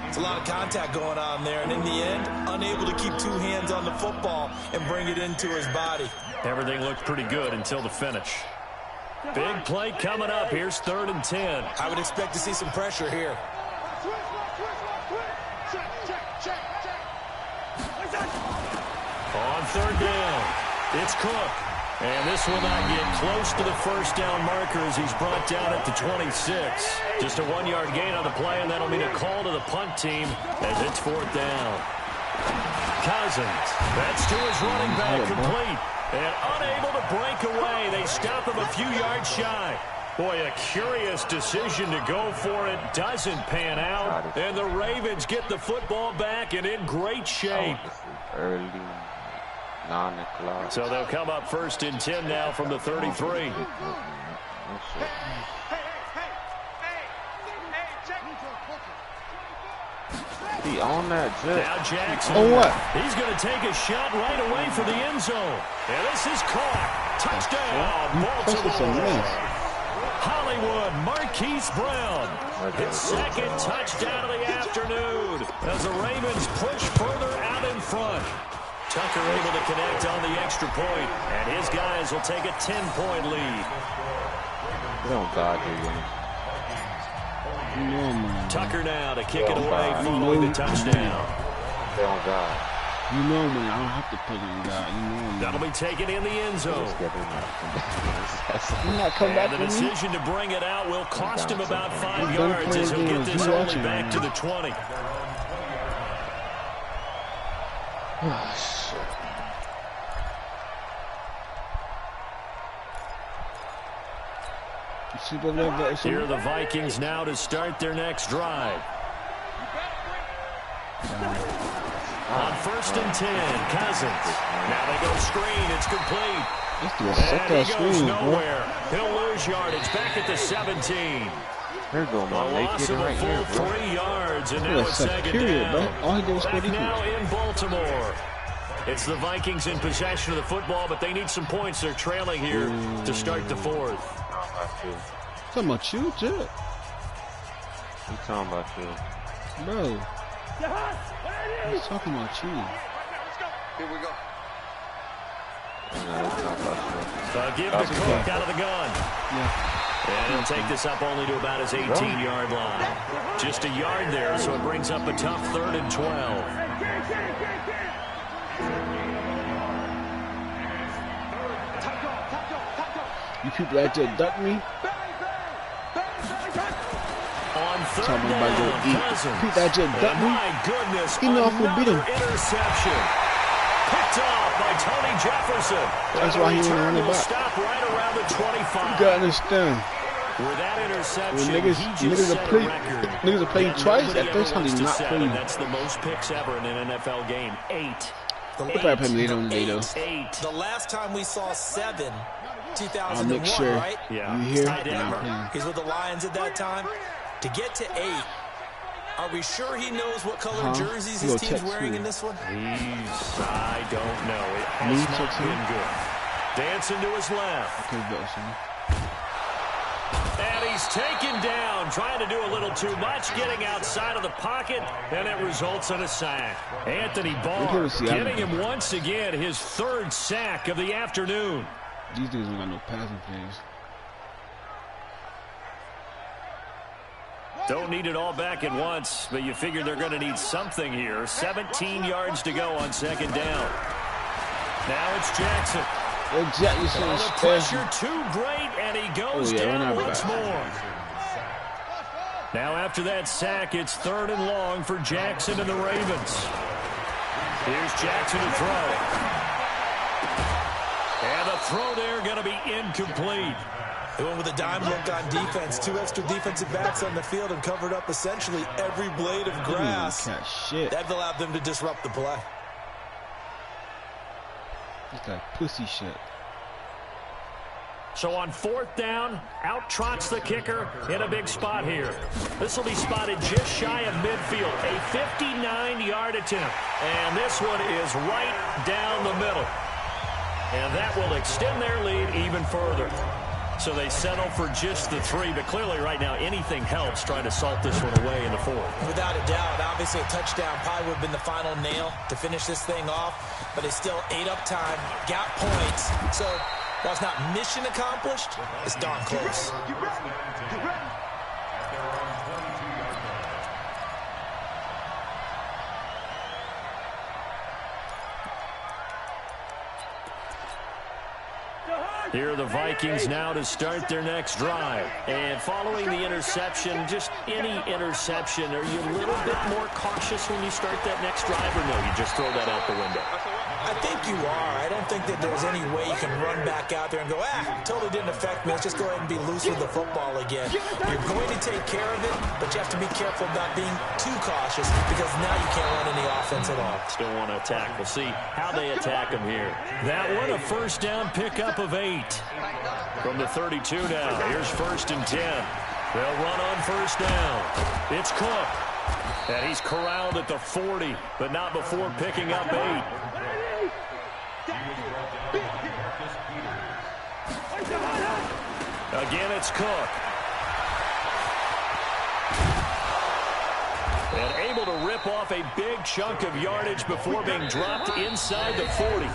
It's a lot of contact going on there, and in the end, unable to keep 2 hands on the football and bring it into his body. Everything looked pretty good until the finish. Big play coming up. Here's 3rd and 10. I would expect to see some pressure here. On 3rd down, it's Cook. And this will not get close to the 1st down marker as he's brought down at the 26. Just a 1-yard gain on the play, and that'll mean a call to the punt team as it's 4th down. Cousins, that's to his running back, complete. And unable to break away. They stop him a few yards shy. Boy, a curious decision to go for it. Doesn't pan out. And the Ravens get the football back and in great shape. Early. 9 o'clock. So they'll come up 1st and 10 now from the 33. He on that jet. Now Jackson. Oh, what? He's going to take a shot right away for the end zone. And this is caught. Touchdown, Baltimore. Hollywood, Marquise Brown. His 2nd touchdown of the afternoon as the Ravens push further out in front. Tucker able to connect on the extra point, and his guys will take a 10-point lead. They don't dodge again. Tucker now to kick it away following the touchdown. They don't dodge. You know me, I don't have to put on God. You know me. That'll be taken in the end zone. And the decision to bring it out will cost him about 5 yards as he'll get this only back to the 20. Oh, shit. Here are the Vikings now to start their next drive. On 1st and 10, Cousins. Now they go screen. It's complete. And he goes nowhere. He'll lose yardage back at the 17. There go my loss of a full 3 yards, and now it's 2nd down. Back now in Baltimore. It's the Vikings in possession of the football, but they need some points. They're trailing here to start the 4th. Talking about you, too. He's talking about you. Bro. He's talking about you. Here we go. So give the Cook out of the gun. Yeah. And he'll take this up only to about his 18-yard line. Just a yard there, so it brings up a tough 3rd and 12. You people that just duck me. On third Talking about down, your eat. Cousins. People that just duck me. My goodness, He know if we beat him. another interception. Picked off by Tony Jefferson. That's why he went on the back. Stop right around the 25. You gotta understand. With that interception, When niggas are playing twice, Nobody at first ever time wants they to not set, playing. and that's the most picks ever in an NFL game. 8. They probably play me later on the day though. 8. The last time we saw 7, 2001, I'll make sure right? Yeah. you hear Ty when I'm Detmer. playing. He's with the Lions at that time. To get to 8, are we sure he knows what color jerseys his team's wearing in this one? I don't know. It has Me not too. been good. Dancing to his left. Okay, go, son. And he's taken down, trying to do a little too much, getting outside of the pocket, and it results in a sack. Anthony Barr getting him once again his 3rd sack of the afternoon. These dudes don't got no passing plays. Don't need it all back at once, but you figure they're going to need something here. 17 yards to go on 2nd down. Now it's Jackson. Jackson Oh, is the pressure too great, and he goes down once more. Now after that sack, it's 3rd and long for Jackson and the Ravens. Here's Jackson to throw. And the throw there going to be incomplete. They went with a dime look on defense. 2 extra defensive backs on the field and covered up essentially every blade of grass. That allowed them to disrupt the play. It's like pussy shit. So on 4th down, out trots the kicker in a big spot here. This will be spotted just shy of midfield. A 59-yard attempt. And this one is right down the middle. And that will extend their lead even further. So they settle for just the 3, but clearly right now anything helps trying to salt this one away in the 4th. Without a doubt, obviously a touchdown probably would have been the final nail to finish this thing off, but it's still 8 up time, got points, so while it's not mission accomplished, it's darn close. Here are the Vikings now to start their next drive. And following the interception, just any interception, are you a little bit more cautious when you start that next drive, or no, you just throw that out the window? I think you are. I don't think that there's any way you can run back out there and go, totally didn't affect me. Let's just go ahead and be loose with the football again. You're going to take care of it, but you have to be careful about being too cautious because now you can't run any offense at all. Still want to attack. We'll see how they attack them here. That one, a 1st down pickup of 8. From the 32 now, here's 1st and 10. They'll run on 1st down. It's Cook. And he's corralled at the 40, but not before picking up 8. Again, it's Cook. And able to rip off a big chunk of yardage before being dropped inside the 40.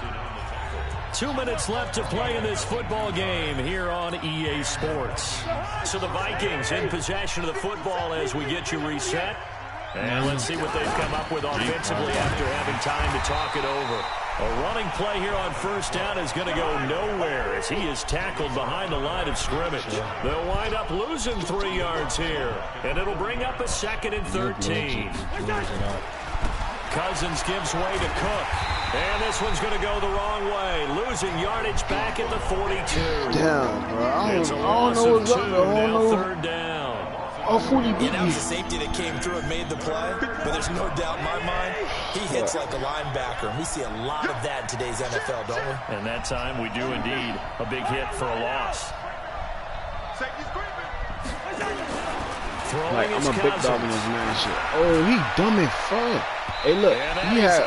2 minutes left to play in this football game here on EA Sports. So the Vikings in possession of the football as we get you reset. And let's see what they've come up with offensively after having time to talk it over. A running play here on 1st down is going to go nowhere as he is tackled behind the line of scrimmage. They'll wind up losing 3 yards here. And it'll bring up a 2nd and 13. Cousins gives way to Cook. And this one's going to go the wrong way. Losing yardage back at the 42. Damn, bro. It's a loss of 2, now 3rd down. Oh, 40 beat that was a safety that came through and made the play, but there's no doubt in my mind, he hits like a linebacker, and we see a lot of that in today's NFL, don't we? And that time we do indeed. A big hit for a loss. Like, I'm a big dog in this man shit. Oh, he dumb as fuck. Hey, look, he had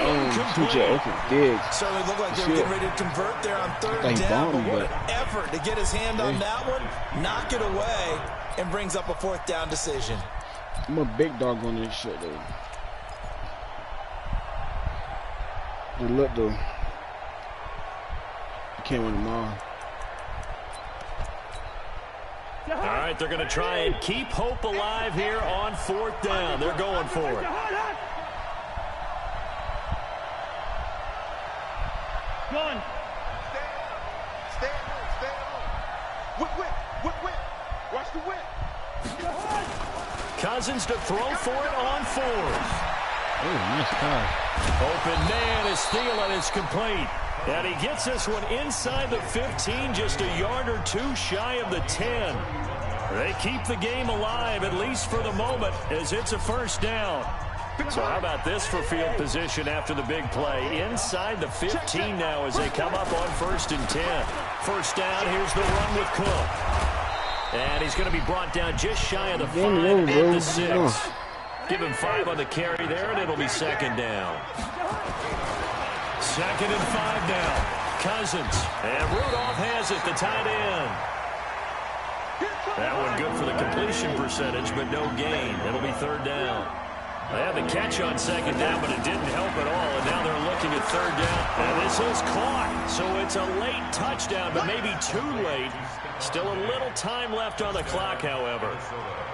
Tuja open Diggs. Certainly looked like they were getting ready to convert there on 3rd down, but what an effort to get his hand on that one, knock it away, and brings up a 4th down decision. I'm a big dog on this shit, though. Hey, look, though. You can't win them all. All right, they're going to try and keep hope alive here on 4th down. They're going for it. Whip, whip, whip, whip. Watch the whip. Cousins to throw for it on fourth. Oh, nice pass. Open man is Thielen. It's complete. And he gets this one inside the 15, just a yard or two shy of the 10. They keep the game alive, at least for the moment, as it's a first down. So how about this for field position after the big play? Inside the 15 now as they come up on 1st and 10. First down, here's the run with Cook. And he's going to be brought down just shy of the 5 at the 6. Give him 5 on the carry there, and it'll be 2nd down. 2nd and 5 now. Cousins. And Rudolph has it, the tight end. That one good for the completion percentage, but no gain. It'll be 3rd down. They had the catch on 2nd down, but it didn't help at all, and now they're looking at 3rd down. And this is caught, so it's a late touchdown, but maybe too late. Still a little time left on the clock, however.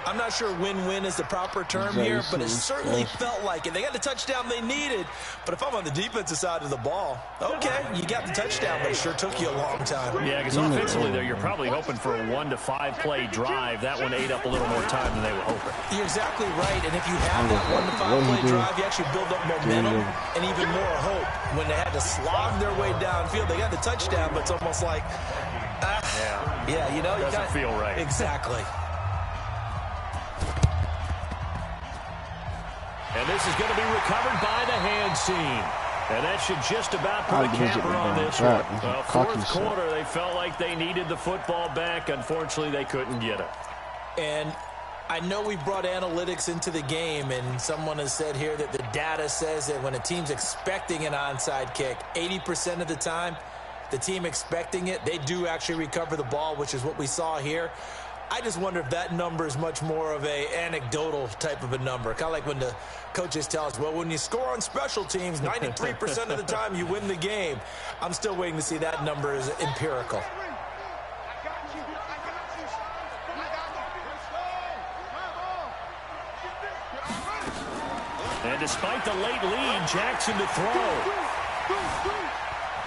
I'm not sure win-win is the proper term here, but it certainly felt like it. They got the touchdown they needed, but if I'm on the defensive side of the ball, okay, you got the touchdown, but it sure took you a long time. Yeah, because offensively there, you're probably hoping for a 1 to 5 play drive. That one ate up a little more time than they were hoping. You're exactly right, and if you have that 1 to 5 play drive, you actually build up momentum and even more hope. When they had to slog their way downfield, they got the touchdown, but it's almost like, yeah, you know, doesn't feel right. Exactly. And this is going to be recovered by the hands team. And that should just about put a capper on this one. Well, 4th quarter, they felt like they needed the football back. Unfortunately, they couldn't get it. And I know we brought analytics into the game, and someone has said here that the data says that when a team's expecting an onside kick, 80% of the time, the team expecting it, they do actually recover the ball, which is what we saw here. I just wonder if that number is much more of a anecdotal type of a number. Kind of like when the coaches tell us, well, when you score on special teams, 93% of the time you win the game. I'm still waiting to see that number is empirical. And despite the late lead, Jackson to throw.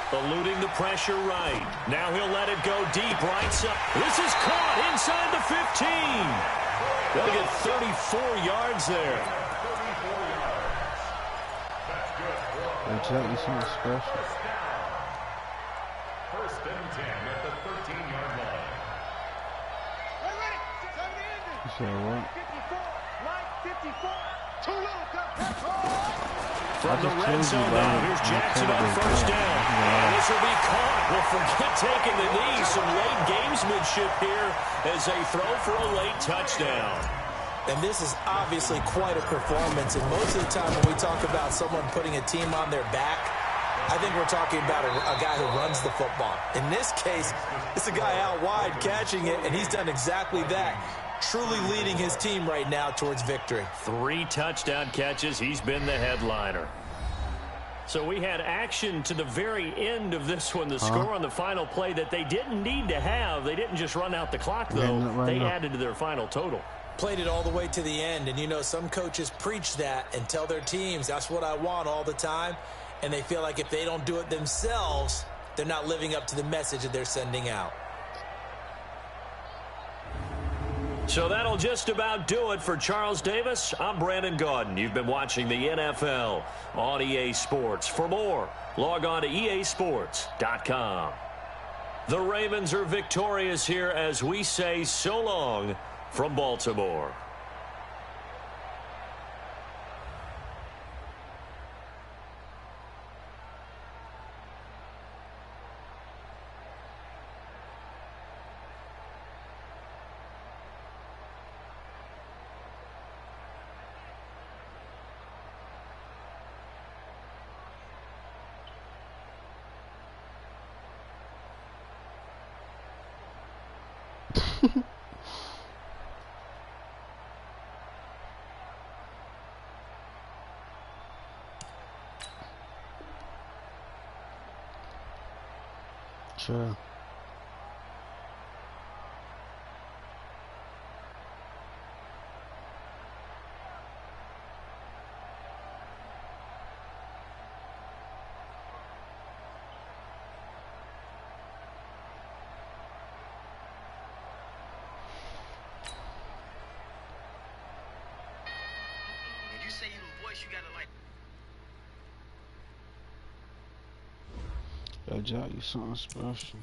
Eluding the pressure right. Now he'll let it go deep right side. This is caught inside the 15. They'll get 34 yards there. That's good. That's special. 1st and 10 at the 13-yard line. You said what? From the red zone now, here's Jackson on 1st down. And this will be caught. Well, forget taking the knee. Some late gamesmanship here as they throw for a late touchdown. And this is obviously quite a performance. And most of the time when we talk about someone putting a team on their back, I think we're talking about a guy who runs the football. In this case, it's a guy out wide catching it, and he's done exactly that. Truly leading his team right now towards victory. 3 touchdown catches. He's been the headliner. So we had action to the very end of this one. The score on the final play that they didn't need to have. They didn't just run out the clock, though. They added to their final total. Played it all the way to the end. And, you know, some coaches preach that and tell their teams, that's what I want all the time. And they feel like if they don't do it themselves, they're not living up to the message that they're sending out. So that'll just about do it for Charles Davis. I'm Brandon Gaudin. You've been watching the NFL on EA Sports. For more, log on to easports.com. The Ravens are victorious here as we say so long from Baltimore. Sure. you say you the voice, you gotta like. Yo, Jack, you something special.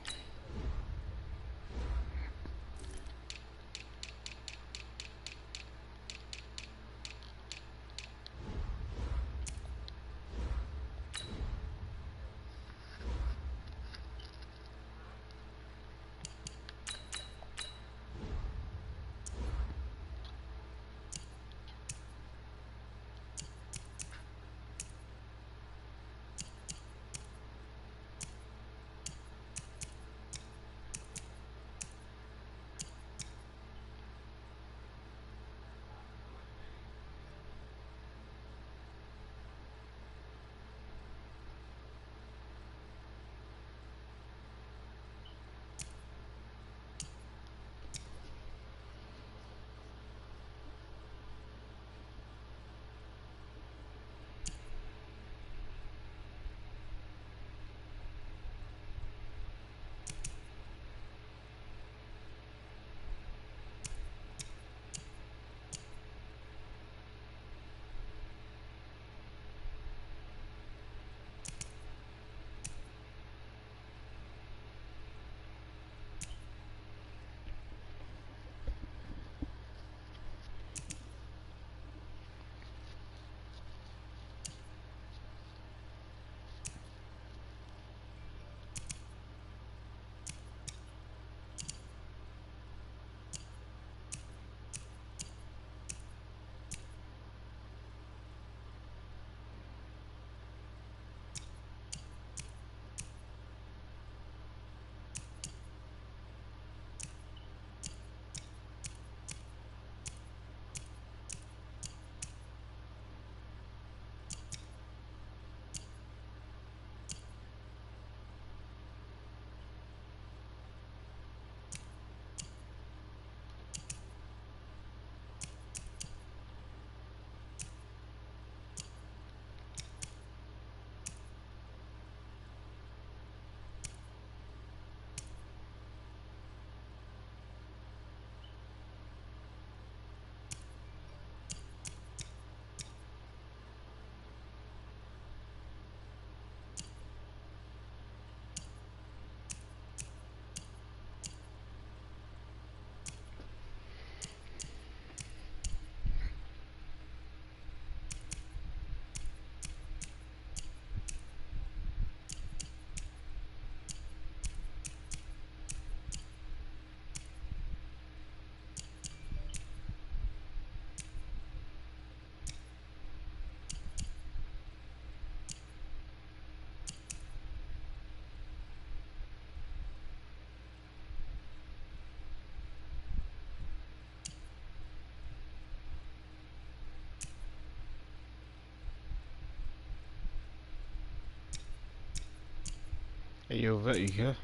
Hey, yo, Vet, you here?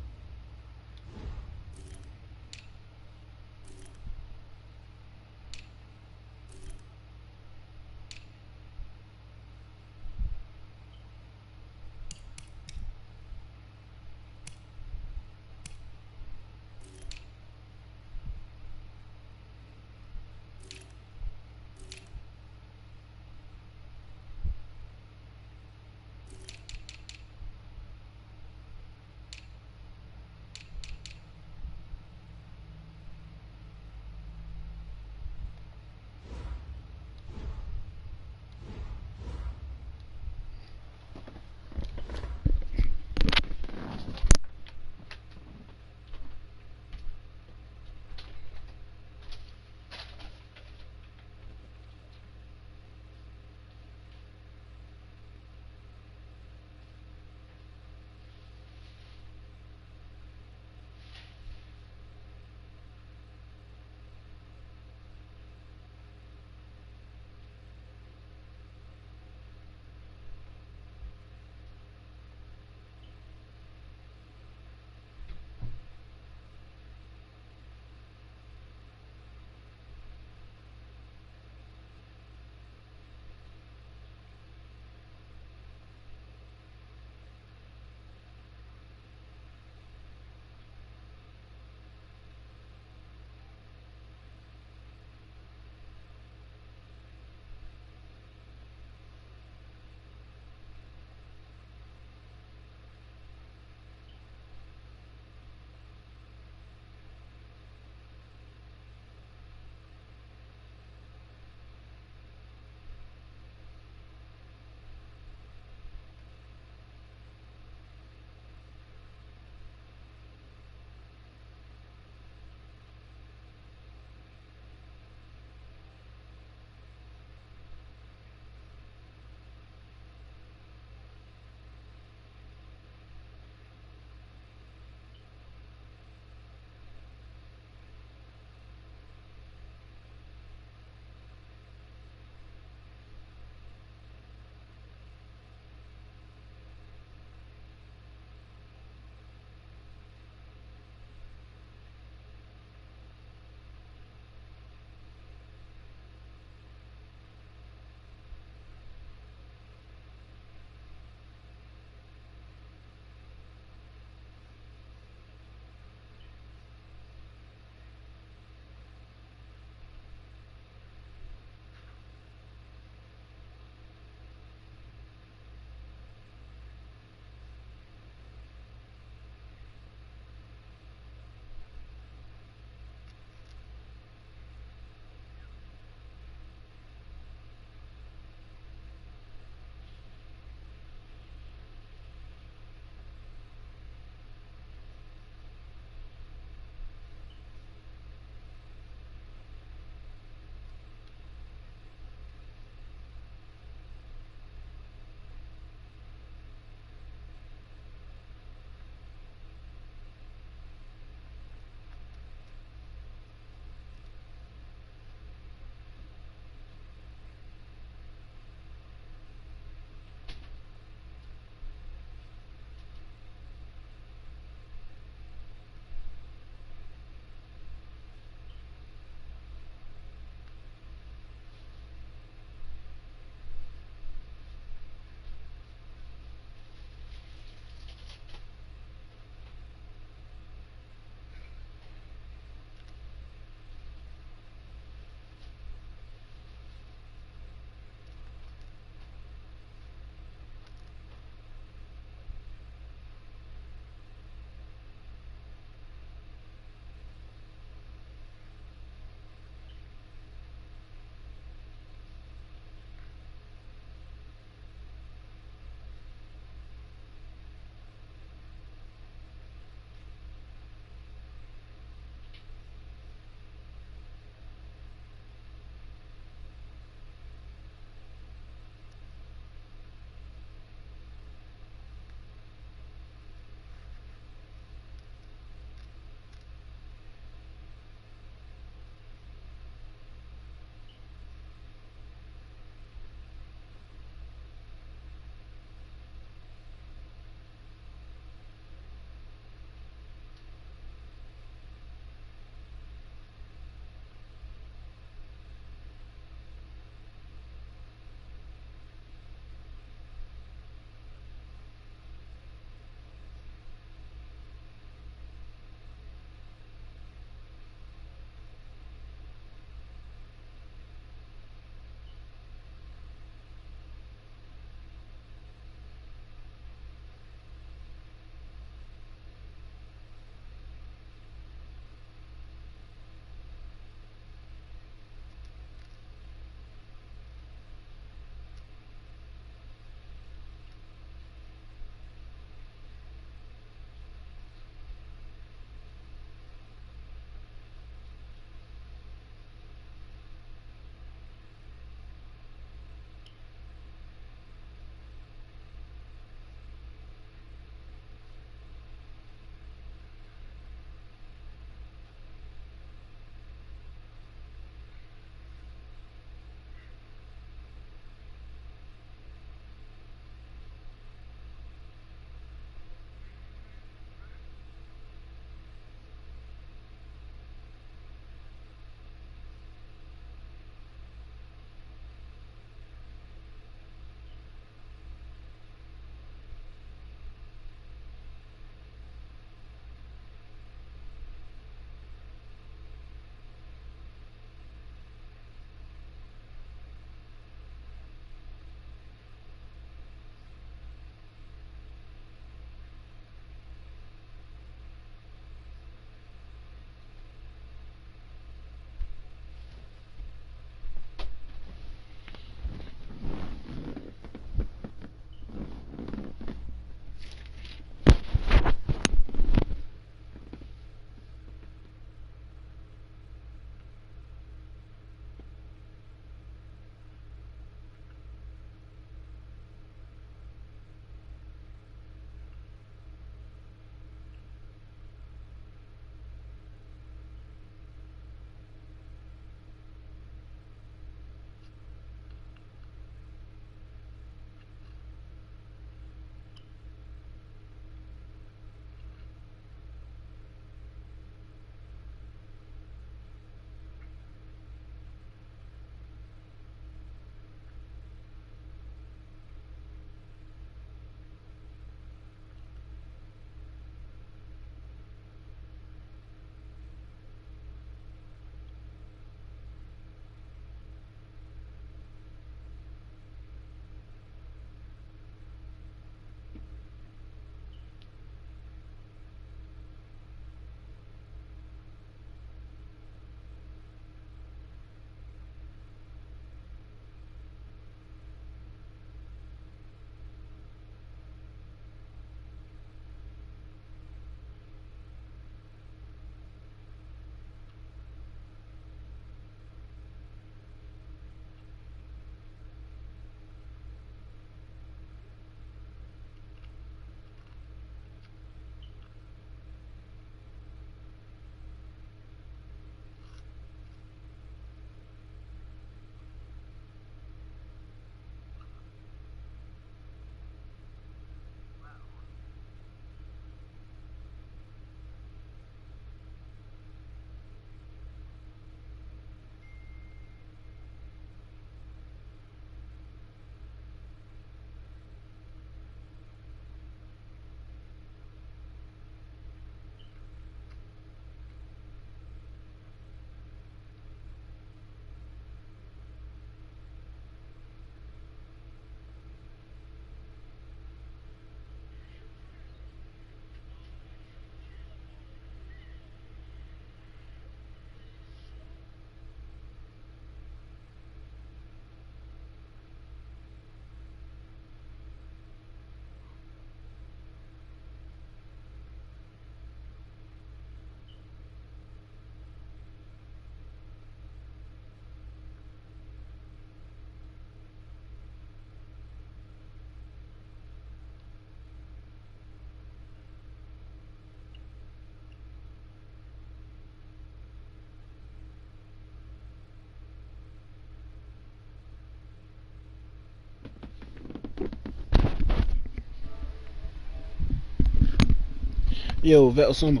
Yo, Vettel Summer.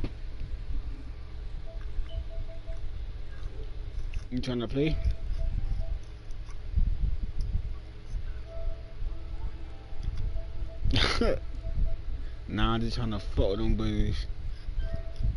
You trying to play? Nah, I'm just trying to fuck with them boys.